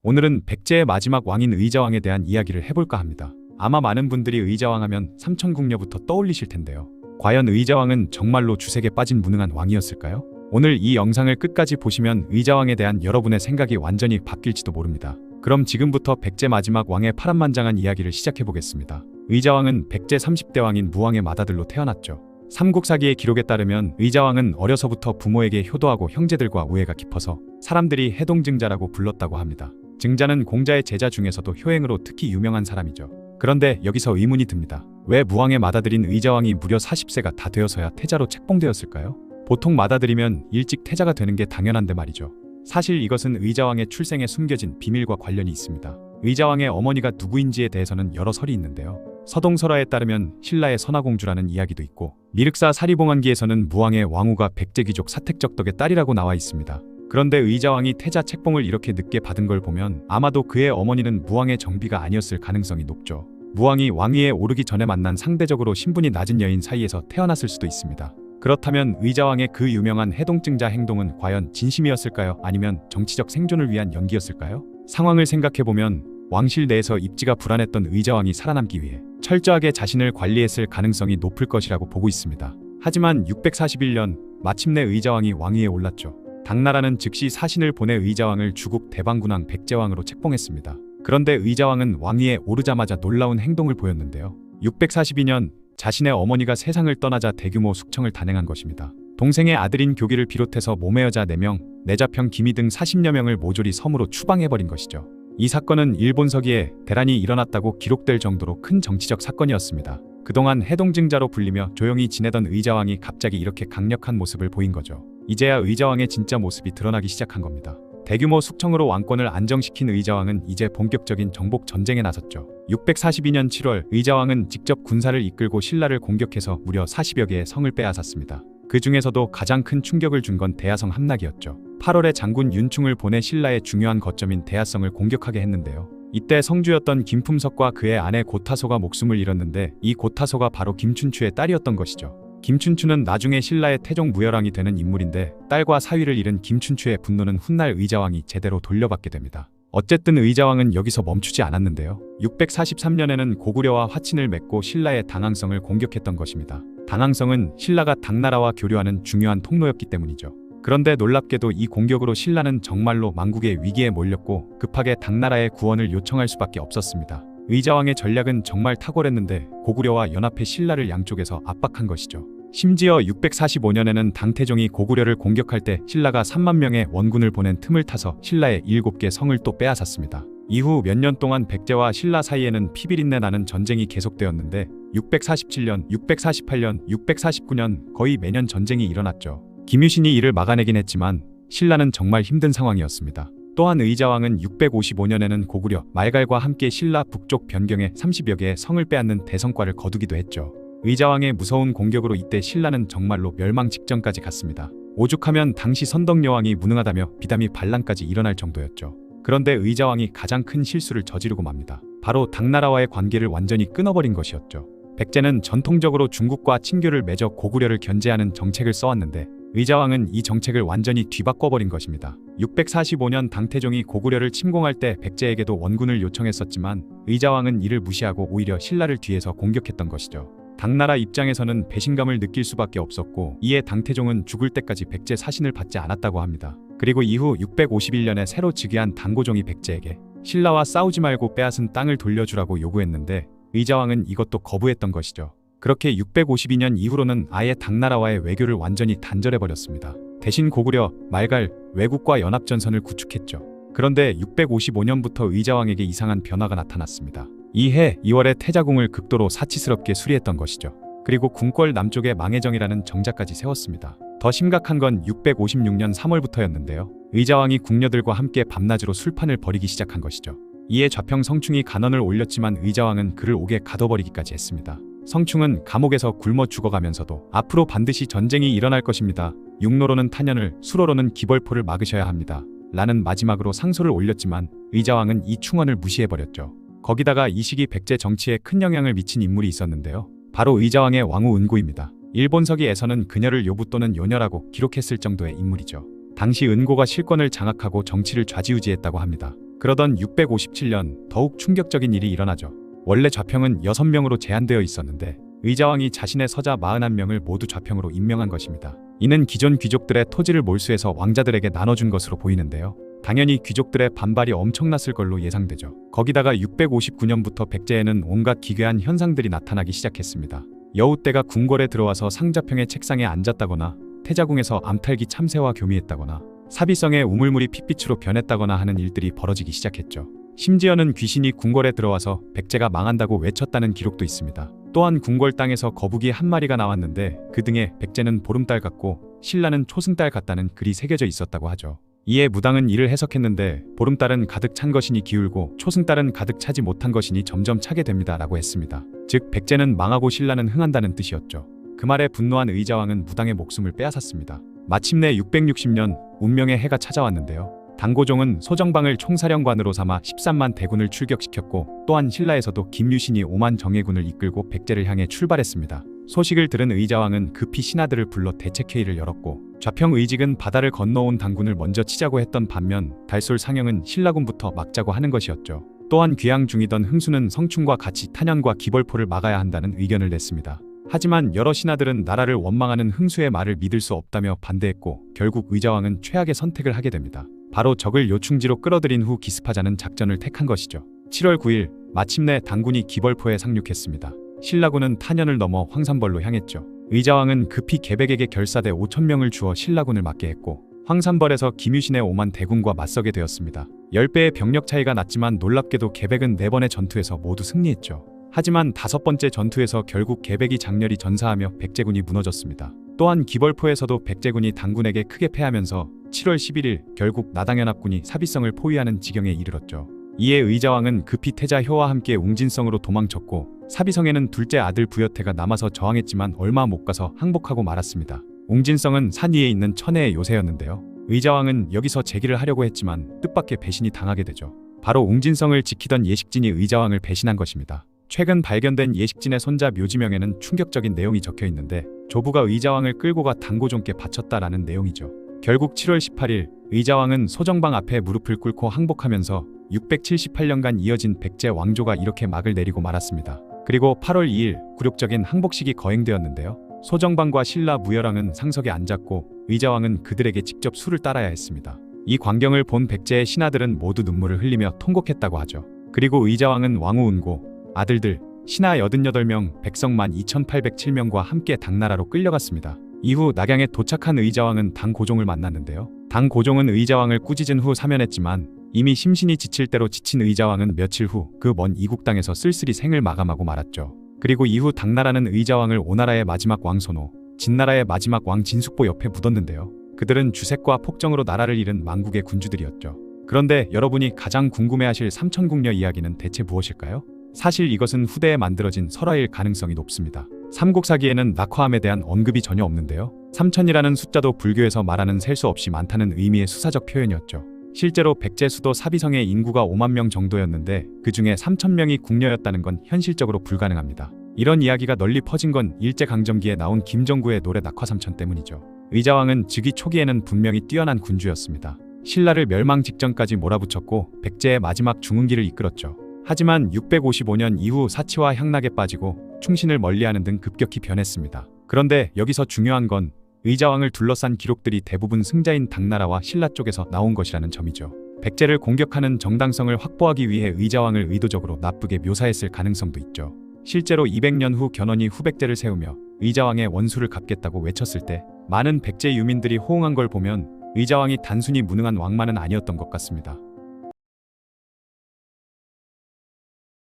오늘은 백제의 마지막 왕인 의자왕에 대한 이야기를 해볼까 합니다. 아마 많은 분들이 의자왕 하면 삼천궁녀부터 떠올리실 텐데요. 과연 의자왕은 정말로 주색에 빠진 무능한 왕이었을까요? 오늘 이 영상을 끝까지 보시면 의자왕에 대한 여러분의 생각이 완전히 바뀔지도 모릅니다. 그럼 지금부터 백제 마지막 왕의 파란만장한 이야기를 시작해보겠습니다. 의자왕은 백제 30대 왕인 무왕의 맏아들로 태어났죠. 삼국사기의 기록에 따르면 의자왕은 어려서부터 부모에게 효도하고 형제들과 우애가 깊어서 사람들이 해동증자라고 불렀다고 합니다. 증자는 공자의 제자 중에서도 효행으로 특히 유명한 사람이죠. 그런데 여기서 의문이 듭니다. 왜 무왕의 맏아들인 의자왕이 무려 40세가 다 되어서야 태자로 책봉되었을까요? 보통 맏아들이면 일찍 태자가 되는 게 당연한데 말이죠. 사실 이것은 의자왕의 출생에 숨겨진 비밀과 관련이 있습니다. 의자왕의 어머니가 누구인지에 대해서는 여러 설이 있는데요. 서동설화에 따르면 신라의 선화공주라는 이야기도 있고 미륵사 사리봉안기에서는 무왕의 왕후가 백제귀족 사택적덕의 딸이라고 나와 있습니다. 그런데 의자왕이 태자 책봉을 이렇게 늦게 받은 걸 보면 아마도 그의 어머니는 무왕의 정비가 아니었을 가능성이 높죠. 무왕이 왕위에 오르기 전에 만난 상대적으로 신분이 낮은 여인 사이에서 태어났을 수도 있습니다. 그렇다면 의자왕의 그 유명한 해동증자 행동은 과연 진심이었을까요? 아니면 정치적 생존을 위한 연기였을까요? 상황을 생각해보면 왕실 내에서 입지가 불안했던 의자왕이 살아남기 위해 철저하게 자신을 관리했을 가능성이 높을 것이라고 보고 있습니다. 하지만 641년 마침내 의자왕이 왕위에 올랐죠. 당나라는 즉시 사신을 보내 의자왕을 주국 대방군왕 백제왕으로 책봉했습니다. 그런데 의자왕은 왕위에 오르자마자 놀라운 행동을 보였는데요. 642년 자신의 어머니가 세상을 떠나자 대규모 숙청을 단행한 것입니다. 동생의 아들인 교기를 비롯해서 몸의 여자 4명, 내자평 기미 등 40여 명을 모조리 섬으로 추방해버린 것이죠. 이 사건은 일본서기에 대란이 일어났다고 기록될 정도로 큰 정치적 사건이었습니다. 그동안 해동증자로 불리며 조용히 지내던 의자왕이 갑자기 이렇게 강력한 모습을 보인 거죠. 이제야 의자왕의 진짜 모습이 드러나기 시작한 겁니다. 대규모 숙청으로 왕권을 안정시킨 의자왕은 이제 본격적인 정복 전쟁에 나섰죠. 642년 7월 의자왕은 직접 군사를 이끌고 신라를 공격해서 무려 40여 개의 성을 빼앗았습니다. 그 중에서도 가장 큰 충격을 준 건 대하성 함락이었죠. 8월에 장군 윤충을 보내 신라의 중요한 거점인 대하성을 공격하게 했는데요. 이때 성주였던 김품석과 그의 아내 고타소가 목숨을 잃었는데 이 고타소가 바로 김춘추의 딸이었던 것이죠. 김춘추는 나중에 신라의 태종 무열왕이 되는 인물인데 딸과 사위를 잃은 김춘추의 분노는 훗날 의자왕이 제대로 돌려받게 됩니다. 어쨌든 의자왕은 여기서 멈추지 않았는데요. 643년에는 고구려와 화친을 맺고 신라의 당항성을 공격했던 것입니다. 당항성은 신라가 당나라와 교류하는 중요한 통로였기 때문이죠. 그런데 놀랍게도 이 공격으로 신라는 정말로 망국의 위기에 몰렸고 급하게 당나라의 구원을 요청할 수밖에 없었습니다. 의자왕의 전략은 정말 탁월했는데 고구려와 연합해 신라를 양쪽에서 압박한 것이죠. 심지어 645년에는 당태종이 고구려를 공격할 때 신라가 3만 명의 원군을 보낸 틈을 타서 신라의 7개 성을 또 빼앗았습니다. 이후 몇 년 동안 백제와 신라 사이에는 피비린내 나는 전쟁이 계속되었는데 647년, 648년, 649년 거의 매년 전쟁이 일어났죠. 김유신이 이를 막아내긴 했지만 신라는 정말 힘든 상황이었습니다. 또한 의자왕은 655년에는 고구려, 말갈과 함께 신라 북쪽 변경에 30여 개의 성을 빼앗는 대성과를 거두기도 했죠. 의자왕의 무서운 공격으로 이때 신라는 정말로 멸망 직전까지 갔습니다. 오죽하면 당시 선덕여왕이 무능하다며 비담이 반란까지 일어날 정도였죠. 그런데 의자왕이 가장 큰 실수를 저지르고 맙니다. 바로 당나라와의 관계를 완전히 끊어버린 것이었죠. 백제는 전통적으로 중국과 친교를 맺어 고구려를 견제하는 정책을 써왔는데 의자왕은 이 정책을 완전히 뒤바꿔버린 것입니다. 645년 당태종이 고구려를 침공할 때 백제에게도 원군을 요청했었지만 의자왕은 이를 무시하고 오히려 신라를 뒤에서 공격했던 것이죠. 당나라 입장에서는 배신감을 느낄 수밖에 없었고 이에 당태종은 죽을 때까지 백제 사신을 받지 않았다고 합니다. 그리고 이후 651년에 새로 즉위한 당고종이 백제에게 신라와 싸우지 말고 빼앗은 땅을 돌려주라고 요구했는데 의자왕은 이것도 거부했던 것이죠. 그렇게 652년 이후로는 아예 당나라와의 외교를 완전히 단절해버렸습니다. 대신 고구려, 말갈, 외국과 연합전선을 구축했죠. 그런데 655년부터 의자왕에게 이상한 변화가 나타났습니다. 이해 2월에 태자궁을 극도로 사치스럽게 수리했던 것이죠. 그리고 궁궐 남쪽에 망해정이라는 정자까지 세웠습니다. 더 심각한 건 656년 3월부터였는데요. 의자왕이 궁녀들과 함께 밤낮으로 술판을 벌이기 시작한 것이죠. 이에 좌평 성충이 간언을 올렸지만 의자왕은 그를 옥에 가둬버리기까지 했습니다. 성충은 감옥에서 굶어 죽어가면서도 앞으로 반드시 전쟁이 일어날 것입니다. 육로로는 탄연을, 수로로는 기벌포를 막으셔야 합니다. 라는 마지막으로 상소를 올렸지만 의자왕은 이 충언을 무시해버렸죠. 거기다가 이 시기 백제 정치에 큰 영향을 미친 인물이 있었는데요. 바로 의자왕의 왕후 은고입니다. 일본서기에서는 그녀를 요부 또는 요녀라고 기록했을 정도의 인물이죠. 당시 은고가 실권을 장악하고 정치를 좌지우지했다고 합니다. 그러던 657년 더욱 충격적인 일이 일어나죠. 원래 좌평은 6명으로 제한되어 있었는데 의자왕이 자신의 서자 41명을 모두 좌평으로 임명한 것입니다. 이는 기존 귀족들의 토지를 몰수해서 왕자들에게 나눠준 것으로 보이는데요. 당연히 귀족들의 반발이 엄청났을 걸로 예상되죠. 거기다가 659년부터 백제에는 온갖 기괴한 현상들이 나타나기 시작했습니다. 여우떼가 궁궐에 들어와서 상좌평의 책상에 앉았다거나 태자궁에서 암탈기 참새와 교미했다거나 사비성의 우물물이 핏빛으로 변했다거나 하는 일들이 벌어지기 시작했죠. 심지어는 귀신이 궁궐에 들어와서 백제가 망한다고 외쳤다는 기록도 있습니다. 또한 궁궐 땅에서 거북이 한 마리가 나왔는데 그 등에 백제는 보름달 같고 신라는 초승달 같다는 글이 새겨져 있었다고 하죠. 이에 무당은 이를 해석했는데 보름달은 가득 찬 것이니 기울고 초승달은 가득 차지 못한 것이니 점점 차게 됩니다 라고 했습니다. 즉 백제는 망하고 신라는 흥한다는 뜻이었죠. 그 말에 분노한 의자왕은 무당의 목숨을 빼앗았습니다. 마침내 660년 운명의 해가 찾아왔는데요. 당고종은 소정방을 총사령관으로 삼아 13만 대군을 출격시켰고 또한 신라에서도 김유신이 5만 정예군을 이끌고 백제를 향해 출발했습니다. 소식을 들은 의자왕은 급히 신하들을 불러 대책회의를 열었고 좌평 의직은 바다를 건너온 당군을 먼저 치자고 했던 반면 달솔 상영은 신라군부터 막자고 하는 것이었죠. 또한 귀양 중이던 흥수는 성충과 같이 탄연과 기벌포를 막아야 한다는 의견을 냈습니다. 하지만 여러 신하들은 나라를 원망하는 흥수의 말을 믿을 수 없다며 반대했고 결국 의자왕은 최악의 선택을 하게 됩니다. 바로 적을 요충지로 끌어들인 후 기습하자는 작전을 택한 것이죠. 7월 9일 마침내 당군이 기벌포에 상륙했습니다. 신라군은 탄연을 넘어 황산벌로 향했죠. 의자왕은 급히 계백에게 결사대 5,000명을 주어 신라군을 맡게 했고 황산벌에서 김유신의 5만 대군과 맞서게 되었습니다. 10배의 병력 차이가 났지만 놀랍게도 계백은 4번의 전투에서 모두 승리했죠. 하지만 5번째 전투에서 결국 계백이 장렬히 전사하며 백제군이 무너졌습니다. 또한 기벌포에서도 백제군이 당군에게 크게 패하면서 7월 11일 결국 나당연합군이 사비성을 포위하는 지경에 이르렀죠. 이에 의자왕은 급히 태자 효와 함께 웅진성으로 도망쳤고 사비성에는 둘째 아들 부여태가 남아서 저항했지만 얼마 못 가서 항복하고 말았습니다. 웅진성은 산 위에 있는 천혜의 요새였는데요. 의자왕은 여기서 재기를 하려고 했지만 뜻밖의 배신이 당하게 되죠. 바로 웅진성을 지키던 예식진이 의자왕을 배신한 것입니다. 최근 발견된 예식진의 손자 묘지명에는 충격적인 내용이 적혀 있는데 조부가 의자왕을 끌고 가 당고종께 바쳤다라는 내용이죠. 결국 7월 18일 의자왕은 소정방 앞에 무릎을 꿇고 항복하면서 678년간 이어진 백제 왕조가 이렇게 막을 내리고 말았습니다. 그리고 8월 2일 굴욕적인 항복식이 거행되었는데요. 소정방과 신라 무열왕은 상석에 앉았고 의자왕은 그들에게 직접 술을 따라야 했습니다. 이 광경을 본 백제의 신하들은 모두 눈물을 흘리며 통곡했다고 하죠. 그리고 의자왕은 왕후 은고, 아들들, 신하 88명, 백성만 2807명과 함께 당나라로 끌려갔습니다. 이후 낙양에 도착한 의자왕은 당고종을 만났는데요. 당고종은 의자왕을 꾸짖은 후 사면했지만 이미 심신이 지칠 대로 지친 의자왕은 며칠 후 그 먼 이국 땅에서 쓸쓸히 생을 마감하고 말았죠. 그리고 이후 당나라는 의자왕을 오나라의 마지막 왕 손호, 진나라의 마지막 왕 진숙보 옆에 묻었는데요. 그들은 주색과 폭정으로 나라를 잃은 망국의 군주들이었죠. 그런데 여러분이 가장 궁금해하실 삼천궁녀 이야기는 대체 무엇일까요? 사실 이것은 후대에 만들어진 설화일 가능성이 높습니다. 삼국사기에는 낙화암에 대한 언급이 전혀 없는데요. 삼천이라는 숫자도 불교에서 말하는 셀 수 없이 많다는 의미의 수사적 표현이었죠. 실제로 백제수도 사비성의 인구가 5만 명 정도였는데 그 중에 3천 명이 궁녀였다는 건 현실적으로 불가능합니다. 이런 이야기가 널리 퍼진 건 일제강점기에 나온 김정구의 노래 낙화삼천 때문이죠. 의자왕은 즉위 초기에는 분명히 뛰어난 군주였습니다. 신라를 멸망 직전까지 몰아붙였고 백제의 마지막 중흥기를 이끌었죠. 하지만 655년 이후 사치와 향락에 빠지고 충신을 멀리하는 등 급격히 변했습니다. 그런데 여기서 중요한 건 의자왕을 둘러싼 기록들이 대부분 승자인 당나라와 신라 쪽에서 나온 것이라는 점이죠. 백제를 공격하는 정당성을 확보하기 위해 의자왕을 의도적으로 나쁘게 묘사했을 가능성도 있죠. 실제로 200년 후 견훤이 후백제를 세우며 의자왕의 원수를 갚겠다고 외쳤을 때 많은 백제 유민들이 호응한 걸 보면 의자왕이 단순히 무능한 왕만은 아니었던 것 같습니다.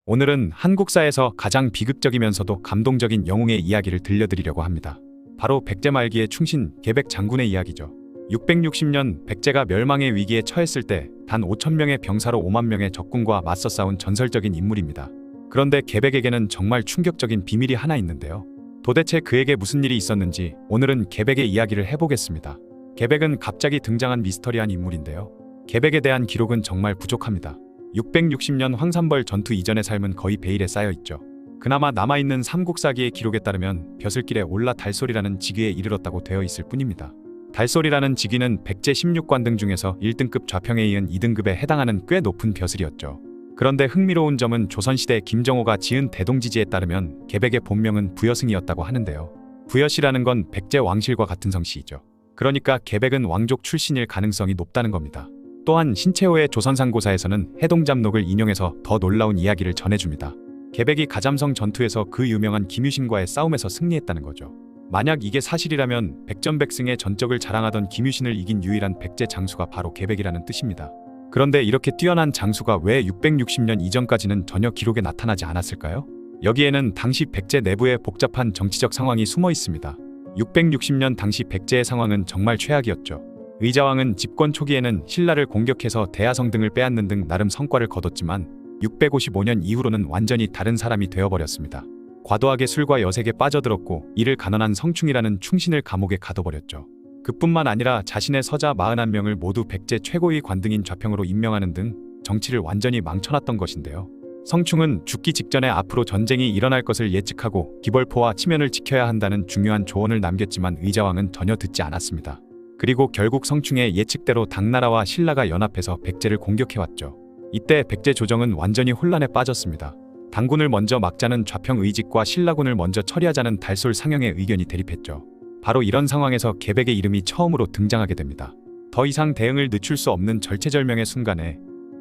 오늘은 한국사에서 가장 비극적이면서도 감동적인 영웅의 이야기를 들려드리려고 합니다. 바로 백제 말기의 충신 계백 장군의 이야기죠. 660년 백제가 멸망의 위기에 처했을 때 단 5,000명의 병사로 5만 명의 적군과 맞서 싸운 전설적인 인물입니다. 그런데 계백에게는 정말 충격적인 비밀이 하나 있는데요. 도대체 그에게 무슨 일이 있었는지 오늘은 계백의 이야기를 해보겠습니다. 계백은 갑자기 등장한 미스터리한 인물인데요. 계백에 대한 기록은 정말 부족합니다. 660년 황산벌 전투 이전의 삶은 거의 베일에 쌓여있죠. 그나마 남아있는 삼국사기의 기록에 따르면 벼슬길에 올라 달소리라는 직위에 이르렀다고 되어 있을 뿐입니다. 달소리라는 직위는 백제 16관 등 중에서 1등급 좌평에 이은 2등급에 해당하는 꽤 높은 벼슬이었죠. 그런데 흥미로운 점은 조선시대 김정호가 지은 대동지지에 따르면 계백의 본명은 부여승이었다고 하는데요. 부여시라는 건 백제 왕실과 같은 성씨이죠. 그러니까 계백은 왕족 출신일 가능성이 높다는 겁니다. 또한 신채호의 조선상고사에서는 해동잡록을 인용해서 더 놀라운 이야기를 전해줍니다. 계백이 가잠성 전투에서 그 유명한 김유신과의 싸움에서 승리했다는 거죠. 만약 이게 사실이라면 백전백승의 전적을 자랑하던 김유신을 이긴 유일한 백제 장수가 바로 계백이라는 뜻입니다. 그런데 이렇게 뛰어난 장수가 왜 660년 이전까지는 전혀 기록에 나타나지 않았을까요? 여기에는 당시 백제 내부의 복잡한 정치적 상황이 숨어 있습니다. 660년 당시 백제의 상황은 정말 최악이었죠. 의자왕은 집권 초기에는 신라를 공격해서 대하성 등을 빼앗는 등 나름 성과를 거뒀지만 655년 이후로는 완전히 다른 사람이 되어버렸습니다. 과도하게 술과 여색에 빠져들었고 이를 가난한 성충이라는 충신을 감옥에 가둬버렸죠. 그뿐만 아니라 자신의 서자 41명을 모두 백제 최고위 관등인 좌평으로 임명하는 등 정치를 완전히 망쳐놨던 것인데요. 성충은 죽기 직전에 앞으로 전쟁이 일어날 것을 예측하고 기벌포와 치면을 지켜야 한다는 중요한 조언을 남겼지만 의자왕은 전혀 듣지 않았습니다. 그리고 결국 성충의 예측대로 당나라와 신라가 연합해서 백제를 공격해왔죠. 이때 백제 조정은 완전히 혼란에 빠졌습니다. 당군을 먼저 막자는 좌평 의직과 신라군을 먼저 처리하자는 달솔 상영의 의견이 대립했죠. 바로 이런 상황에서 계백의 이름이 처음으로 등장하게 됩니다. 더 이상 대응을 늦출 수 없는 절체절명의 순간에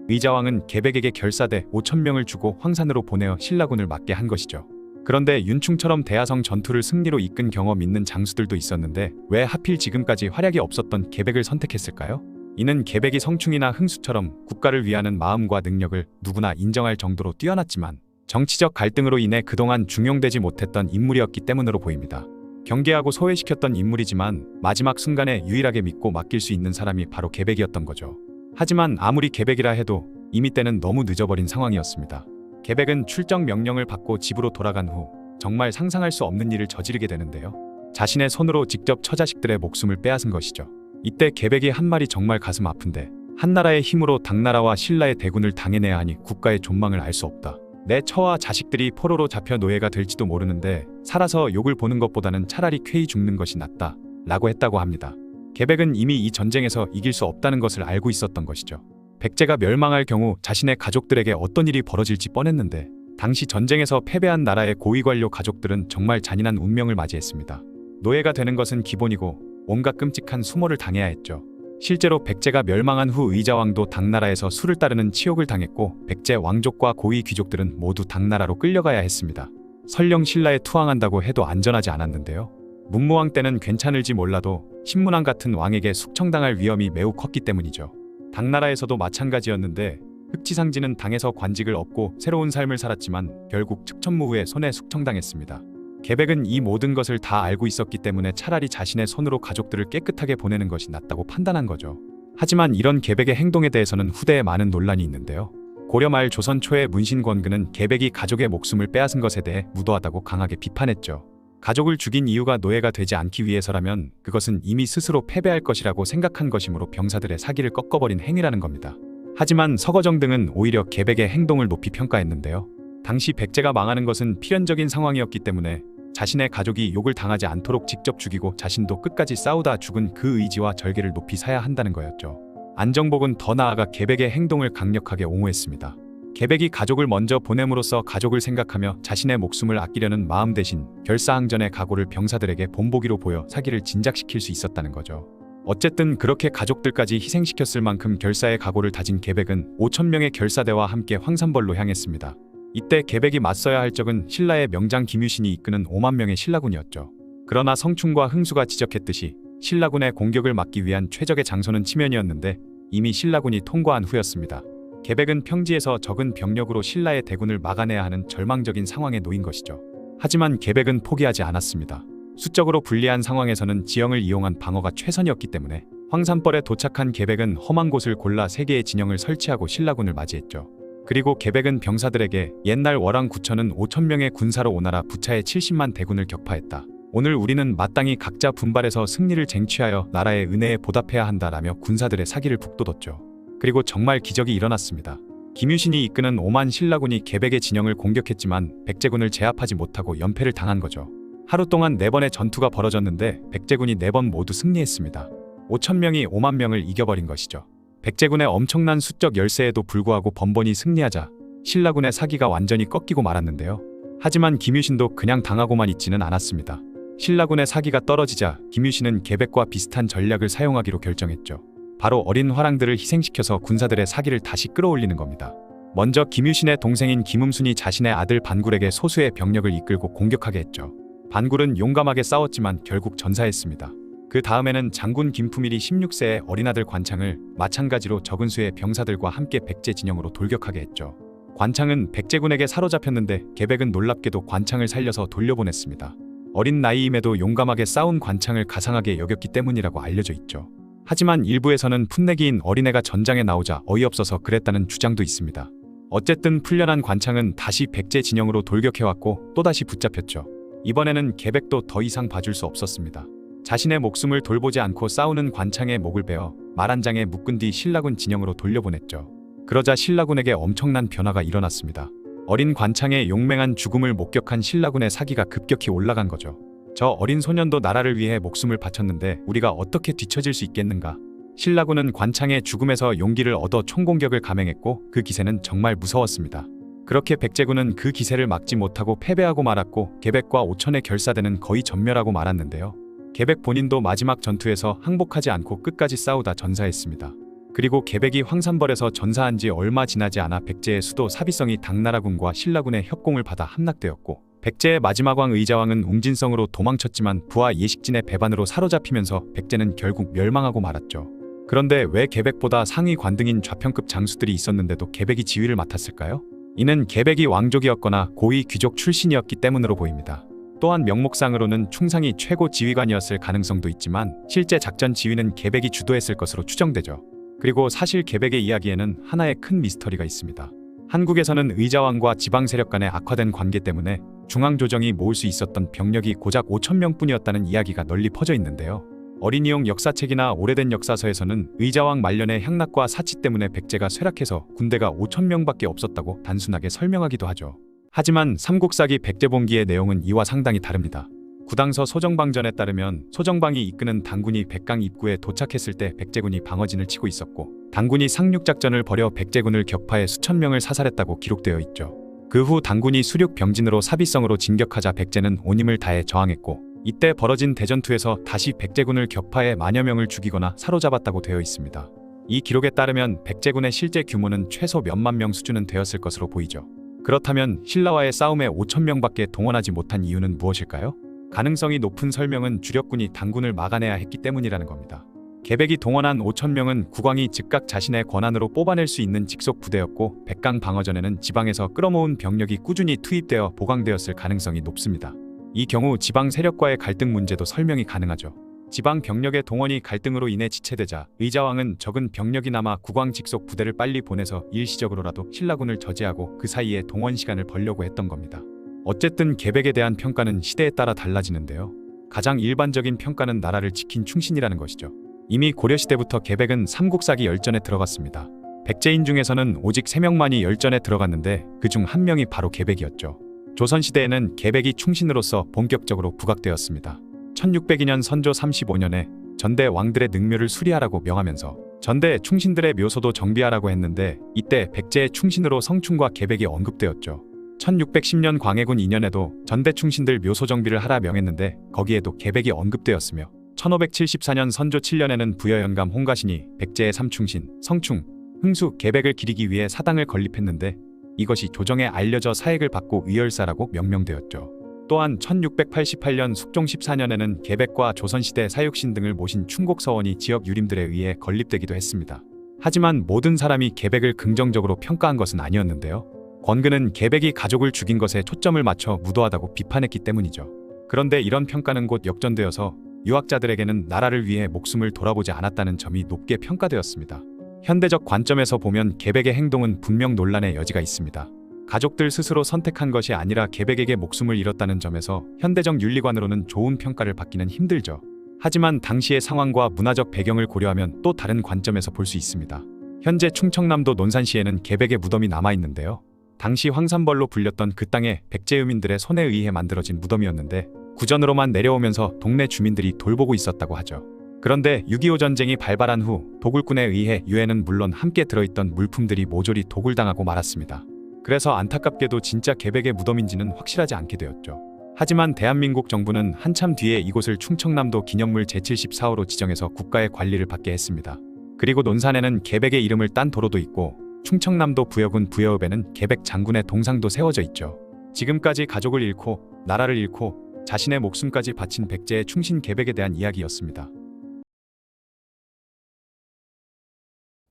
의자왕은 계백에게 결사대 5,000명을 주고 황산으로 보내어 신라군을 막게 한 것이죠. 그런데 윤충처럼 대하성 전투를 승리로 이끈 경험 있는 장수들도 있었는데 왜 하필 지금까지 활약이 없었던 계백을 선택했을까요? 이는 계백이 성충이나 흥수처럼 국가를 위하는 마음과 능력을 누구나 인정할 정도로 뛰어났지만 정치적 갈등으로 인해 그동안 중용되지 못했던 인물이었기 때문으로 보입니다. 경계하고 소외시켰던 인물이지만 마지막 순간에 유일하게 믿고 맡길 수 있는 사람이 바로 계백이었던 거죠. 하지만 아무리 계백이라 해도 이미 때는 너무 늦어버린 상황이었습니다. 계백은 출정 명령을 받고 집으로 돌아간 후 정말 상상할 수 없는 일을 저지르게 되는데요. 자신의 손으로 직접 처자식들의 목숨을 빼앗은 것이죠. 이때 계백이 한 말이 정말 가슴 아픈데 한나라의 힘으로 당나라와 신라의 대군을 당해내야 하니 국가의 존망을 알 수 없다. 내 처와 자식들이 포로로 잡혀 노예가 될지도 모르는데 살아서 욕을 보는 것보다는 차라리 쾌히 죽는 것이 낫다 라고 했다고 합니다. 계백은 이미 이 전쟁에서 이길 수 없다는 것을 알고 있었던 것이죠. 백제가 멸망할 경우 자신의 가족들에게 어떤 일이 벌어질지 뻔했는데 당시 전쟁에서 패배한 나라의 고위관료 가족들은 정말 잔인한 운명을 맞이했습니다. 노예가 되는 것은 기본이고 온갖 끔찍한 수모를 당해야 했죠. 실제로 백제가 멸망한 후 의자왕도 당나라에서 수를 따르는 치욕을 당했고 백제 왕족과 고위 귀족들은 모두 당나라로 끌려가야 했습니다. 설령 신라에 투항한다고 해도 안전하지 않았는데요. 문무왕 때는 괜찮을지 몰라도 신문왕 같은 왕에게 숙청당할 위험이 매우 컸기 때문이죠. 당나라에서도 마찬가지였는데 흑지상진은 당에서 관직을 얻고 새로운 삶을 살았지만 결국 측천무후의 손에 숙청당했습니다. 계백은 이 모든 것을 다 알고 있었기 때문에 차라리 자신의 손으로 가족들을 깨끗하게 보내는 것이 낫다고 판단한 거죠. 하지만 이런 계백의 행동에 대해서는 후대에 많은 논란이 있는데요. 고려 말 조선 초의 문신권근은 계백이 가족의 목숨을 빼앗은 것에 대해 무도하다고 강하게 비판했죠. 가족을 죽인 이유가 노예가 되지 않기 위해서라면 그것은 이미 스스로 패배할 것이라고 생각한 것이므로 병사들의 사기를 꺾어버린 행위라는 겁니다. 하지만 서거정 등은 오히려 계백의 행동을 높이 평가했는데요. 당시 백제가 망하는 것은 필연적인 상황이었기 때문에 자신의 가족이 욕을 당하지 않도록 직접 죽이고 자신도 끝까지 싸우다 죽은 그 의지와 절개를 높이 사야 한다는 거였죠. 안정복은 더 나아가 계백의 행동을 강력하게 옹호했습니다. 계백이 가족을 먼저 보냄으로써 가족을 생각하며 자신의 목숨을 아끼려는 마음 대신 결사항전의 각오를 병사들에게 본보기로 보여 사기를 진작시킬 수 있었다는 거죠. 어쨌든 그렇게 가족들까지 희생시켰을 만큼 결사의 각오를 다진 계백은 5,000명의 결사대와 함께 황산벌로 향했습니다. 이때 계백이 맞서야 할 적은 신라의 명장 김유신이 이끄는 5만 명의 신라군이었죠. 그러나 성충과 흥수가 지적했듯이 신라군의 공격을 막기 위한 최적의 장소는 치면이었는데 이미 신라군이 통과한 후였습니다. 계백은 평지에서 적은 병력으로 신라의 대군을 막아내야 하는 절망적인 상황에 놓인 것이죠. 하지만 계백은 포기하지 않았습니다. 수적으로 불리한 상황에서는 지형을 이용한 방어가 최선이었기 때문에 황산벌에 도착한 계백은 험한 곳을 골라 3개의 진영을 설치하고 신라군을 맞이했죠. 그리고 계백은 병사들에게 옛날 월왕 구천은 5,000명의 군사로 오나라 부차의 70만 대군을 격파했다. 오늘 우리는 마땅히 각자 분발해서 승리를 쟁취하여 나라의 은혜에 보답해야 한다라며 군사들의 사기를 북돋웠죠. 그리고 정말 기적이 일어났습니다. 김유신이 이끄는 5만 신라군이 계백의 진영을 공격했지만 백제군을 제압하지 못하고 연패를 당한 거죠. 하루 동안 4번의 전투가 벌어졌는데 백제군이 4번 모두 승리했습니다. 5,000명이 5만 명을 이겨버린 것이죠. 백제군의 엄청난 수적 열세에도 불구하고 번번이 승리하자 신라군의 사기가 완전히 꺾이고 말았는데요. 하지만 김유신도 그냥 당하고만 있지는 않았습니다. 신라군의 사기가 떨어지자 김유신은 계백과 비슷한 전략을 사용하기로 결정했죠. 바로 어린 화랑들을 희생시켜서 군사들의 사기를 다시 끌어올리는 겁니다. 먼저 김유신의 동생인 김음순이 자신의 아들 반굴에게 소수의 병력을 이끌고 공격하게 했죠. 반굴은 용감하게 싸웠지만 결국 전사했습니다. 그 다음에는 장군 김품일이 16세의 어린아들 관창을 마찬가지로 적은 수의 병사들과 함께 백제 진영으로 돌격하게 했죠. 관창은 백제군에게 사로잡혔는데 계백은 놀랍게도 관창을 살려서 돌려보냈습니다. 어린 나이임에도 용감하게 싸운 관창을 가상하게 여겼기 때문이라고 알려져 있죠. 하지만 일부에서는 풋내기인 어린애가 전장에 나오자 어이없어서 그랬다는 주장도 있습니다. 어쨌든 풀려난 관창은 다시 백제 진영으로 돌격해왔고 또다시 붙잡혔죠. 이번에는 계백도 더 이상 봐줄 수 없었습니다. 자신의 목숨을 돌보지 않고 싸우는 관창의 목을 베어 말 한 장에 묶은 뒤 신라군 진영으로 돌려보냈죠. 그러자 신라군에게 엄청난 변화가 일어났습니다. 어린 관창의 용맹한 죽음을 목격한 신라군의 사기가 급격히 올라간 거죠. 저 어린 소년도 나라를 위해 목숨을 바쳤는데 우리가 어떻게 뒤처질 수 있겠는가? 신라군은 관창의 죽음에서 용기를 얻어 총공격을 감행했고 그 기세는 정말 무서웠습니다. 그렇게 백제군은 그 기세를 막지 못하고 패배하고 말았고 계백과 5천의 결사대는 거의 전멸하고 말았는데요. 계백 본인도 마지막 전투에서 항복하지 않고 끝까지 싸우다 전사했습니다. 그리고 계백이 황산벌에서 전사한 지 얼마 지나지 않아 백제의 수도 사비성이 당나라군과 신라군의 협공을 받아 함락되었고 백제의 마지막 왕 의자왕은 웅진성으로 도망쳤지만 부하 예식진의 배반으로 사로잡히면서 백제는 결국 멸망하고 말았죠. 그런데 왜 계백보다 상위 관등인 좌편급 장수들이 있었는데도 계백이 지휘를 맡았을까요? 이는 계백이 왕족이었거나 고위 귀족 출신이었기 때문으로 보입니다. 또한 명목상으로는 충상이 최고 지휘관이었을 가능성도 있지만 실제 작전 지휘는 계백이 주도했을 것으로 추정되죠. 그리고 사실 계백의 이야기에는 하나의 큰 미스터리가 있습니다. 한국에서는 의자왕과 지방 세력 간의 악화된 관계 때문에 중앙조정이 모을 수 있었던 병력이 고작 5,000명뿐이었다는 이야기가 널리 퍼져 있는데요. 어린이용 역사책이나 오래된 역사서에서는 의자왕 말년의 향락과 사치 때문에 백제가 쇠락해서 군대가 5,000명밖에 없었다고 단순하게 설명하기도 하죠. 하지만 삼국사기 백제본기의 내용은 이와 상당히 다릅니다. 구당서 소정방전에 따르면 소정방이 이끄는 당군이 백강 입구에 도착했을 때 백제군이 방어진을 치고 있었고 당군이 상륙작전을 벌여 백제군을 격파해 수천 명을 사살했다고 기록되어 있죠. 그 후 당군이 수륙 병진으로 사비성으로 진격하자 백제는 온 힘을 다해 저항했고 이때 벌어진 대전투에서 다시 백제군을 격파해 만여 명을 죽이거나 사로잡았다고 되어 있습니다. 이 기록에 따르면 백제군의 실제 규모는 최소 몇만 명 수준은 되었을 것으로 보이죠. 그렇다면 신라와의 싸움에 5,000명밖에 동원하지 못한 이유는 무엇일까요? 가능성이 높은 설명은 주력군이 당군을 막아내야 했기 때문이라는 겁니다. 계백이 동원한 5,000명은 국왕이 즉각 자신의 권한으로 뽑아낼 수 있는 직속 부대였고 백강 방어전에는 지방에서 끌어모은 병력이 꾸준히 투입되어 보강되었을 가능성이 높습니다. 이 경우 지방 세력과의 갈등 문제도 설명이 가능하죠. 지방 병력의 동원이 갈등으로 인해 지체되자 의자왕은 적은 병력이 남아 국왕 직속 부대를 빨리 보내서 일시적으로라도 신라군을 저지하고 그 사이에 동원 시간을 벌려고 했던 겁니다. 어쨌든 계백에 대한 평가는 시대에 따라 달라지는데요. 가장 일반적인 평가는 나라를 지킨 충신이라는 것이죠. 이미 고려시대부터 계백은 삼국사기 열전에 들어갔습니다. 백제인 중에서는 오직 3명만이 열전에 들어갔는데 그중 1명이 바로 계백이었죠. 조선시대에는 계백이 충신으로서 본격적으로 부각되었습니다. 1602년 선조 35년에 전대 왕들의 능묘를 수리하라고 명하면서 전대 충신들의 묘소도 정비하라고 했는데 이때 백제의 충신으로 성충과 계백이 언급되었죠. 1610년 광해군 2년에도 전대 충신들 묘소 정비를 하라 명했는데 거기에도 계백이 언급되었으며 1574년 선조 7년에는 부여연감 홍가신이 백제의 삼충신 성충, 흥수, 계백을 기리기 위해 사당을 건립했는데 이것이 조정에 알려져 사액을 받고 의열사라고 명명되었죠. 또한 1688년 숙종 14년에는 계백과 조선시대 사육신 등을 모신 충곡서원이 지역 유림들에 의해 건립되기도 했습니다. 하지만 모든 사람이 계백을 긍정적으로 평가한 것은 아니었는데요. 권근은 계백이 가족을 죽인 것에 초점을 맞춰 무도하다고 비판했기 때문이죠. 그런데 이런 평가는 곧 역전되어서 유학자들에게는 나라를 위해 목숨을 돌아보지 않았다는 점이 높게 평가되었습니다. 현대적 관점에서 보면 계백의 행동은 분명 논란의 여지가 있습니다. 가족들 스스로 선택한 것이 아니라 계백에게 목숨을 잃었다는 점에서 현대적 윤리관으로는 좋은 평가를 받기는 힘들죠. 하지만 당시의 상황과 문화적 배경을 고려하면 또 다른 관점에서 볼 수 있습니다. 현재 충청남도 논산시에는 계백의 무덤이 남아있는데요. 당시 황산벌로 불렸던 그 땅에 백제유민들의 손에 의해 만들어진 무덤이었는데 구전으로만 내려오면서 동네 주민들이 돌보고 있었다고 하죠. 그런데 6.25 전쟁이 발발한 후 도굴꾼에 의해 유해는 물론 함께 들어있던 물품들이 모조리 도굴당하고 말았습니다. 그래서 안타깝게도 진짜 계백의 무덤인지는 확실하지 않게 되었죠. 하지만 대한민국 정부는 한참 뒤에 이곳을 충청남도 기념물 제74호로 지정해서 국가의 관리를 받게 했습니다. 그리고 논산에는 계백의 이름을 딴 도로도 있고 충청남도 부여군 부여읍에는 계백 장군의 동상도 세워져 있죠. 지금까지 가족을 잃고 나라를 잃고 자신의 목숨까지 바친 백제의 충신 계백에 대한 이야기였습니다.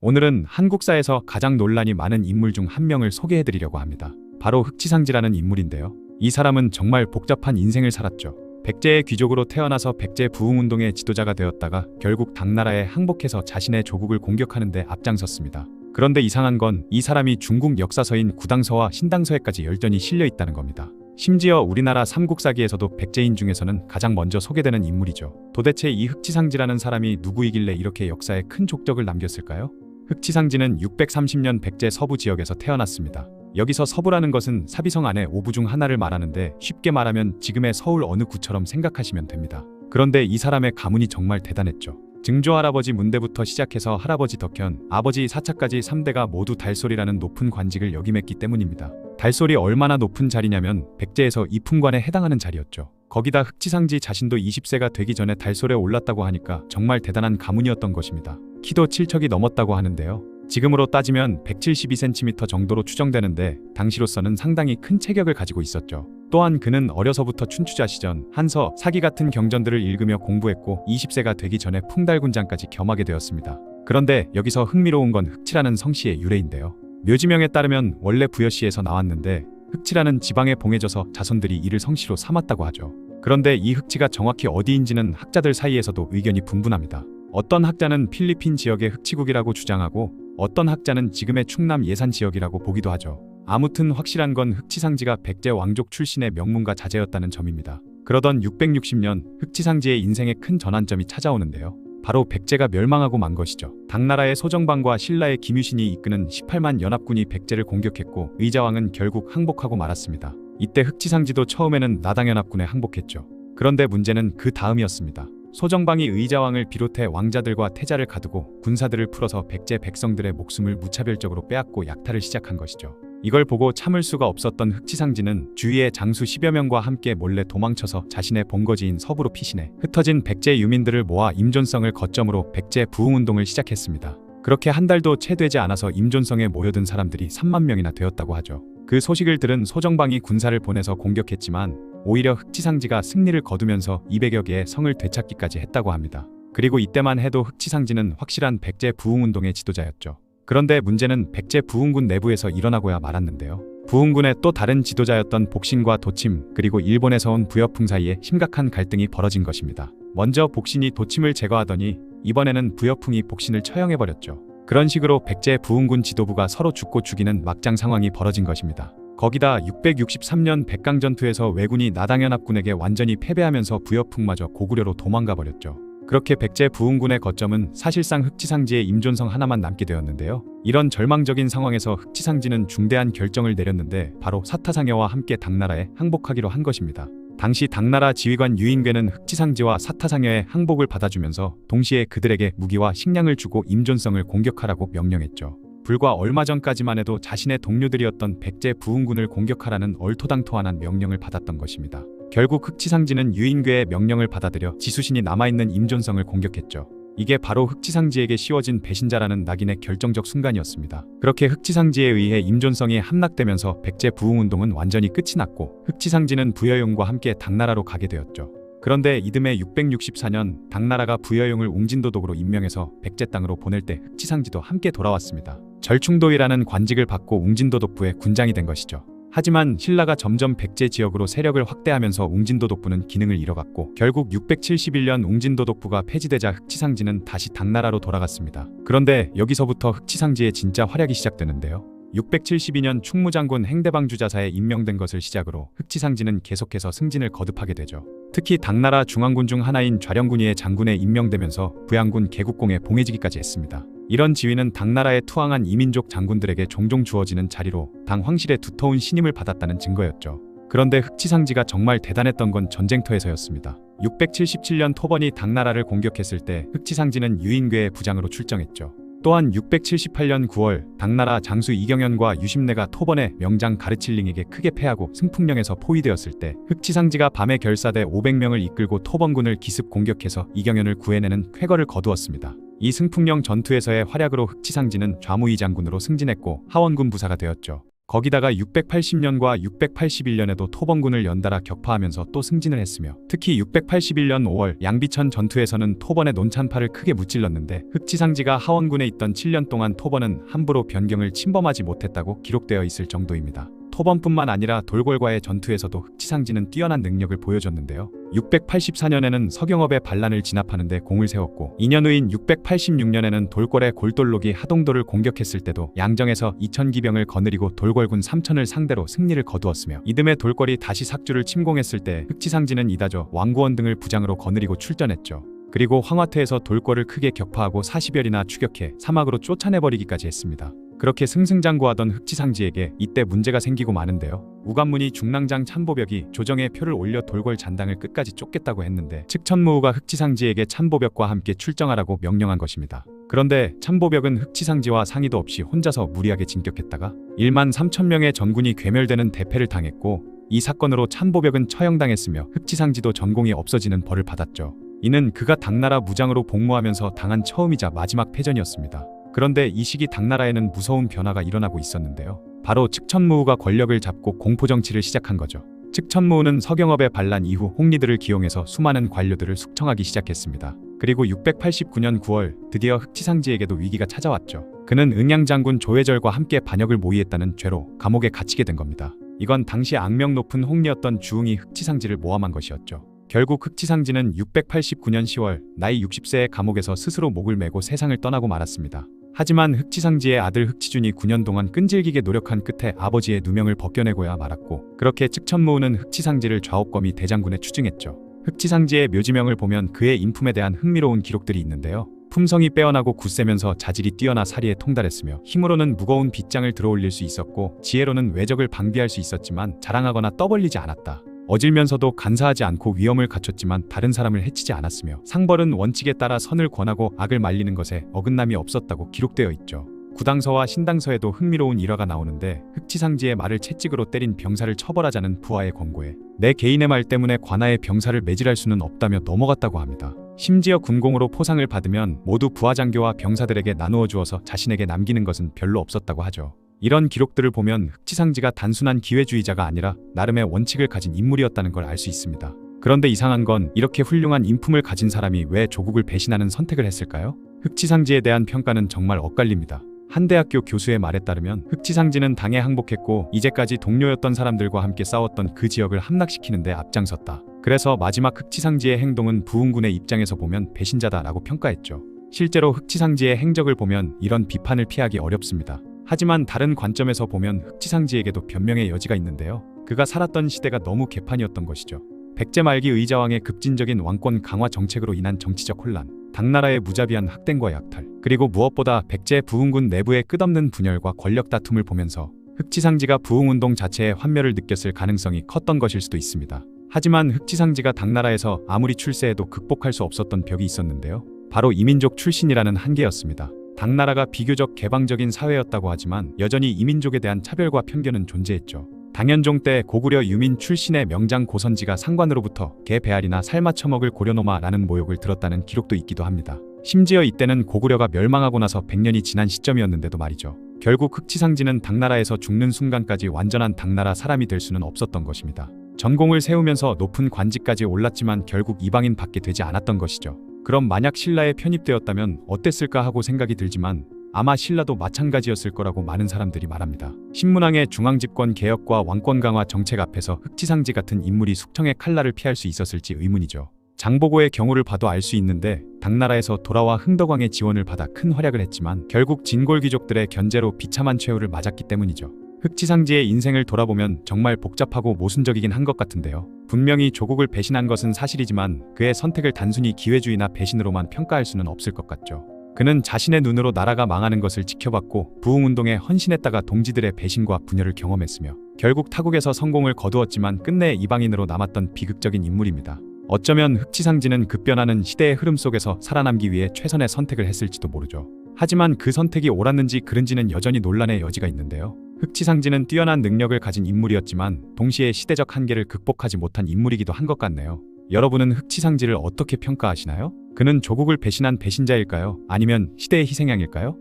오늘은 한국사에서 가장 논란이 많은 인물 중 한 명을 소개해드리려고 합니다. 바로 흑지상지라는 인물인데요. 이 사람은 정말 복잡한 인생을 살았죠. 백제의 귀족으로 태어나서 백제 부흥운동의 지도자가 되었다가 결국 당나라에 항복해서 자신의 조국을 공격하는 데 앞장섰습니다. 그런데 이상한 건 이 사람이 중국 역사서인 구당서와 신당서에까지 열전이 실려 있다는 겁니다. 심지어 우리나라 삼국사기에서도 백제인 중에서는 가장 먼저 소개되는 인물이죠. 도대체 이 흑지상지라는 사람이 누구이길래 이렇게 역사에 큰 족적을 남겼을까요? 흑지상지는 630년 백제 서부 지역에서 태어났습니다. 여기서 서부라는 것은 사비성 안의 오부 중 하나를 말하는데 쉽게 말하면 지금의 서울 어느 구처럼 생각하시면 됩니다. 그런데 이 사람의 가문이 정말 대단했죠. 증조할아버지 문대부터 시작해서 할아버지 덕현, 아버지 사차까지 3대가 모두 달솔이라는 높은 관직을 역임했기 때문입니다. 달솔이 얼마나 높은 자리냐면 백제에서 이품관에 해당하는 자리였죠. 거기다 흑지상지 자신도 20세가 되기 전에 달솔에 올랐다고 하니까 정말 대단한 가문이었던 것입니다. 키도 7척이 넘었다고 하는데요. 지금으로 따지면 172cm 정도로 추정되는데 당시로서는 상당히 큰 체격을 가지고 있었죠. 또한 그는 어려서부터 춘추자 시전, 한서, 사기 같은 경전들을 읽으며 공부했고 20세가 되기 전에 풍달군장까지 겸하게 되었습니다. 그런데 여기서 흥미로운 건 흑치라는 성씨의 유래인데요. 묘지명에 따르면 원래 부여시에서 나왔는데 흑치라는 지방에 봉해져서 자손들이 이를 성씨로 삼았다고 하죠. 그런데 이 흑치가 정확히 어디인지는 학자들 사이에서도 의견이 분분합니다. 어떤 학자는 필리핀 지역의 흑치국이라고 주장하고 어떤 학자는 지금의 충남 예산 지역이라고 보기도 하죠. 아무튼 확실한 건 흑지상지가 백제 왕족 출신의 명문가 자제였다는 점입니다. 그러던 660년 흑지상지의 인생에 큰 전환점이 찾아오는데요. 바로 백제가 멸망하고 만 것이죠. 당나라의 소정방과 신라의 김유신이 이끄는 18만 연합군이 백제를 공격했고 의자왕은 결국 항복하고 말았습니다. 이때 흑지상지도 처음에는 나당연합군에 항복했죠. 그런데 문제는 그 다음이었습니다. 소정방이 의자왕을 비롯해 왕자들과 태자를 가두고 군사들을 풀어서 백제 백성들의 목숨을 무차별적으로 빼앗고 약탈을 시작한 것이죠. 이걸 보고 참을 수가 없었던 흑지상지는 주위의 장수 10여 명과 함께 몰래 도망쳐서 자신의 본거지인 서부로 피신해 흩어진 백제 유민들을 모아 임존성을 거점으로 백제 부흥운동을 시작했습니다. 그렇게 한 달도 채 되지 않아서 임존성에 모여든 사람들이 3만 명이나 되었다고 하죠. 그 소식을 들은 소정방이 군사를 보내서 공격했지만 오히려 흑지상지가 승리를 거두면서 200여 개의 성을 되찾기까지 했다고 합니다. 그리고 이때만 해도 흑지상진은 확실한 백제 부흥운동의 지도자였죠. 그런데 문제는 백제 부흥군 내부에서 일어나고야 말았는데요. 부흥군의 또 다른 지도자였던 복신과 도침, 그리고 일본에서 온 부여풍 사이에 심각한 갈등이 벌어진 것입니다. 먼저 복신이 도침을 제거하더니 이번에는 부여풍이 복신을 처형해버렸죠. 그런 식으로 백제 부흥군 지도부가 서로 죽고 죽이는 막장 상황이 벌어진 것입니다. 거기다 663년 백강전투에서 왜군이 나당연합군에게 완전히 패배하면서 부여풍마저 고구려로 도망가 버렸죠. 그렇게 백제 부흥군의 거점은 사실상 흑지상지의 임존성 하나만 남게 되었는데요. 이런 절망적인 상황에서 흑지상지는 중대한 결정을 내렸는데 바로 사타상여와 함께 당나라에 항복하기로 한 것입니다. 당시 당나라 지휘관 유인궤는 흑지상지와 사타상여의 항복을 받아주면서 동시에 그들에게 무기와 식량을 주고 임존성을 공격하라고 명령했죠. 불과 얼마 전까지만 해도 자신의 동료들이었던 백제 부흥군을 공격하라는 얼토당토한 명령을 받았던 것입니다. 결국 흑지상지는 유인궤의 명령을 받아들여 지수신이 남아있는 임존성을 공격했죠. 이게 바로 흑지상지에게 씌워진 배신자라는 낙인의 결정적 순간이었습니다. 그렇게 흑지상지에 의해 임존성이 함락되면서 백제 부흥운동은 완전히 끝이 났고 흑지상지는 부여용과 함께 당나라로 가게 되었죠. 그런데 이듬해 664년 당나라가 부여용을 웅진도독으로 임명해서 백제 땅으로 보낼 때 흑지상지도 함께 돌아왔습니다. 절충도이라는 관직을 받고 웅진도독부의 군장이 된 것이죠. 하지만 신라가 점점 백제 지역으로 세력을 확대하면서 웅진도독부는 기능을 잃어갔고 결국 671년 웅진도독부가 폐지되자 흑지상지는 다시 당나라로 돌아갔습니다. 그런데 여기서부터 흑지상지의 진짜 활약이 시작되는데요. 672년 충무장군 행대방 주자사에 임명된 것을 시작으로 흑지상지는 계속해서 승진을 거듭하게 되죠. 특히 당나라 중앙군 중 하나인 좌령군위의 장군에 임명되면서 부양군 개국공에 봉해지기까지 했습니다. 이런 지위는 당나라에 투항한 이민족 장군들에게 종종 주어지는 자리로 당 황실의 두터운 신임을 받았다는 증거였죠. 그런데 흑지상지가 정말 대단했던 건 전쟁터에서였습니다. 677년 토번이 당나라를 공격했을 때 흑지상지는 유인궤의 부장으로 출정했죠. 또한 678년 9월 당나라 장수 이경연과 유심내가 토번의 명장 가르칠링에게 크게 패하고 승풍령에서 포위되었을 때 흑지상지가 밤에 결사대 500명을 이끌고 토번군을 기습 공격해서 이경연을 구해내는 쾌거를 거두었습니다. 이 승풍령 전투에서의 활약으로 흑지상지는 좌무이 장군으로 승진했고 하원군 부사가 되었죠. 거기다가 680년과 681년에도 토번군을 연달아 격파하면서 또 승진을 했으며 특히 681년 5월 양비천 전투에서는 토번의 논찬파를 크게 무찔렀는데 흑지상지가 하원군에 있던 7년 동안 토번은 함부로 변경을 침범하지 못했다고 기록되어 있을 정도입니다. 토번뿐만 아니라 돌궐과의 전투에서도 흑지상지는 뛰어난 능력을 보여줬는데요. 684년에는 서경업의 반란을 진압하는 데 공을 세웠고 2년 후인 686년에는 돌궐의 골돌록이 하동도를 공격했을 때도 양정에서 2000기병을 거느리고 돌궐군 3000을 상대로 승리를 거두었으며 이듬해 돌궐이 다시 삭주를 침공했을 때 흑지상지는 이다저 왕구원 등을 부장으로 거느리고 출전했죠. 그리고 황화태에서 돌궐을 크게 격파하고 40여리나 추격해 사막으로 쫓아내버리기까지 했습니다. 그렇게 승승장구하던 흑지상지에게 이때 문제가 생기고 마는데요. 우간문이 중랑장 참보벽이 조정에 표를 올려 돌궐 잔당을 끝까지 쫓겠다고 했는데 측천무후가 흑지상지에게 참보벽과 함께 출정하라고 명령한 것입니다. 그런데 참보벽은 흑지상지와 상의도 없이 혼자서 무리하게 진격했다가 1만 3천 명의 전군이 괴멸되는 대패를 당했고 이 사건으로 참보벽은 처형당했으며 흑지상지도 전공이 없어지는 벌을 받았죠. 이는 그가 당나라 무장으로 복무하면서 당한 처음이자 마지막 패전이었습니다. 그런데 이 시기 당나라에는 무서운 변화가 일어나고 있었는데요. 바로 측천무후가 권력을 잡고 공포정치를 시작한 거죠. 측천무후는 서경업의 반란 이후 홍리들을 기용해서 수많은 관료들을 숙청하기 시작했습니다. 그리고 689년 9월 드디어 흑지상지에게도 위기가 찾아왔죠. 그는 응양장군 조회절과 함께 반역을 모의했다는 죄로 감옥에 갇히게 된 겁니다. 이건 당시 악명 높은 홍리였던 주웅이 흑지상지를 모함한 것이었죠. 결국 흑지상지는 689년 10월 나이 60세의 감옥에서 스스로 목을 메고 세상을 떠나고 말았습니다. 하지만 흑지상지의 아들 흑지준이 9년 동안 끈질기게 노력한 끝에 아버지의 누명을 벗겨내고야 말았고 그렇게 측천무후는 흑지상지를 좌옥검이 대장군에 추증했죠. 흑지상지의 묘지명을 보면 그의 인품에 대한 흥미로운 기록들이 있는데요. 품성이 빼어나고 굳세면서 자질이 뛰어나 사리에 통달했으며 힘으로는 무거운 빗장을 들어올릴 수 있었고 지혜로는 외적을 방비할 수 있었지만 자랑하거나 떠벌리지 않았다. 어질면서도 간사하지 않고 위엄을 갖췄지만 다른 사람을 해치지 않았으며 상벌은 원칙에 따라 선을 권하고 악을 말리는 것에 어긋남이 없었다고 기록되어 있죠. 구당서와 신당서에도 흥미로운 일화가 나오는데 흑지상지의 말을 채찍으로 때린 병사를 처벌하자는 부하의 권고에 내 개인의 말 때문에 관아의 병사를 매질할 수는 없다며 넘어갔다고 합니다. 심지어 군공으로 포상을 받으면 모두 부하장교와 병사들에게 나누어 주어서 자신에게 남기는 것은 별로 없었다고 하죠. 이런 기록들을 보면 흑지상지가 단순한 기회주의자가 아니라 나름의 원칙을 가진 인물이었다는 걸 알 수 있습니다. 그런데 이상한 건 이렇게 훌륭한 인품을 가진 사람이 왜 조국을 배신하는 선택을 했을까요? 흑지상지에 대한 평가는 정말 엇갈립니다. 한 대학교 교수의 말에 따르면 흑지상지는 당에 항복했고 이제까지 동료였던 사람들과 함께 싸웠던 그 지역을 함락시키는 데 앞장섰다. 그래서 마지막 흑지상지의 행동은 부흥군의 입장에서 보면 배신자다라고 평가했죠. 실제로 흑지상지의 행적을 보면 이런 비판을 피하기 어렵습니다. 하지만 다른 관점에서 보면 흑지상지에게도 변명의 여지가 있는데요. 그가 살았던 시대가 너무 개판이었던 것이죠. 백제 말기 의자왕의 급진적인 왕권 강화 정책으로 인한 정치적 혼란, 당나라의 무자비한 학대과 약탈, 그리고 무엇보다 백제 부흥군 내부의 끝없는 분열과 권력 다툼을 보면서 흑지상지가 부흥운동 자체의 환멸을 느꼈을 가능성이 컸던 것일 수도 있습니다. 하지만 흑지상지가 당나라에서 아무리 출세해도 극복할 수 없었던 벽이 있었는데요. 바로 이민족 출신이라는 한계였습니다. 당나라가 비교적 개방적인 사회였다고 하지만 여전히 이민족에 대한 차별과 편견은 존재했죠. 당현종 때 고구려 유민 출신의 명장 고선지가 상관으로부터 개 배알이나 삶아 처먹을 고려노마라는 모욕을 들었다는 기록도 있기도 합니다. 심지어 이때는 고구려가 멸망하고 나서 100년이 지난 시점이었는데도 말이죠. 결국 흑지상지는 당나라에서 죽는 순간까지 완전한 당나라 사람이 될 수는 없었던 것입니다. 전공을 세우면서 높은 관직까지 올랐지만 결국 이방인 받게 되지 않았던 것이죠. 그럼 만약 신라에 편입되었다면 어땠을까 하고 생각이 들지만 아마 신라도 마찬가지였을 거라고 많은 사람들이 말합니다. 신문왕의 중앙집권 개혁과 왕권 강화 정책 앞에서 흑지상지 같은 인물이 숙청의 칼날을 피할 수 있었을지 의문이죠. 장보고의 경우를 봐도 알 수 있는데 당나라에서 돌아와 흥덕왕의 지원을 받아 큰 활약을 했지만 결국 진골 귀족들의 견제로 비참한 최후를 맞았기 때문이죠. 흑지상지의 인생을 돌아보면 정말 복잡하고 모순적이긴 한 것 같은데요. 분명히 조국을 배신한 것은 사실이지만 그의 선택을 단순히 기회주의나 배신으로만 평가할 수는 없을 것 같죠. 그는 자신의 눈으로 나라가 망하는 것을 지켜봤고 부흥운동에 헌신했다가 동지들의 배신과 분열을 경험했으며 결국 타국에서 성공을 거두었지만 끝내 이방인으로 남았던 비극적인 인물입니다. 어쩌면 흑지상지는 급변하는 시대의 흐름 속에서 살아남기 위해 최선의 선택을 했을지도 모르죠. 하지만 그 선택이 옳았는지 그른지는 여전히 논란의 여지가 있는데요. 흑지상지는 뛰어난 능력을 가진 인물이었지만 동시에 시대적 한계를 극복하지 못한 인물이기도 한 것 같네요. 여러분은 흑지상지를 어떻게 평가하시나요? 그는 조국을 배신한 배신자일까요? 아니면 시대의 희생양일까요?